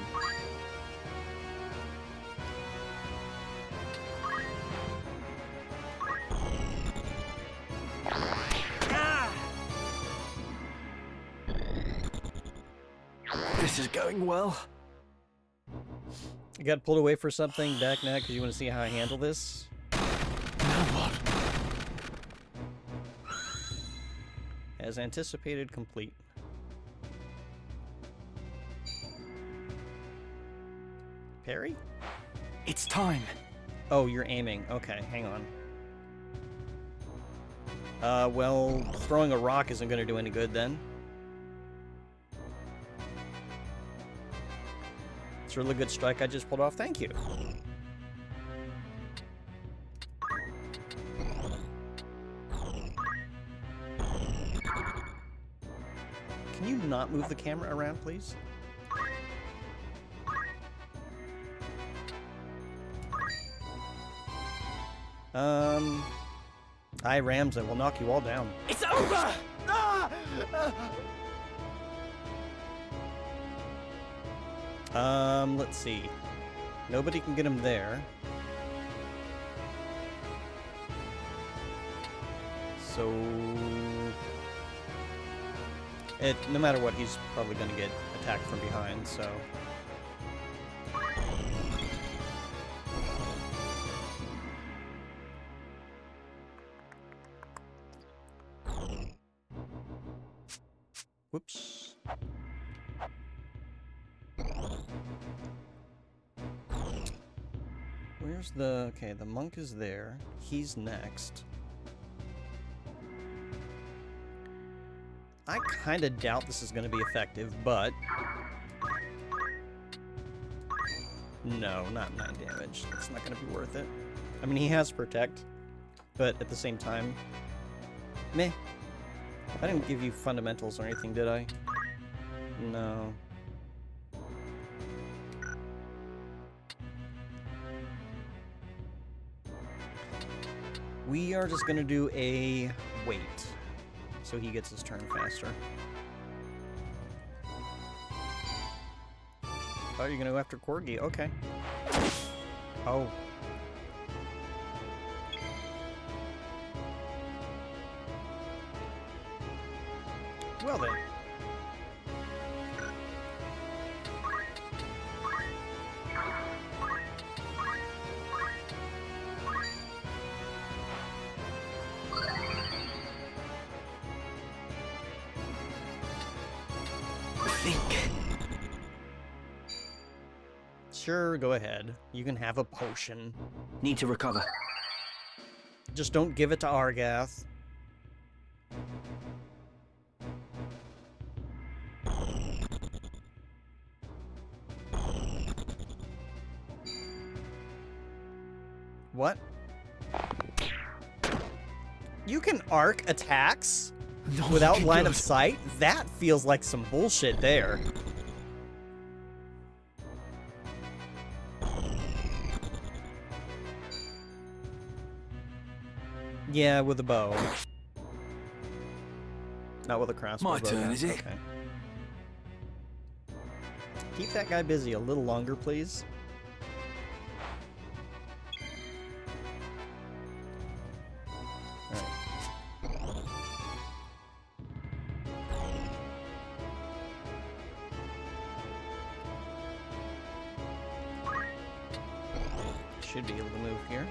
This is going well. You got pulled away for something, back now, because you want to see how I handle this? Now what? As anticipated, complete. Parry? It's time. Oh, you're aiming. Okay, hang on. Well, throwing a rock isn't going to do any good then. It's a really good strike I just pulled off. Thank you. Can you not move the camera around, please? Ramza will knock you all down. It's over! Let's see. Nobody can get him there. So... no matter what, he's probably going to get attacked from behind, so... Whoops. Where's the... Okay, the monk is there. He's next. I kind of doubt this is going to be effective, but... No, not 9 damage. It's not going to be worth it. I mean, he has Protect, but at the same time... Meh. I didn't give you fundamentals or anything, did I? No. We are just gonna do a wait, so he gets his turn faster. Oh, you're gonna go after Corgi? Okay. Oh. Well then. Sure, go ahead. You can have a potion. Need to recover. Just don't give it to Argath. What? You can arc attacks without line of sight? That feels like some bullshit there. Yeah, with a bow. Not with a crossbow. My turn, is it? Okay. Keep that guy busy a little longer, please. Should be able to move here.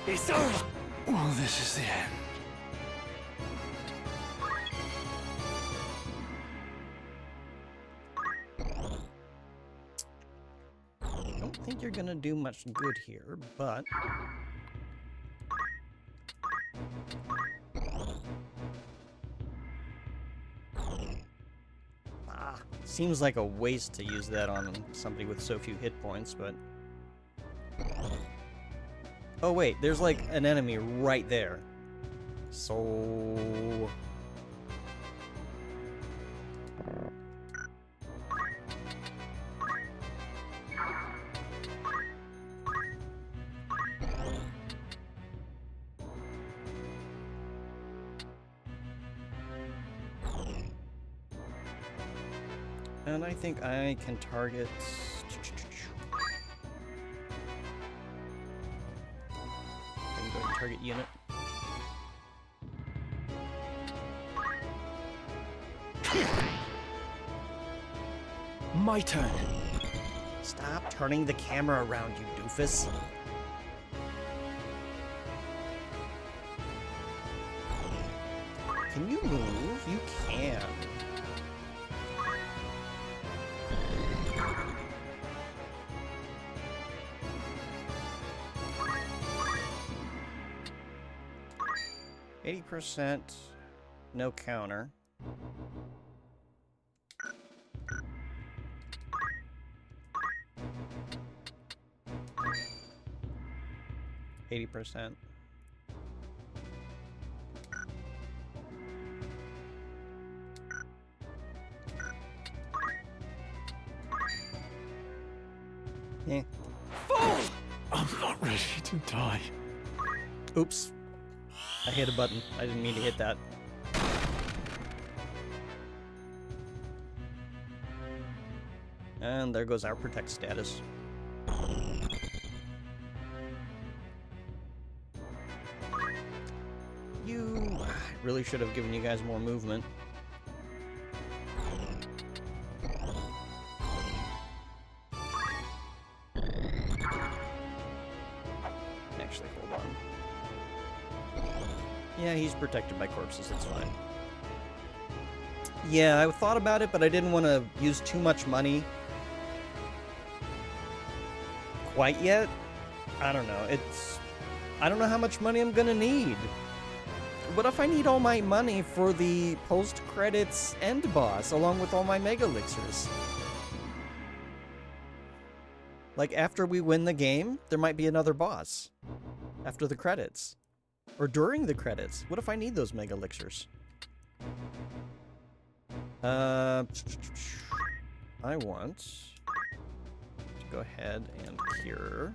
It's over! Well, this is the end. I don't think you're gonna do much good here, but... Seems like a waste to use that on somebody with so few hit points, but... Oh wait, there's like an enemy right there. So... And I think I can target... I can go and target unit. My turn. Stop turning the camera around, you doofus. Can you move? You can. %, no counter. %. Yeah. I'm not ready to die. Oops. I hit a button. I didn't mean to hit that. And there goes our protect status. I really should have given you guys more movement. Actually, hold on. Yeah, he's protected by corpses, that's fine. Yeah, I thought about it, but I didn't want to use too much money quite yet. I don't know. I don't know how much money I'm gonna need. What if I need all my money for the post-credits end boss, along with all my mega elixirs? Like, after we win the game, there might be another boss. After the credits. Or during the credits. What if I need those mega elixirs? I want to go ahead and cure.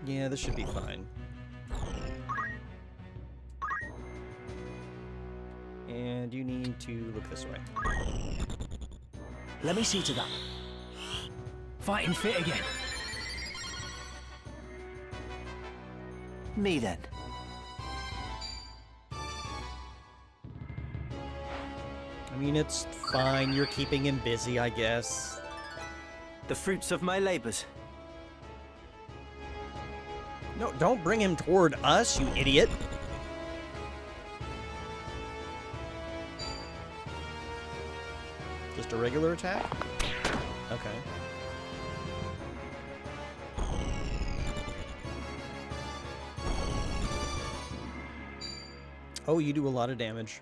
Yeah, this should be fine. And you need to look this way. Let me see to that. Fighting fit again. Me then. I mean, it's fine. You're keeping him busy, I guess. The fruits of my labors. No, don't bring him toward us, you idiot. Just a regular attack? Okay. Oh, you do a lot of damage.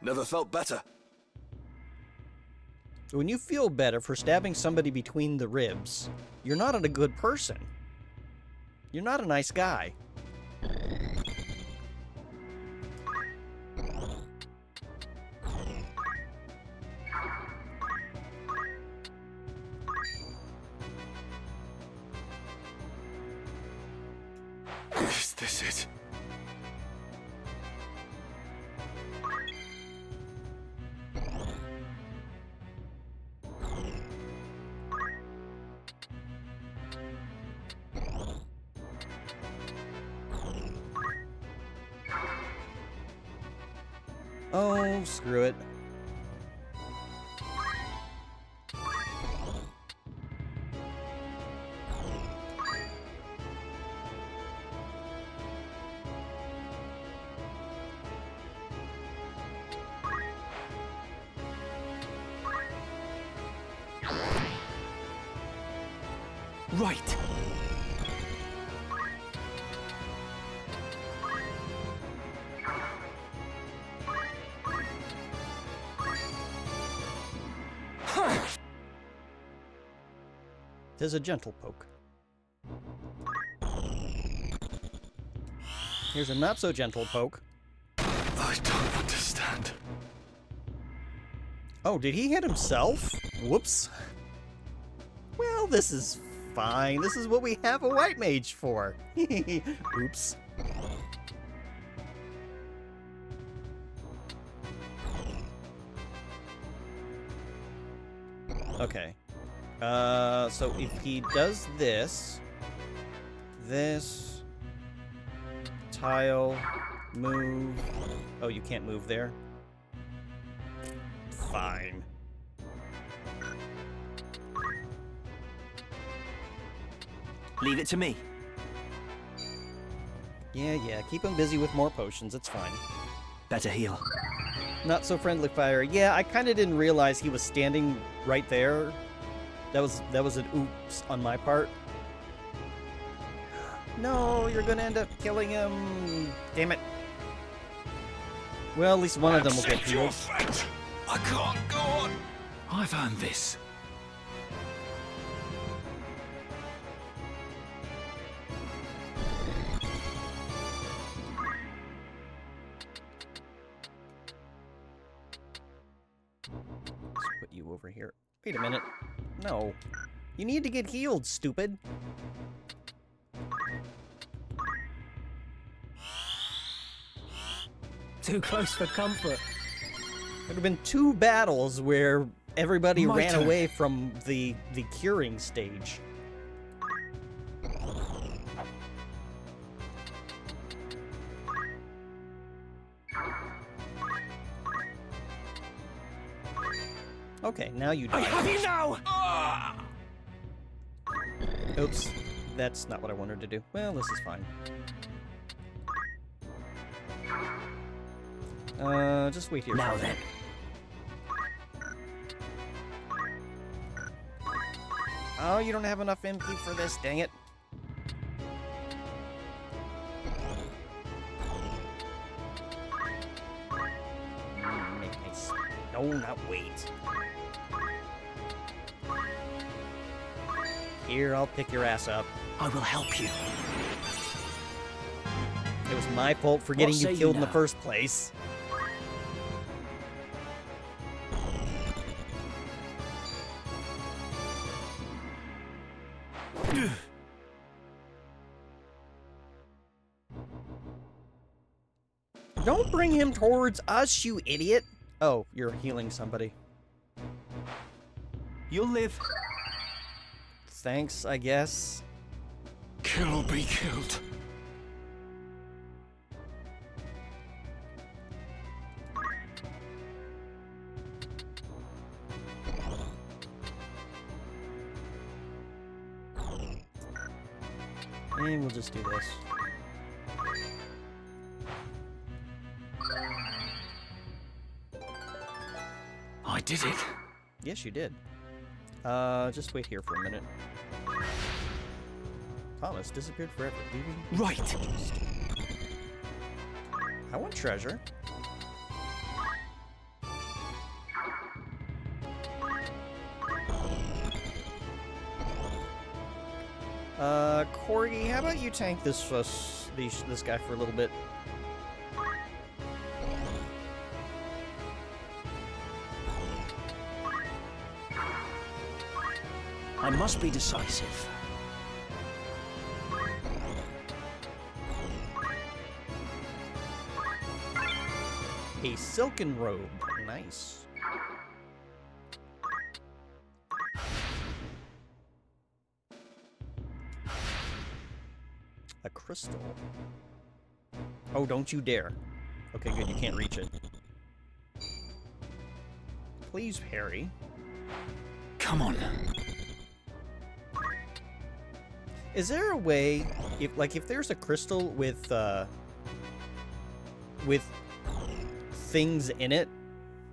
Never felt better. When you feel better for stabbing somebody between the ribs, you're not a good person. You're not a nice guy. Is this it? Oh, screw it. Right. There's a gentle poke. Here's a not so gentle poke. I don't understand. Oh, did he hit himself? Whoops. Well, this is fine. This is what we have a white mage for. Oops. Okay. So if he does this, tile, move. Oh, you can't move there? Fine. Leave it to me. Yeah, keep him busy with more potions, it's fine. Better heal. Not so friendly fire. Yeah, I kind of didn't realize he was standing right there. That was an oops on my part. No, you're gonna end up killing him. Damn it. Well, at least one of them will get healed. I can't go on. I've earned this. Let's put you over here. Wait a minute. No. You need to get healed, stupid. Too close for comfort. There have been 2 battles where everybody My ran turn. away from the curing stage. Okay, now you die. I have you now! Oops. That's not what I wanted to do. Well, this is fine. Just wait here. Now for a then. minute. Oh, you don't have enough MP for this, dang it. Make nice. No, not wait. Here, I'll pick your ass up. I will help you. It was my fault for getting say you you killed in the now? first place. Don't bring him towards us, you idiot. Oh, you're healing somebody. You'll live. Thanks, I guess. Kill or be killed. And we'll just do this. I did it. Yes, you did. Just wait here for a minute. Thomas disappeared forever, leaving. Right. I want treasure. Corgi, how about you tank this guy for a little bit? I must be decisive. A silken robe. Nice. A crystal. Oh, don't you dare. Okay, good, you can't reach it. Please, Harry. Come on. Is there a way, if there's a crystal with things in it,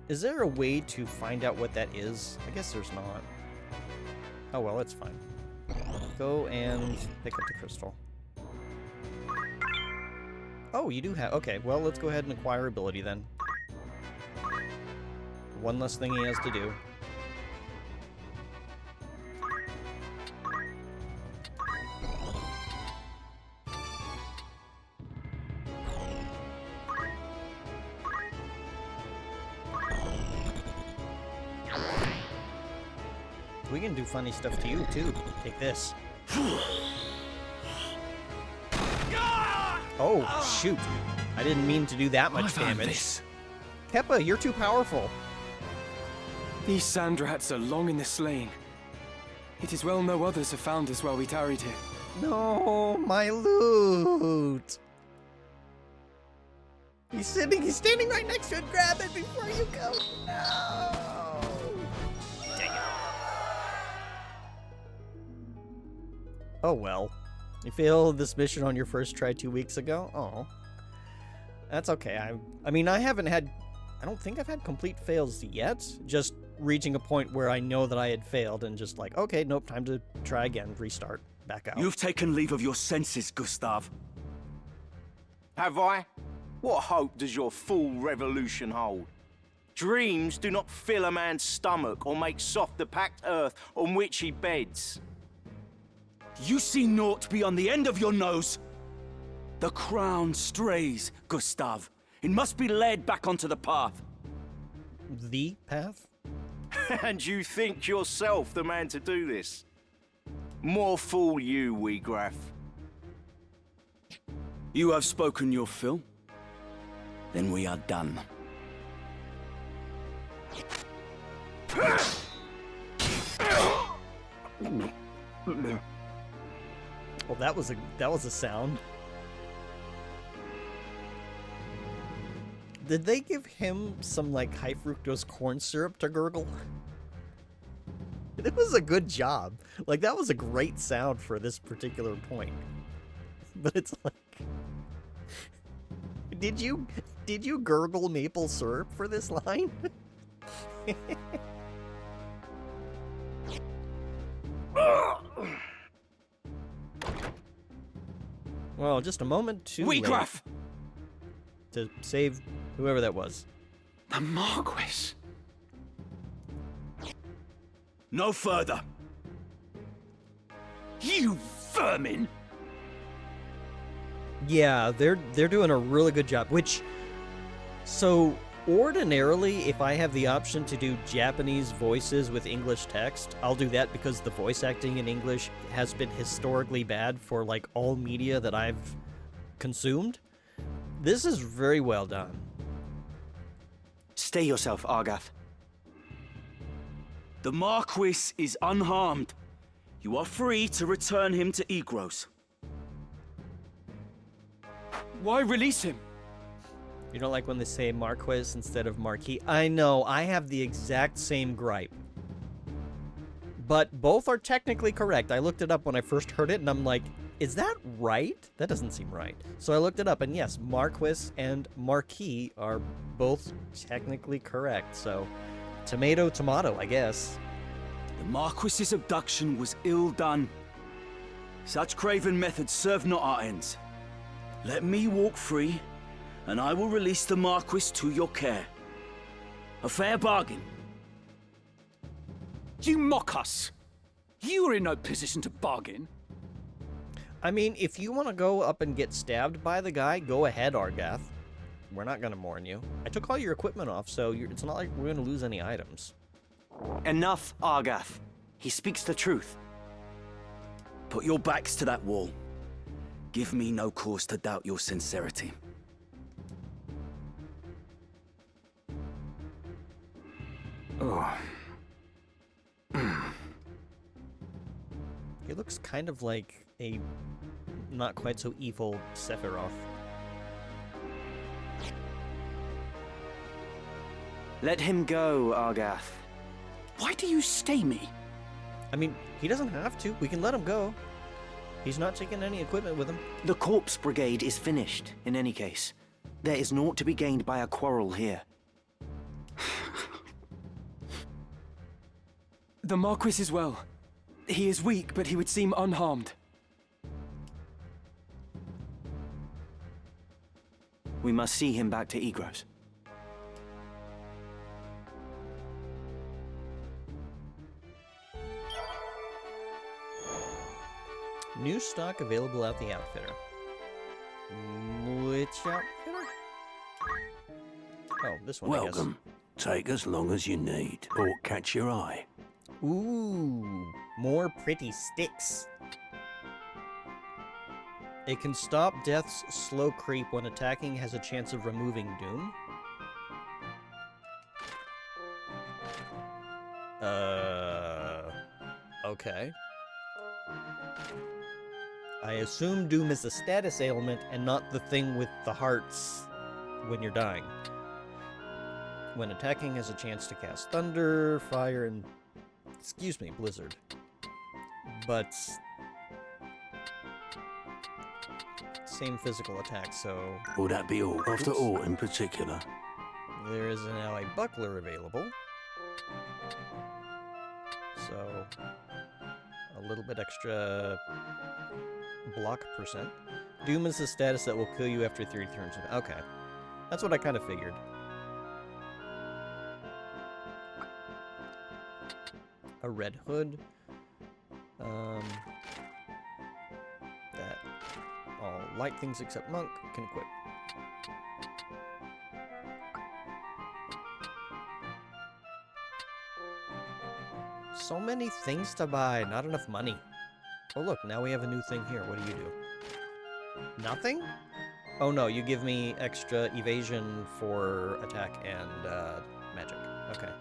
is there a way to find out what that is? I guess there's not. Oh well, it's fine. Go and pick up the crystal. Oh, you do have... Okay, well, let's go ahead and acquire ability then. One less thing he has to do. We can do funny stuff to you, too. Take this. Oh, shoot. I didn't mean to do that much damage. Keppa, you're too powerful. These sand rats are long in the slaying. It is well no others have found us while we tarried here. No, my loot. He's standing right next to it. Grab it before you go. No. Dang it. Oh well. You failed this mission on your first try 2 weeks ago? Oh. That's okay. I mean, I don't think I've had complete fails yet. Just reaching a point where I know that I had failed and just like, okay, nope, time to try again, restart, back out. You've taken leave of your senses, Gustav. Have I? What hope does your full revolution hold? Dreams do not fill a man's stomach or make soft the packed earth on which he beds. You see naught beyond the end of your nose. The crown strays, Gustav. It must be led back onto the path. the path. And you think yourself the man to do this? More fool you, Weegraf. You have spoken your fill. Then we are done. Well, that was a sound. Did they give him some like high fructose corn syrup to gurgle? It was a good job. Like that was a great sound for this particular point. But it's like, did you gurgle maple syrup for this line? Well, just a moment too late to save whoever that was. The Marquis. No further. You vermin! Yeah, they're doing a really good job, which, so ordinarily if I have the option to do Japanese voices with English text, I'll do that because the voice acting in English has been historically bad for like all media that I've consumed. This is very well done. Stay yourself, Argath. The Marquis is unharmed. You are free to return him to Egros. Why release him? You don't like when they say Marquis instead of Marquis? I know, I have the exact same gripe. But both are technically correct. I looked it up when I first heard it, and I'm like, is that right? That doesn't seem right. So I looked it up, and yes, Marquis and Marquis are both technically correct. So, tomato, tomato, I guess. The Marquis's abduction was ill done. Such craven methods serve not our ends. Let me walk free, and I will release the Marquis to your care. A fair bargain. You mock us! You are in no position to bargain. I mean, if you want to go up and get stabbed by the guy, go ahead, Argath. We're not going to mourn you. I took all your equipment off, so it's not like we're going to lose any items. Enough, Argath. He speaks the truth. Put your backs to that wall. Give me no cause to doubt your sincerity. Oh. He looks kind of like a not quite so evil Sephiroth. Let him go, Argath. Why do you stay me? I mean, he doesn't have to. We can let him go. He's not taking any equipment with him. The Corpse Brigade is finished, in any case. There is naught to be gained by a quarrel here. The Marquis is well. He is weak, but he would seem unharmed. We must see him back to Egros. New stock available at the outfitter. Which outfitter? Oh, this one, Welcome. Take as long as you need, or catch your eye. Ooh, more pretty sticks. It can stop Death's slow creep when attacking, has a chance of removing Doom. Okay. I assume Doom is a status ailment and not the thing with the hearts when you're dying. When attacking, has a chance to cast Thunder, Fire, and... excuse me, Blizzard. But... same physical attack, so... Will that be all? After all in particular? There is an ally buckler available. So... a little bit extra... block percent. Doom is a status that will kill you after 3 turns. Okay. That's what I kind of figured. A red hood. That all light things except monk can equip. So many things to buy, not enough money. Oh look, now we have a new thing here. What do you do? Nothing? Oh no, you give me extra evasion for attack and magic. Okay.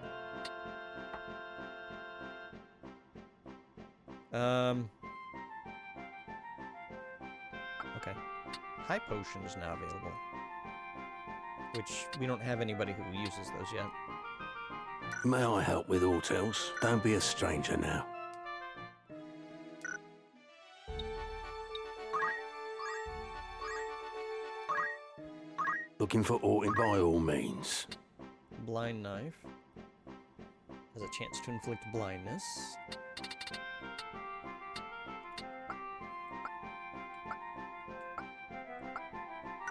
Okay. High potion is now available. Which, we don't have anybody who uses those yet. May I help with aught else? Don't be a stranger now. Looking for aught by all means. Blind knife. Has a chance to inflict blindness.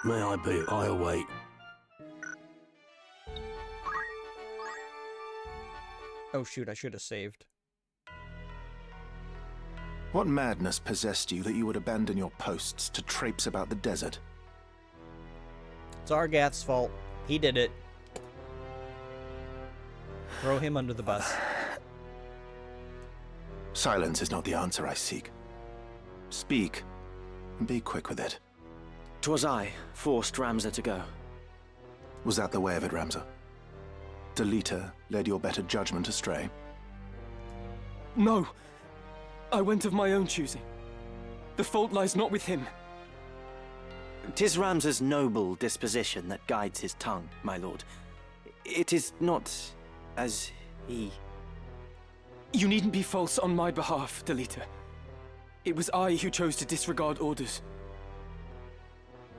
May I be? I await. Oh shoot, I should have saved. What madness possessed you that you would abandon your posts to traipse about the desert? It's Argath's fault. He did it. Throw him under the bus. Silence is not the answer I seek. Speak, and be quick with it. 'Twas I forced Ramza to go. Was that the way of it, Ramza? Delita led your better judgment astray? No! I went of my own choosing. The fault lies not with him. 'Tis Ramza's noble disposition that guides his tongue, my lord. It is not as he... You needn't be false on my behalf, Delita. It was I who chose to disregard orders.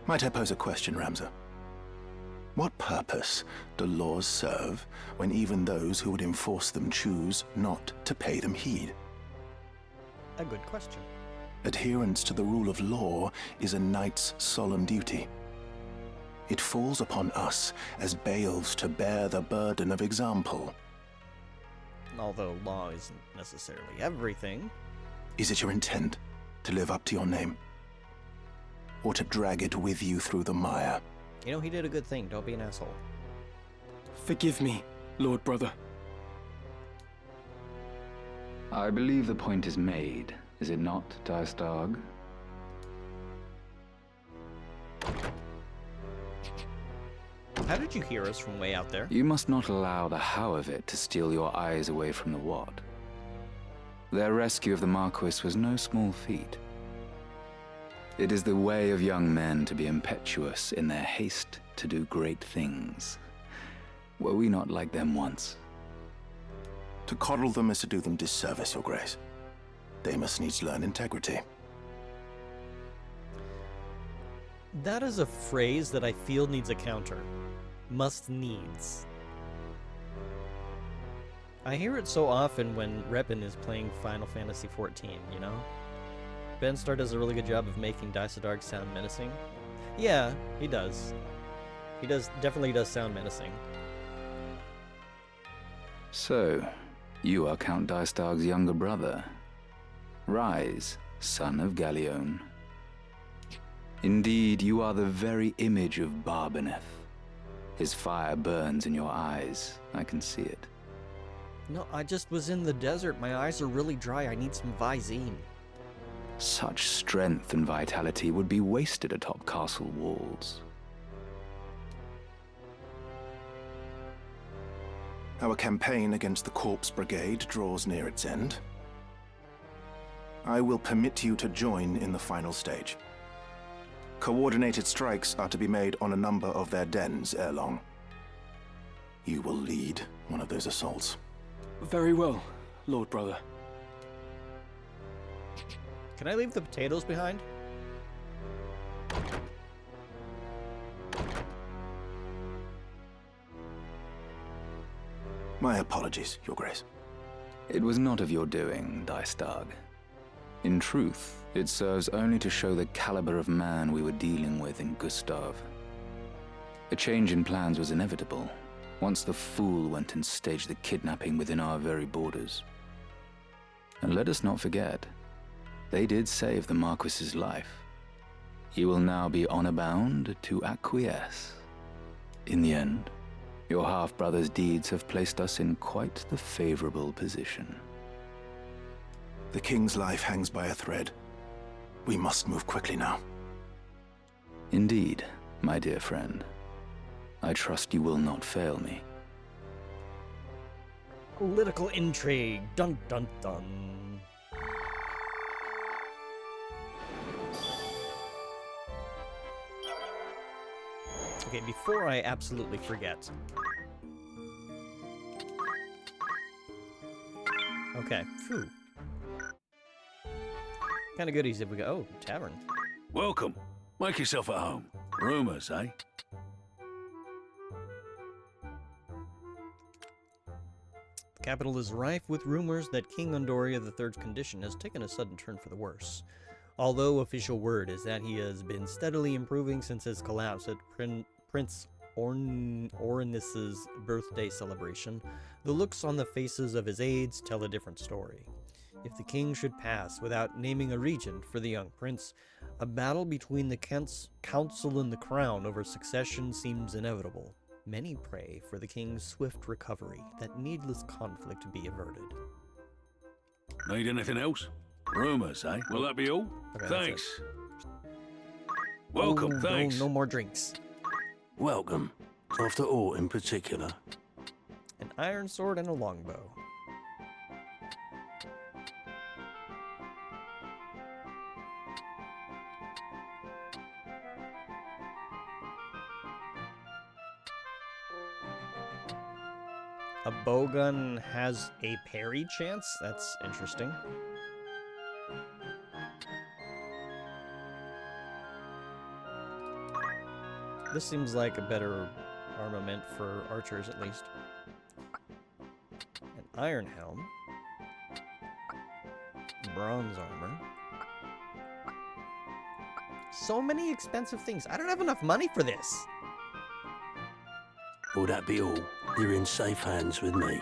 Might I pose a question, Ramza? What purpose do laws serve when even those who would enforce them choose not to pay them heed? A good question. Adherence to the rule of law is a knight's solemn duty. It falls upon us as bailiffs to bear the burden of example. Although law isn't necessarily everything. Is it your intent to live up to your name? Or to drag it with you through the mire? You know, he did a good thing. Don't be an asshole. Forgive me, Lord Brother. I believe the point is made, is it not, Dystag? How did you hear us from way out there? You must not allow the how of it to steal your eyes away from the what. Their rescue of the Marquis was no small feat. It is the way of young men to be impetuous in their haste to do great things. Were we not like them once? To coddle them is to do them disservice, Your Grace. They must needs learn integrity. That is a phrase that I feel needs a counter. Must needs. I hear it so often when Reppin is playing Final Fantasy XIV, you know? Benstar does a really good job of making Dystag sound menacing. Yeah, he does. He definitely does sound menacing. So, you are Count Dystag's younger brother. Rise, son of Galleon. Indeed, you are the very image of Barbeneth. His fire burns in your eyes. I can see it. No, I just was in the desert. My eyes are really dry. I need some Visine. Such strength and vitality would be wasted atop castle walls. Our campaign against the Corpse Brigade draws near its end. I will permit you to join in the final stage. Coordinated strikes are to be made on a number of their dens ere long. You will lead one of those assaults. Very well, Lord Brother. Can I leave the potatoes behind? My apologies, Your Grace. It was not of your doing, Dystag. In truth, it serves only to show the caliber of man we were dealing with in Gustav. A change in plans was inevitable, once the fool went and staged the kidnapping within our very borders. And let us not forget, they did save the Marquis's life. He will now be honor-bound to acquiesce. In the end, your half-brother's deeds have placed us in quite the favorable position. The king's life hangs by a thread. We must move quickly now. Indeed, my dear friend. I trust you will not fail me. Political intrigue. Dun dun dun. Okay, before I absolutely forget. Okay, phew. Kind of goodies if we go. Oh, tavern. Welcome. Make yourself at home. Rumors, eh? The capital is rife with rumors that King Undoria III's condition has taken a sudden turn for the worse. Although official word is that he has been steadily improving since his collapse at Prince Ornis's birthday celebration, the looks on the faces of his aides tell a different story. If the king should pass without naming a regent for the young prince, a battle between the council and the crown over succession seems inevitable. Many pray for the king's swift recovery, that needless conflict be averted. Need anything else? Rumors, eh? Will that be all? Okay, thanks. Welcome, thanks. No more drinks. Welcome. After aught in particular. An iron sword and a longbow. A bowgun has a parry chance? That's interesting. This seems like a better armament for archers, at least. An iron helm. Bronze armor. So many expensive things. I don't have enough money for this. Will that be all? You're in safe hands with me.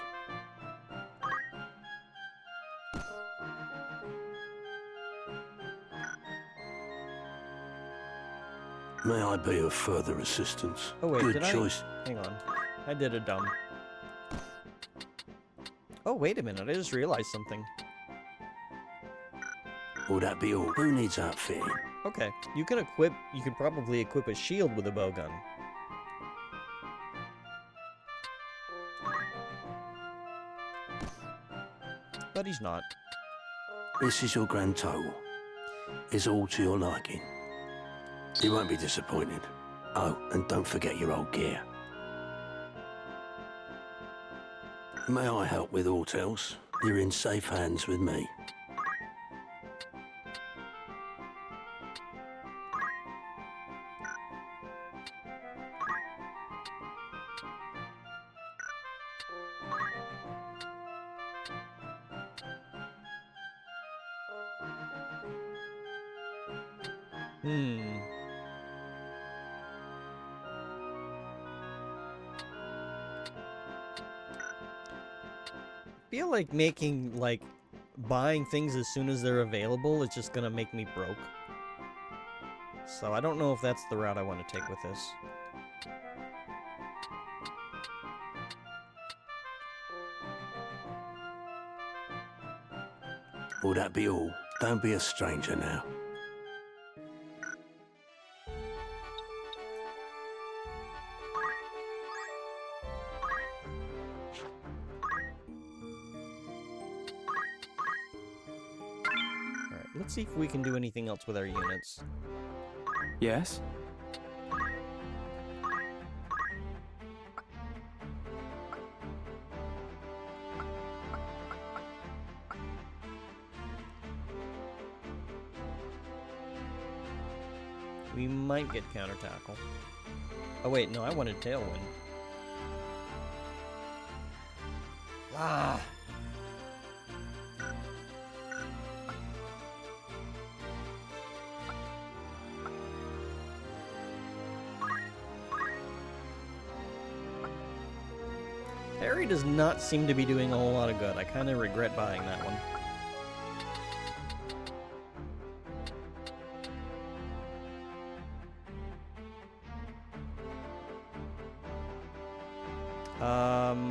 May I be of further assistance? Oh wait, Good did choice. Hang on. I did a dumb. Oh, wait a minute. I just realized something. Will that be all? Who needs outfitting? Okay, you can probably equip a shield with a bowgun. But he's not. This is your grand total. It's all to your liking. You won't be disappointed. Oh, and don't forget your old gear. May I help with aught else? You're in safe hands with me. Feel like buying things as soon as they're available is just gonna make me broke. So I don't know if that's the route I want to take with this. Will that be all? Don't be a stranger now. Let's see if we can do anything else with our units. Yes? We might get counter tackle. Oh wait, no, I wanted tailwind. Ah! Parry does not seem to be doing a whole lot of good. I kind of regret buying that one.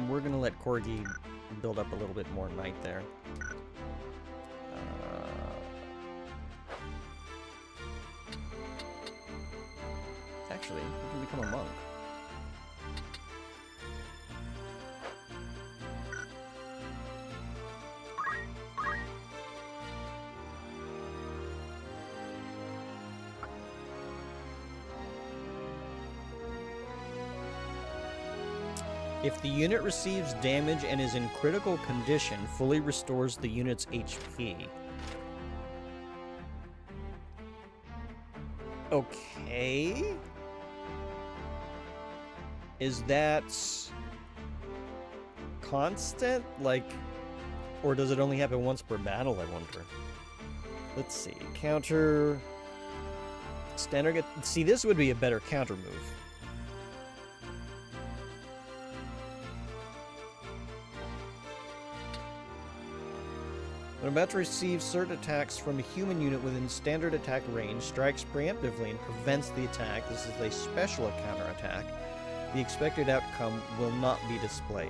We're gonna let Corgi build up a little bit more knight there. actually. You can become a monk. If the unit receives damage and is in critical condition, fully restores the unit's HP. Okay. Is that constant? Like, or does it only happen once per battle, I wonder? Let's see. Counter. Standard. See, this would be a better counter move. When about to receive certain attacks from a human unit within standard attack range, strikes preemptively and prevents the attack. This is a special counterattack. The expected outcome will not be displayed.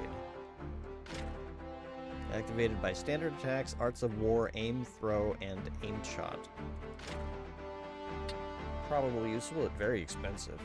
Activated by standard attacks, Arts of War, Aim, Throw, and Aim Shot. Probably useful, but very expensive.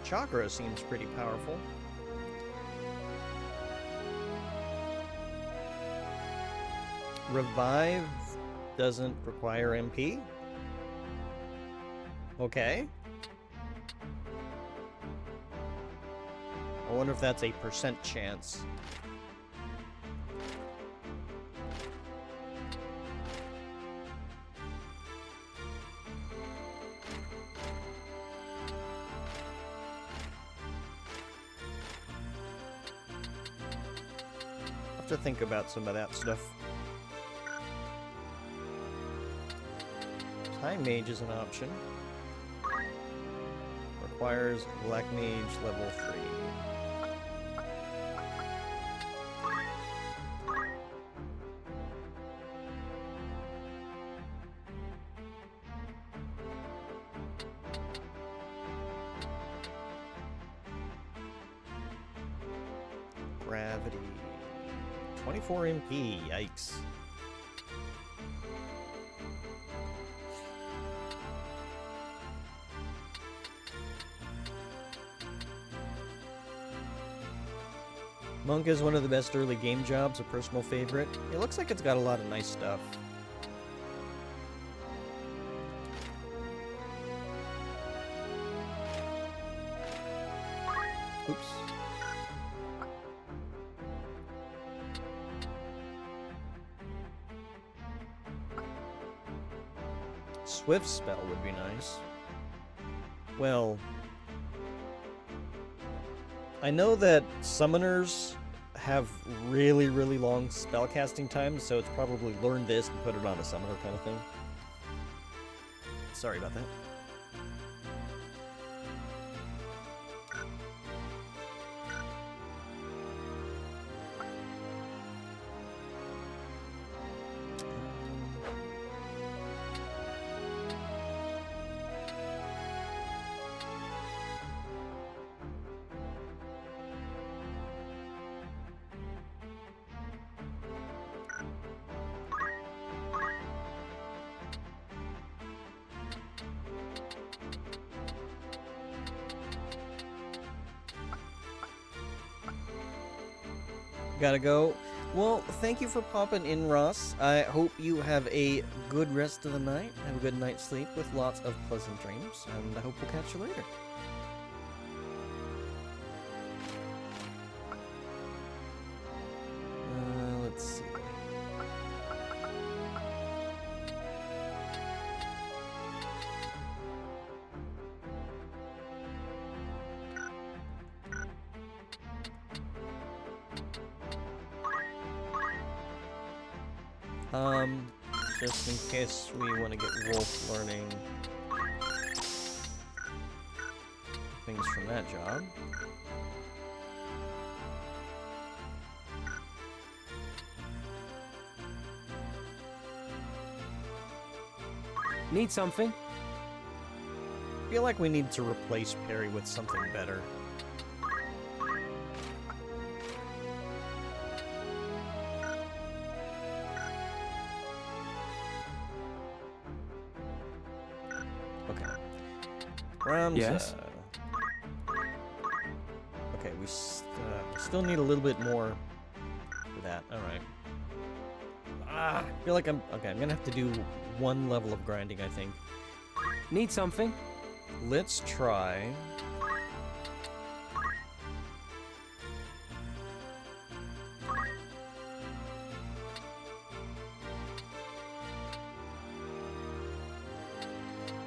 Chakra seems pretty powerful. Revive doesn't require MP. Okay. I wonder if that's a % chance. To think about some of that stuff. Time Mage is an option. Requires Black Mage level 3. Gravity. 24 MP, yikes. Monk is one of the best early game jobs, a personal favorite. It looks like it's got a lot of nice stuff. Oops. Swift spell would be nice. Well, I know that summoners have really, really long spellcasting times, so it's probably learn this and put it on a summoner kind of thing. Sorry about that. Gotta go. Well, thank you for popping in, Ross. I hope you have a good rest of the night. Have a good night's sleep with lots of pleasant dreams, and I hope we'll catch you later. Let's see. Just in case we want to get Wolf learning things from that job. Need something? I feel like we need to replace Perry with something better. Okay. Ramza. Yes? Okay, we still need a little bit more for that. Alright. I feel like I'm gonna have to do one level of grinding, I think. Need something? Let's try.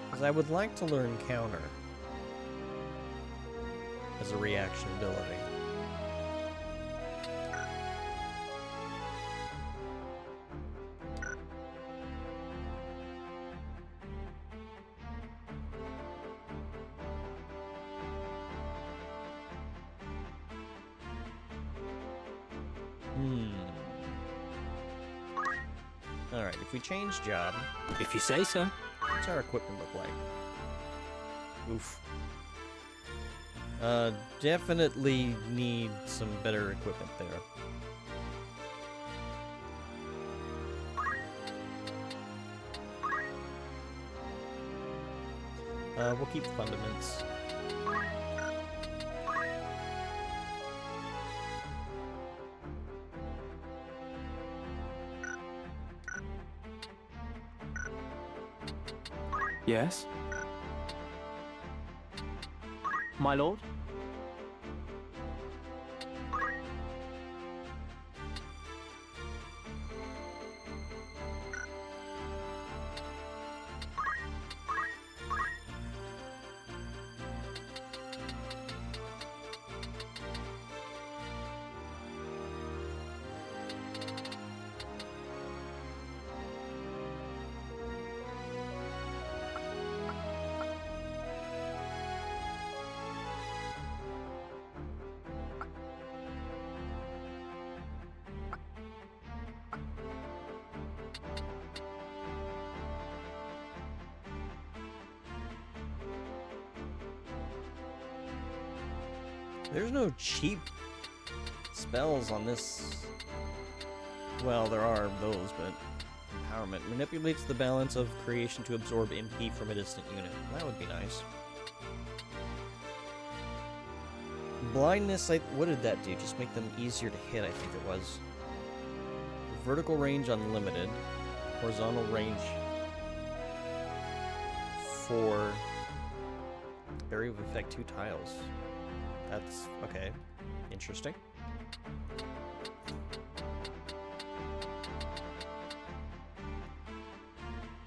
Because I would like to learn counter as a reaction ability. Alright, if we change job... If you say so. What's our equipment look like? Oof. Definitely need some better equipment there. We'll keep fundaments. Yes? My lord? There's no cheap spells on this. Well, there are those, but empowerment manipulates the balance of creation to absorb MP from a distant unit. That would be nice. Blindness, what did that do? Just make them easier to hit, I think it was. Vertical range unlimited. Horizontal range 4. Area of effect 2 tiles. That's okay. Interesting.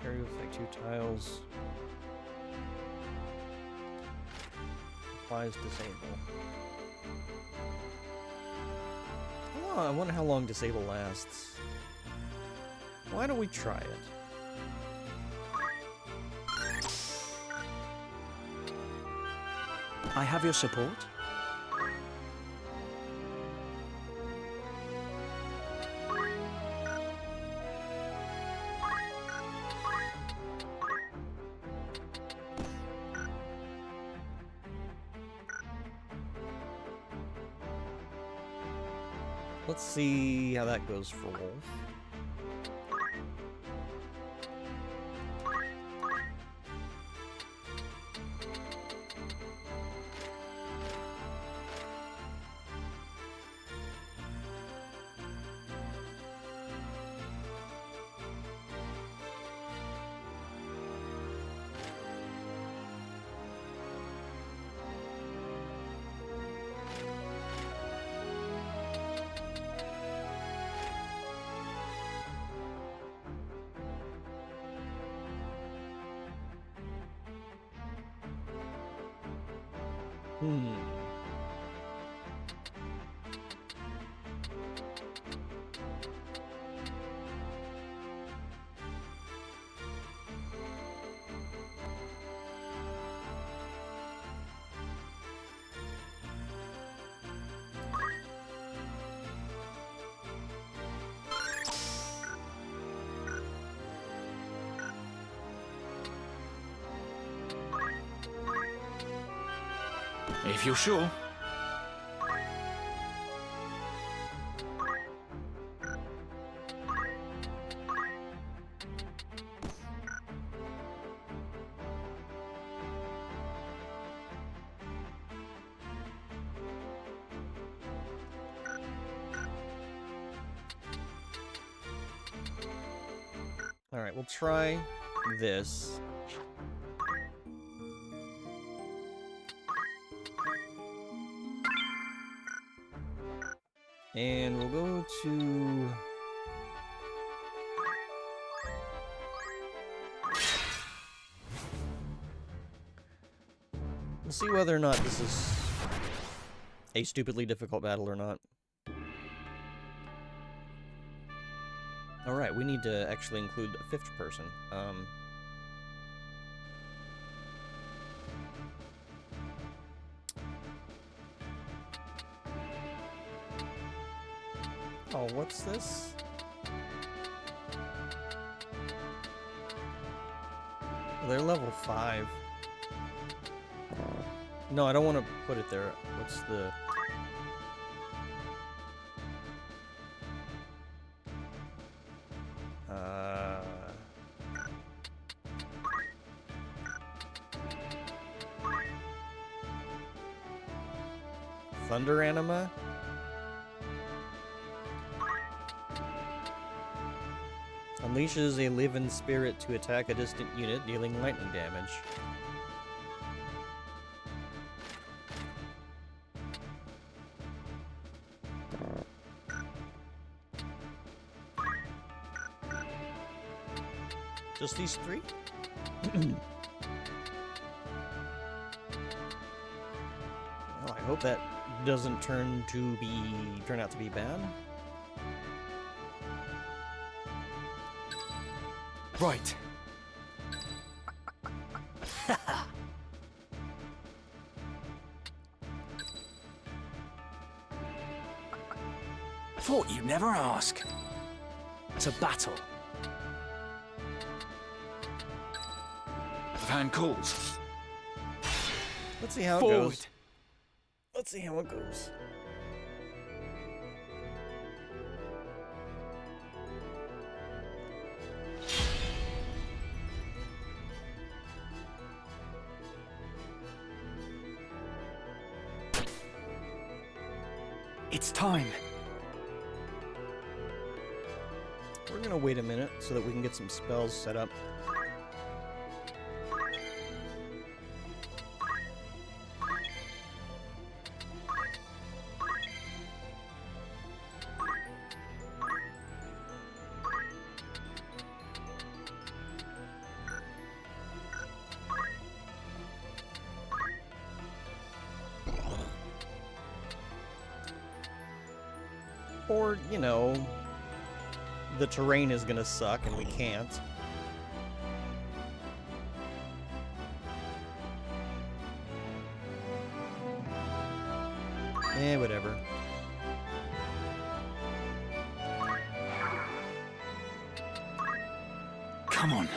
Area of effect 2 tiles. Applies disable. Oh, I wonder how long disable lasts. Why don't we try it? I have your support. Let's see how that goes for Wolf. If you're sure. Alright, we'll try this. And we'll go to... We'll see whether or not this is a stupidly difficult battle or not. Alright, we need to actually include a fifth person. Oh, what's this? They're level 5. No, I don't want to put it there. What's the... Thunder Anima? Unleashes a living spirit to attack a distant unit, dealing lightning damage. Just these 3? Well, I hope that doesn't turn out to be bad. Right. Thought you'd never ask. To battle. Van calls. Let's see how it goes. Let's see how it goes. It's time. We're gonna wait a minute so that we can get some spells set up. Or, you know, the terrain is gonna suck and we can't. Whatever. Come on.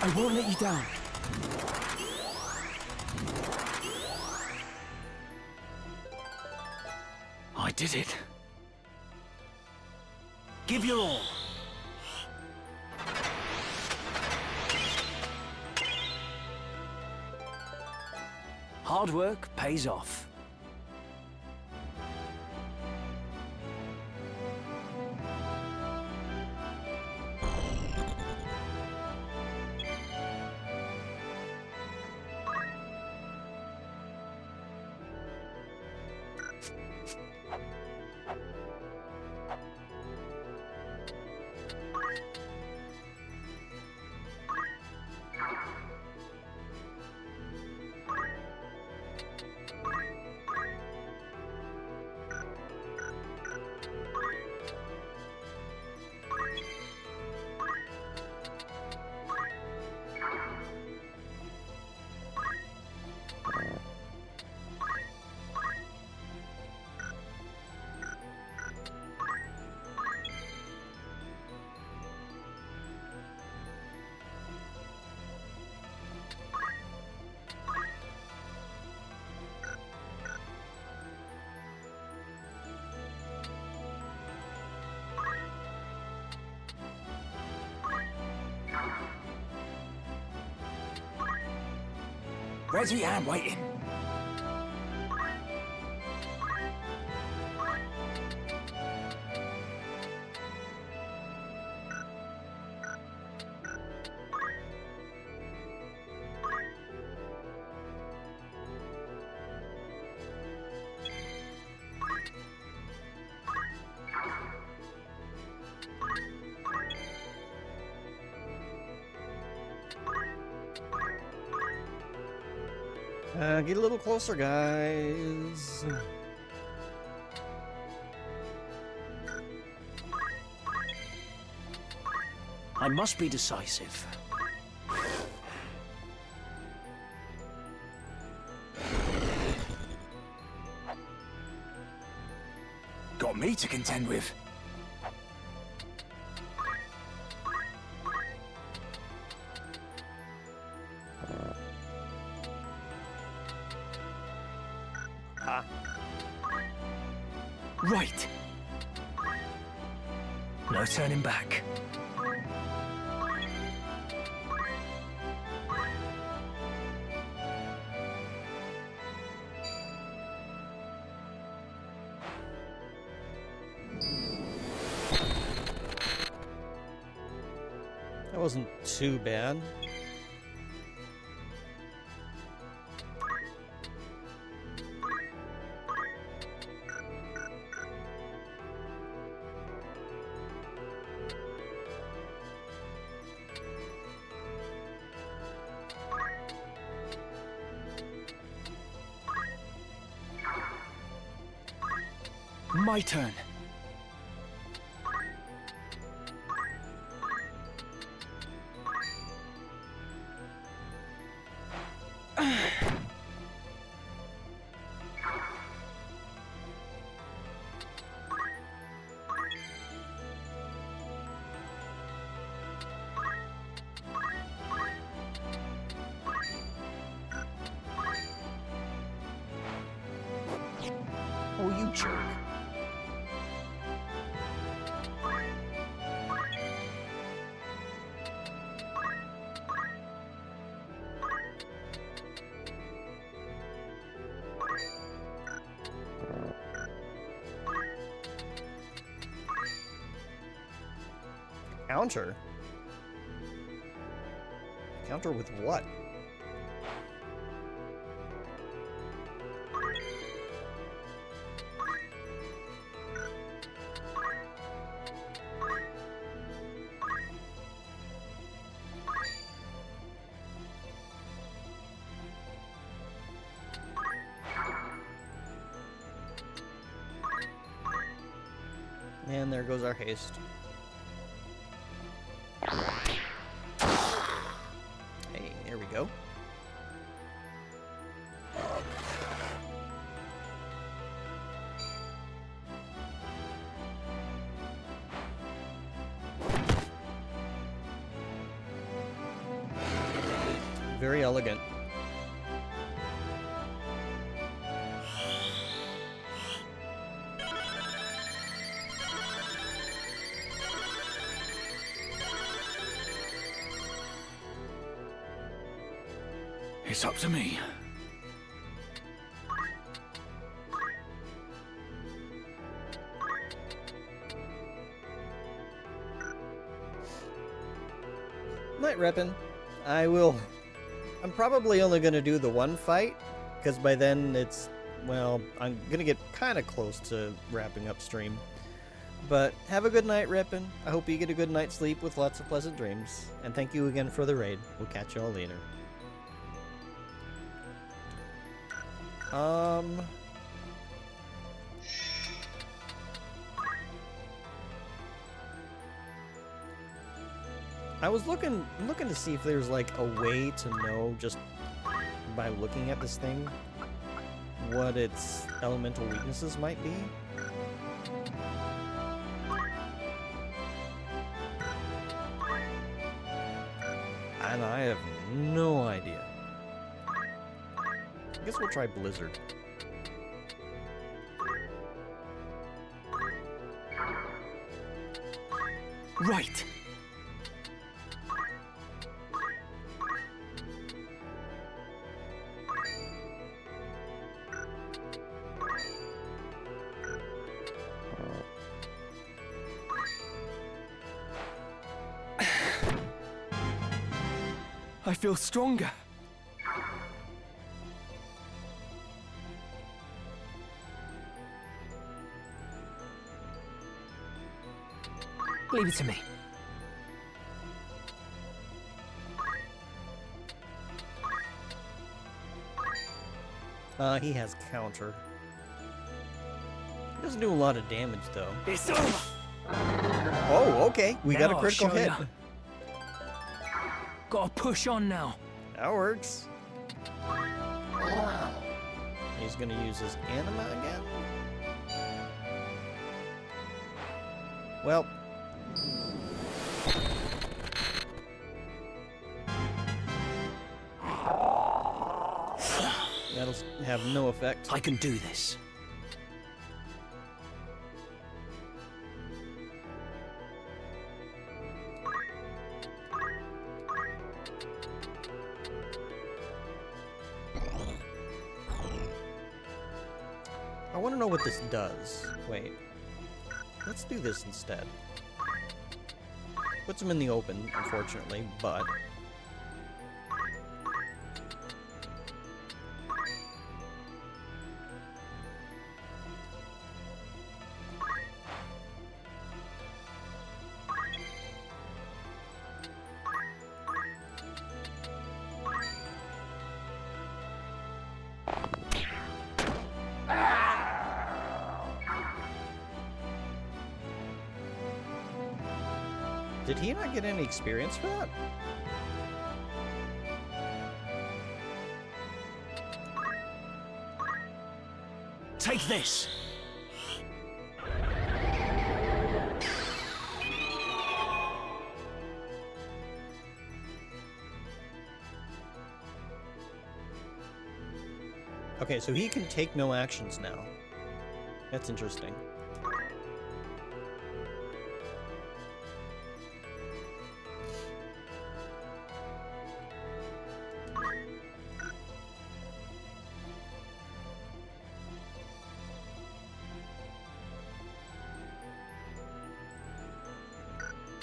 I won't let you down. I did it. Give your all. Hard work pays off. Ready and waiting. Get a little closer, guys. I must be decisive. Got me to contend with. Right. No turning back. That wasn't too bad. My turn. Oh, you jerk. Counter? Counter with what? And there goes our haste. Hey, there we go. Very elegant. It's up to me. Night reppin'. I'm probably only gonna do the one fight, because by then it's, well, I'm gonna get kind of close to wrapping up stream. But have a good night, reppin'. I hope you get a good night's sleep with lots of pleasant dreams. And thank you again for the raid. We'll catch you all later. I was looking to see if there's like a way to know just by looking at this thing what its elemental weaknesses might be. And I have no idea. I guess we'll try Blizzard. Right. I feel stronger. Leave it to me. He has counter. He doesn't do a lot of damage, though. It's over. Oh, okay. We got a Now I'll critical show hit. ya. Gotta push on now. That works. He's gonna use his anima again? Well. That'll have no effect. I can do this. I want to know what this does. Wait. Let's do this instead. Puts him in the open, unfortunately, but... Did he not get any experience for that? Take this! Okay, so he can take no actions now. That's interesting.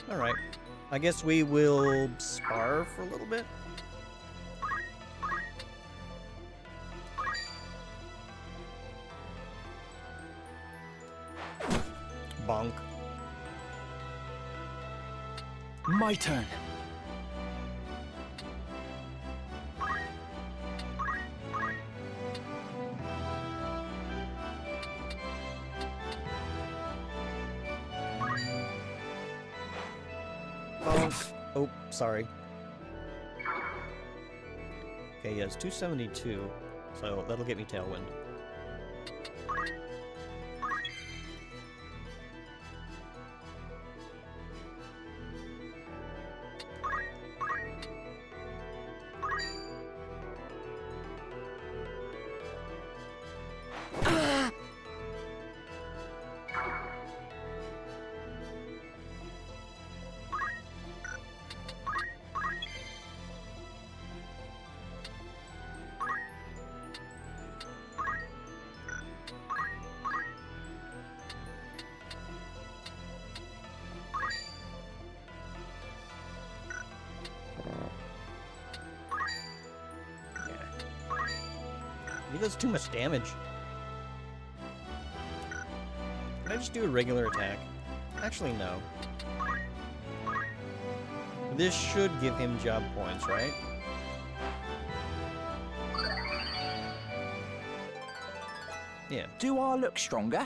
Alright. I guess we will spar for a little bit. Bonk. My turn. Bonk. Oh, sorry. Okay, he has 272, so that'll get me Tailwind. He does too much damage. Can I just do a regular attack? Actually, no. This should give him job points, right? Yeah. Do I look stronger?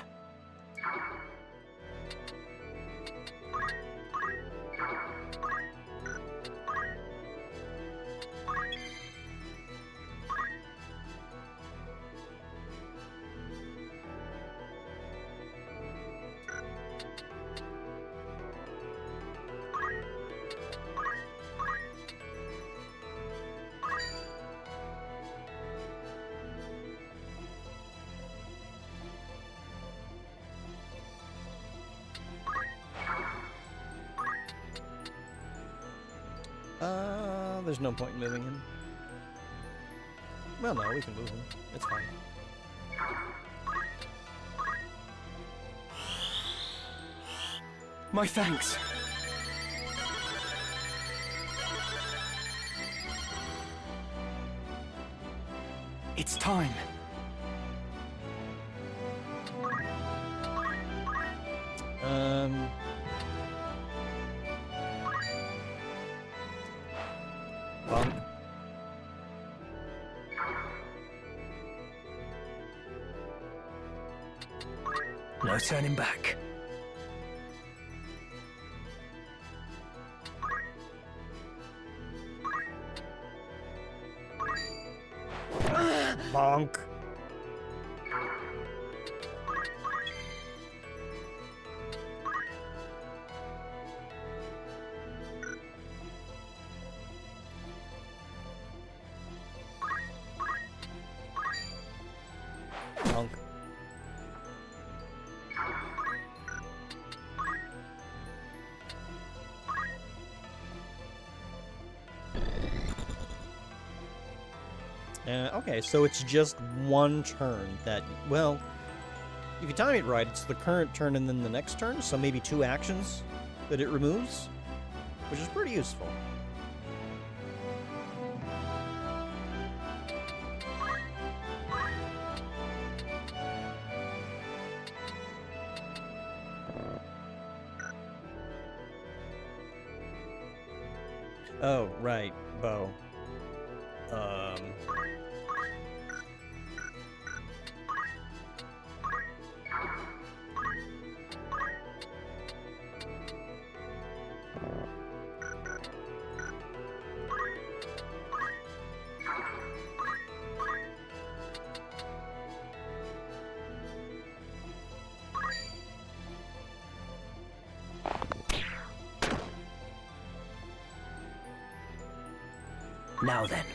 There's no point in moving him. Well, no, we can move him. It's fine. My thanks. It's time. Bonk. No turning back. Bonk. Bonk. Okay, so it's just one turn that, well, if you time it right, it's the current turn and then the next turn, so maybe 2 actions that it removes, which is pretty useful. Oh, right, bow. Now then.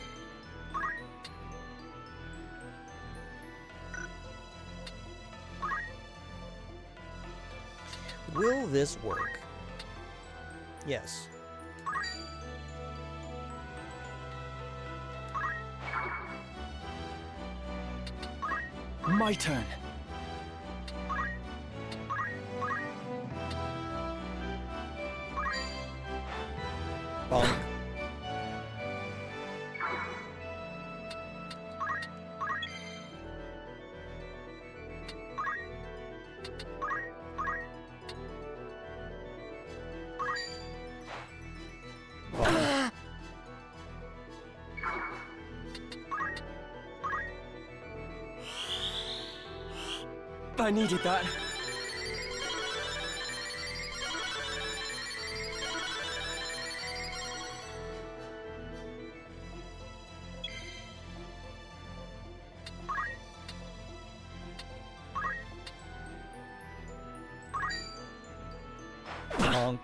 Will this work? Yes. My turn. Bonk. I needed that. Bonk.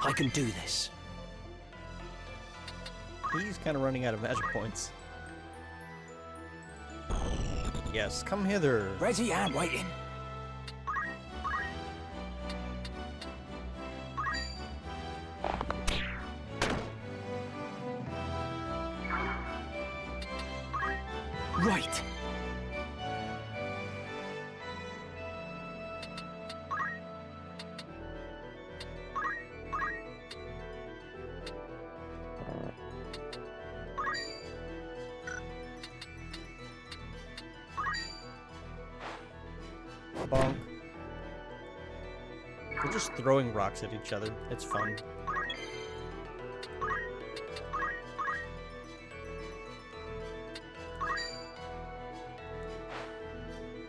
I can do this. He's kind of running out of magic points. Yes, come hither. Ready and waiting. Right. Bonk. We're just throwing rocks at each other. It's fun.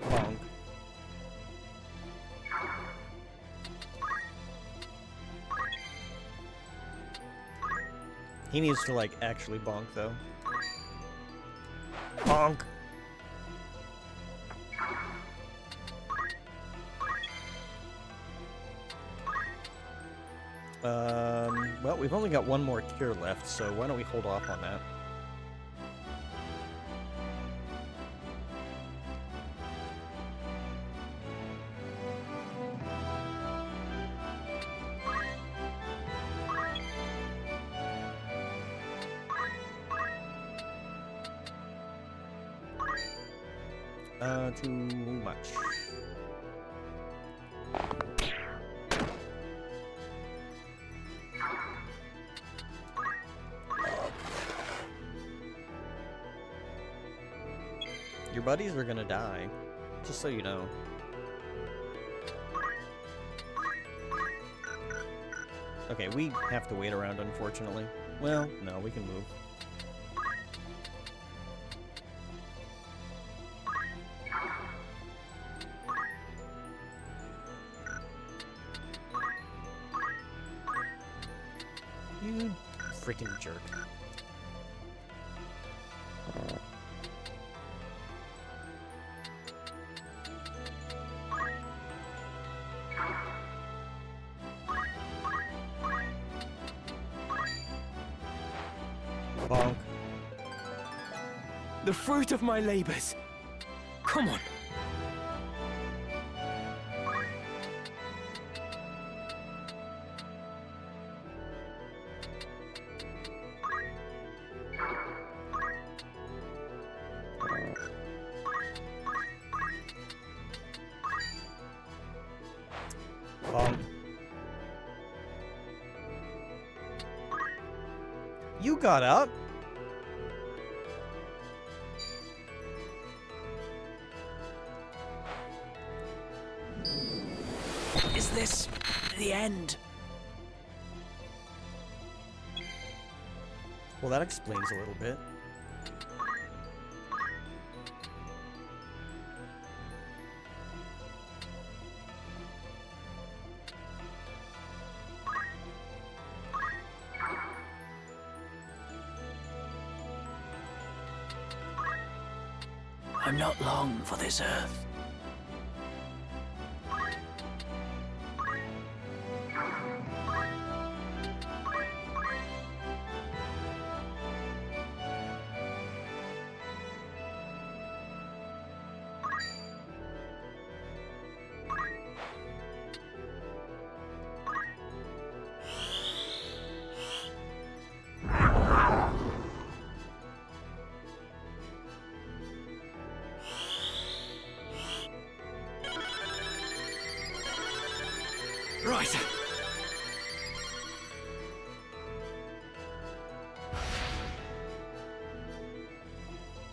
Bonk. He needs to, like, actually bonk, though. Bonk! Well, we've only got one more cure left, so why don't we hold off on that? Too much. Your buddies are gonna die, just so you know. Okay, we have to wait around, unfortunately. Well, no, we can move. You freaking jerk. Bonk. The fruit of my labors. Come on. Bonk. You got up? Is this the end? Well, that explains a little bit. I'm not long for this earth. Right.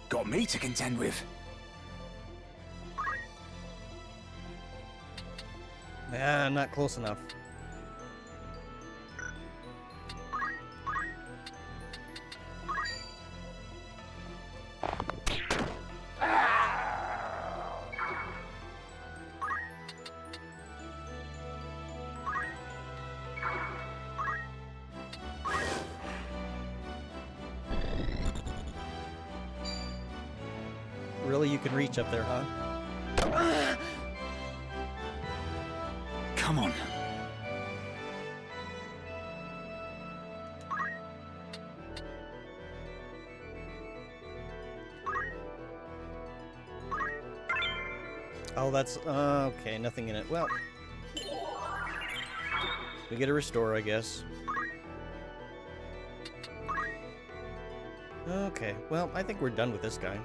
Got me to contend with. Ah, not close enough. Really, you can reach up there, huh? Come on. Oh, that's... okay, nothing in it. Well... we get a restore, I guess. Okay, well, I think we're done with this guy.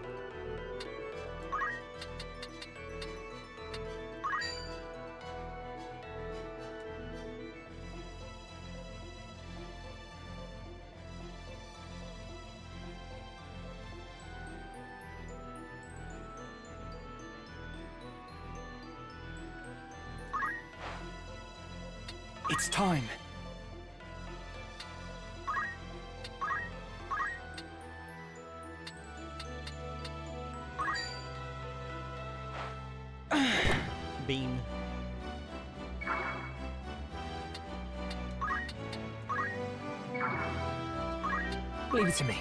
It's time. Bean. Leave it to me.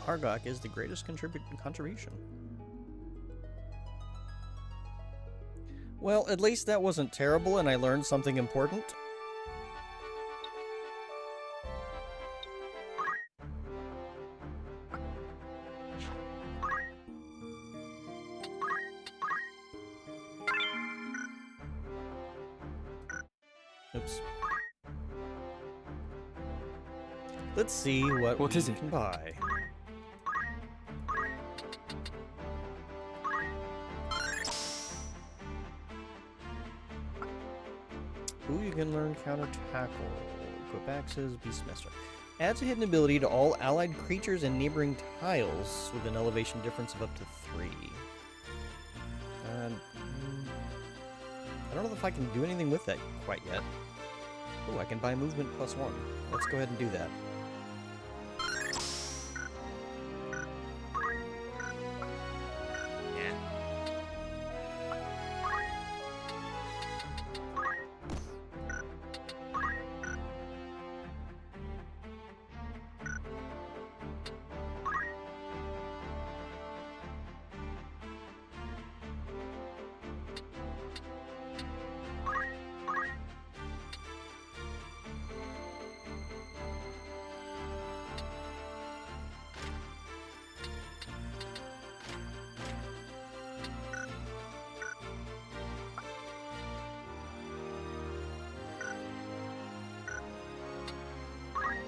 Argok is the greatest contribution. Well, at least that wasn't terrible and I learned something important. Oops. Let's see what we can buy. Ooh, you can learn counter tackle. Equip axes, Beastmaster. Adds a hidden ability to all allied creatures and neighboring tiles with an elevation difference of up to 3. I don't know if I can do anything with that quite yet. Oh, I can buy movement +1. Let's go ahead and do that.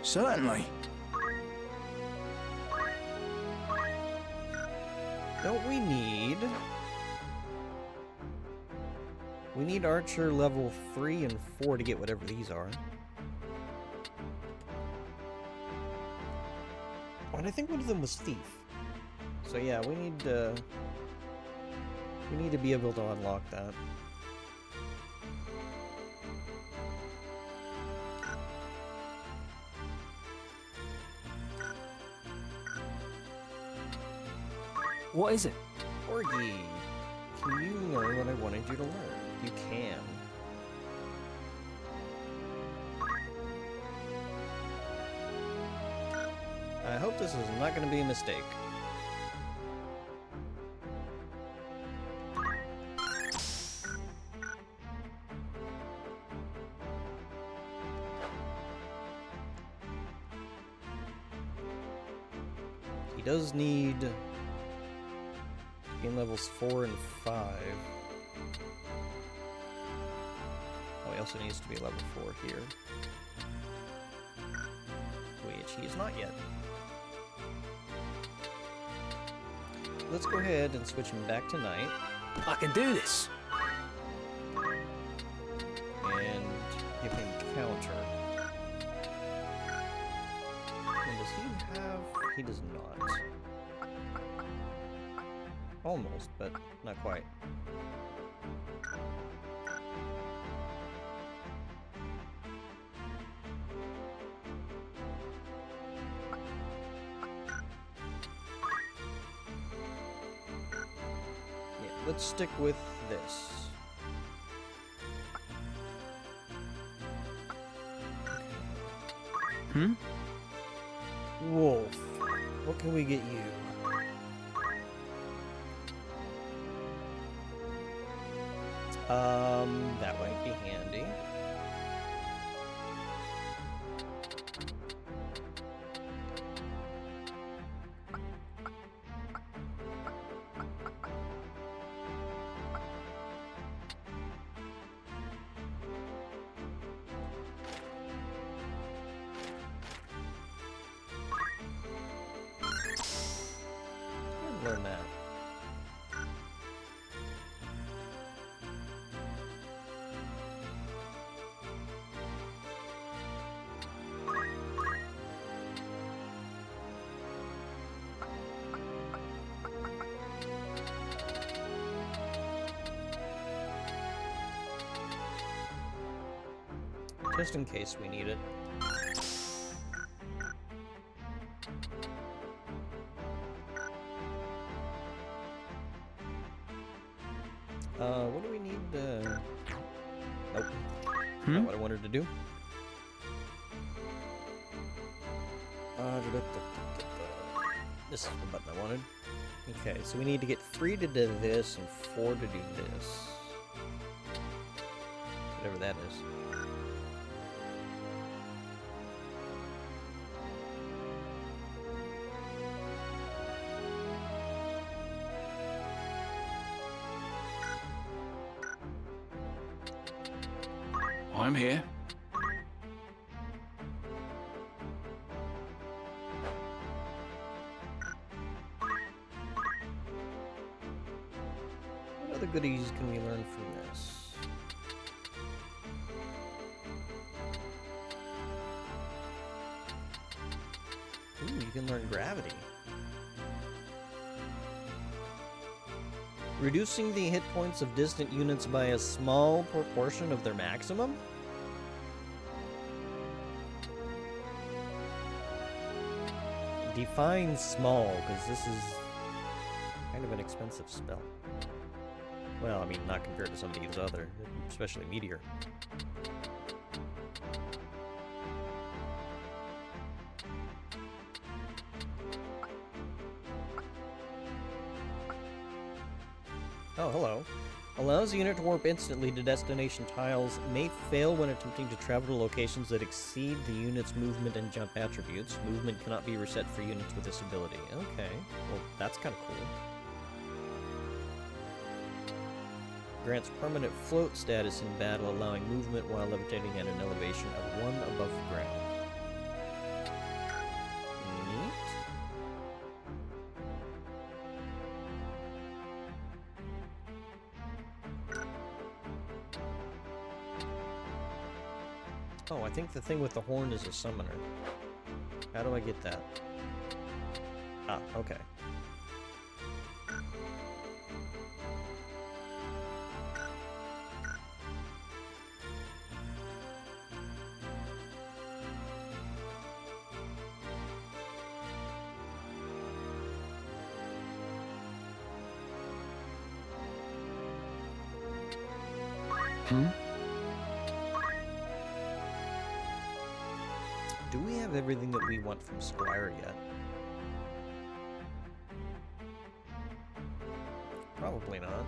Certainly. Don't we need... We need Archer level 3 and 4 to get whatever these are. And I think one of them was Thief. So yeah, we need to be able to unlock that. What is it? Orgy. Can you learn what I wanted you to learn? You can. I hope this is not going to be a mistake. He does need gain levels 4 and 5. Oh, he also needs to be level 4 here. Which he is not yet. Let's go ahead and switch him back to Knight. I can do this. And give him counter. And does he have... He does not. Almost, but not quite. Yeah, let's stick with this. Wolf, what can we get you? That might be handy. Learn that. Just in case we need it. What do we need? Nope. Not what I wanted to do. This is the button I wanted. Okay, so we need to get 3 to do this and 4 to do this. Whatever that is. I'm here. What other goodies can we learn from this? Ooh, you can learn gravity. Reducing the hit points of distant units by a small proportion of their maximum? Define small, because this is kind of an expensive spell. Well, I mean, not compared to some of these other, especially Meteor. Oh, hello. Allows the unit to warp instantly to destination tiles, may fail when attempting to travel to locations that exceed the unit's movement and jump attributes. Movement cannot be reset for units with this ability. Okay, well, that's kind of cool. Grants permanent float status in battle, allowing movement while levitating at an elevation of 1 above the ground. Neat. Oh, I think the thing with the horn is a summoner. How do I get that? Ah, okay. Do we have everything that we want from Squire yet? Probably not.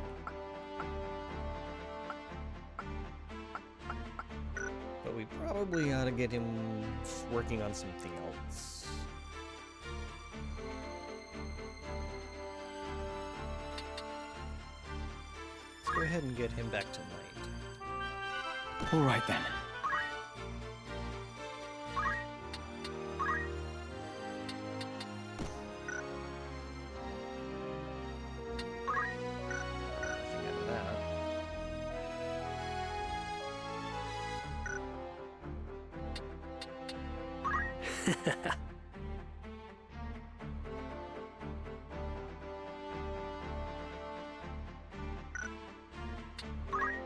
But we probably ought to get him working on something else. Let's go ahead and get him back tonight. All right then. Nothing out of that.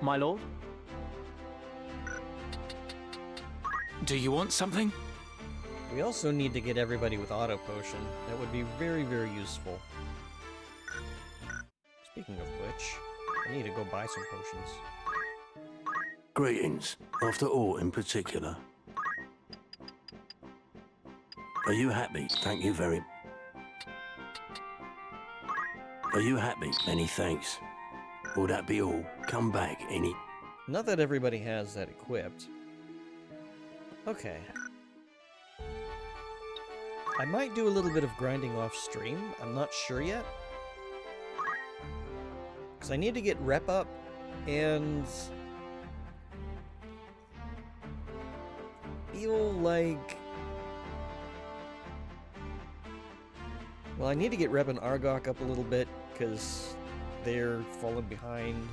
My lord? Do you want something? We also need to get everybody with auto potion. That would be very, very useful. Speaking of which, I need to go buy some potions. Greetings, after all in particular. Are you happy? Thank you very... Are you happy? Many thanks. Will that be all? Come back any... Not that everybody has that equipped. Okay. I might do a little bit of grinding off stream. I'm not sure yet. Because I need to get rep up and feel like... Well, I need to get Reb and Argok up a little bit because they're falling behind.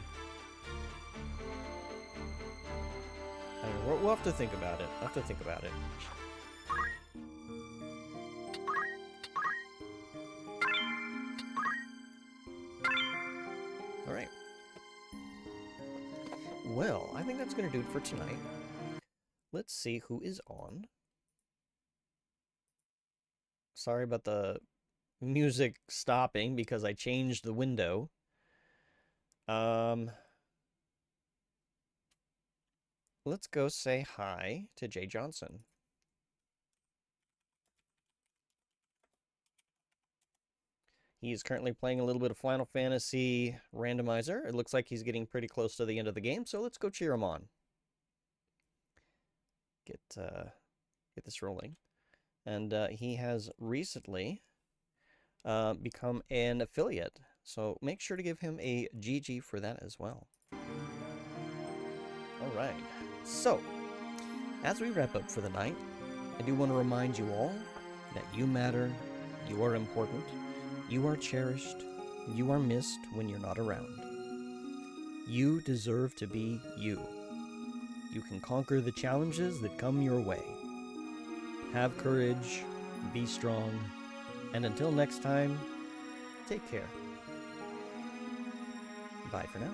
I don't know, we'll have to think about it. I'll have to think about it. Alright. Well, I think that's going to do it for tonight. Let's see who is on. Sorry about the music stopping because I changed the window. Let's go say hi to Jay Johnson. He is currently playing a little bit of Final Fantasy Randomizer. It looks like he's getting pretty close to the end of the game, so let's go cheer him on. Get this rolling. And he has recently become an affiliate, so make sure to give him a GG for that as well. Alright, so, as we wrap up for the night, I do want to remind you all that you matter, you are important, you are cherished, you are missed when you're not around. You deserve to be you. You can conquer the challenges that come your way. Have courage, be strong, and until next time, take care. Bye for now.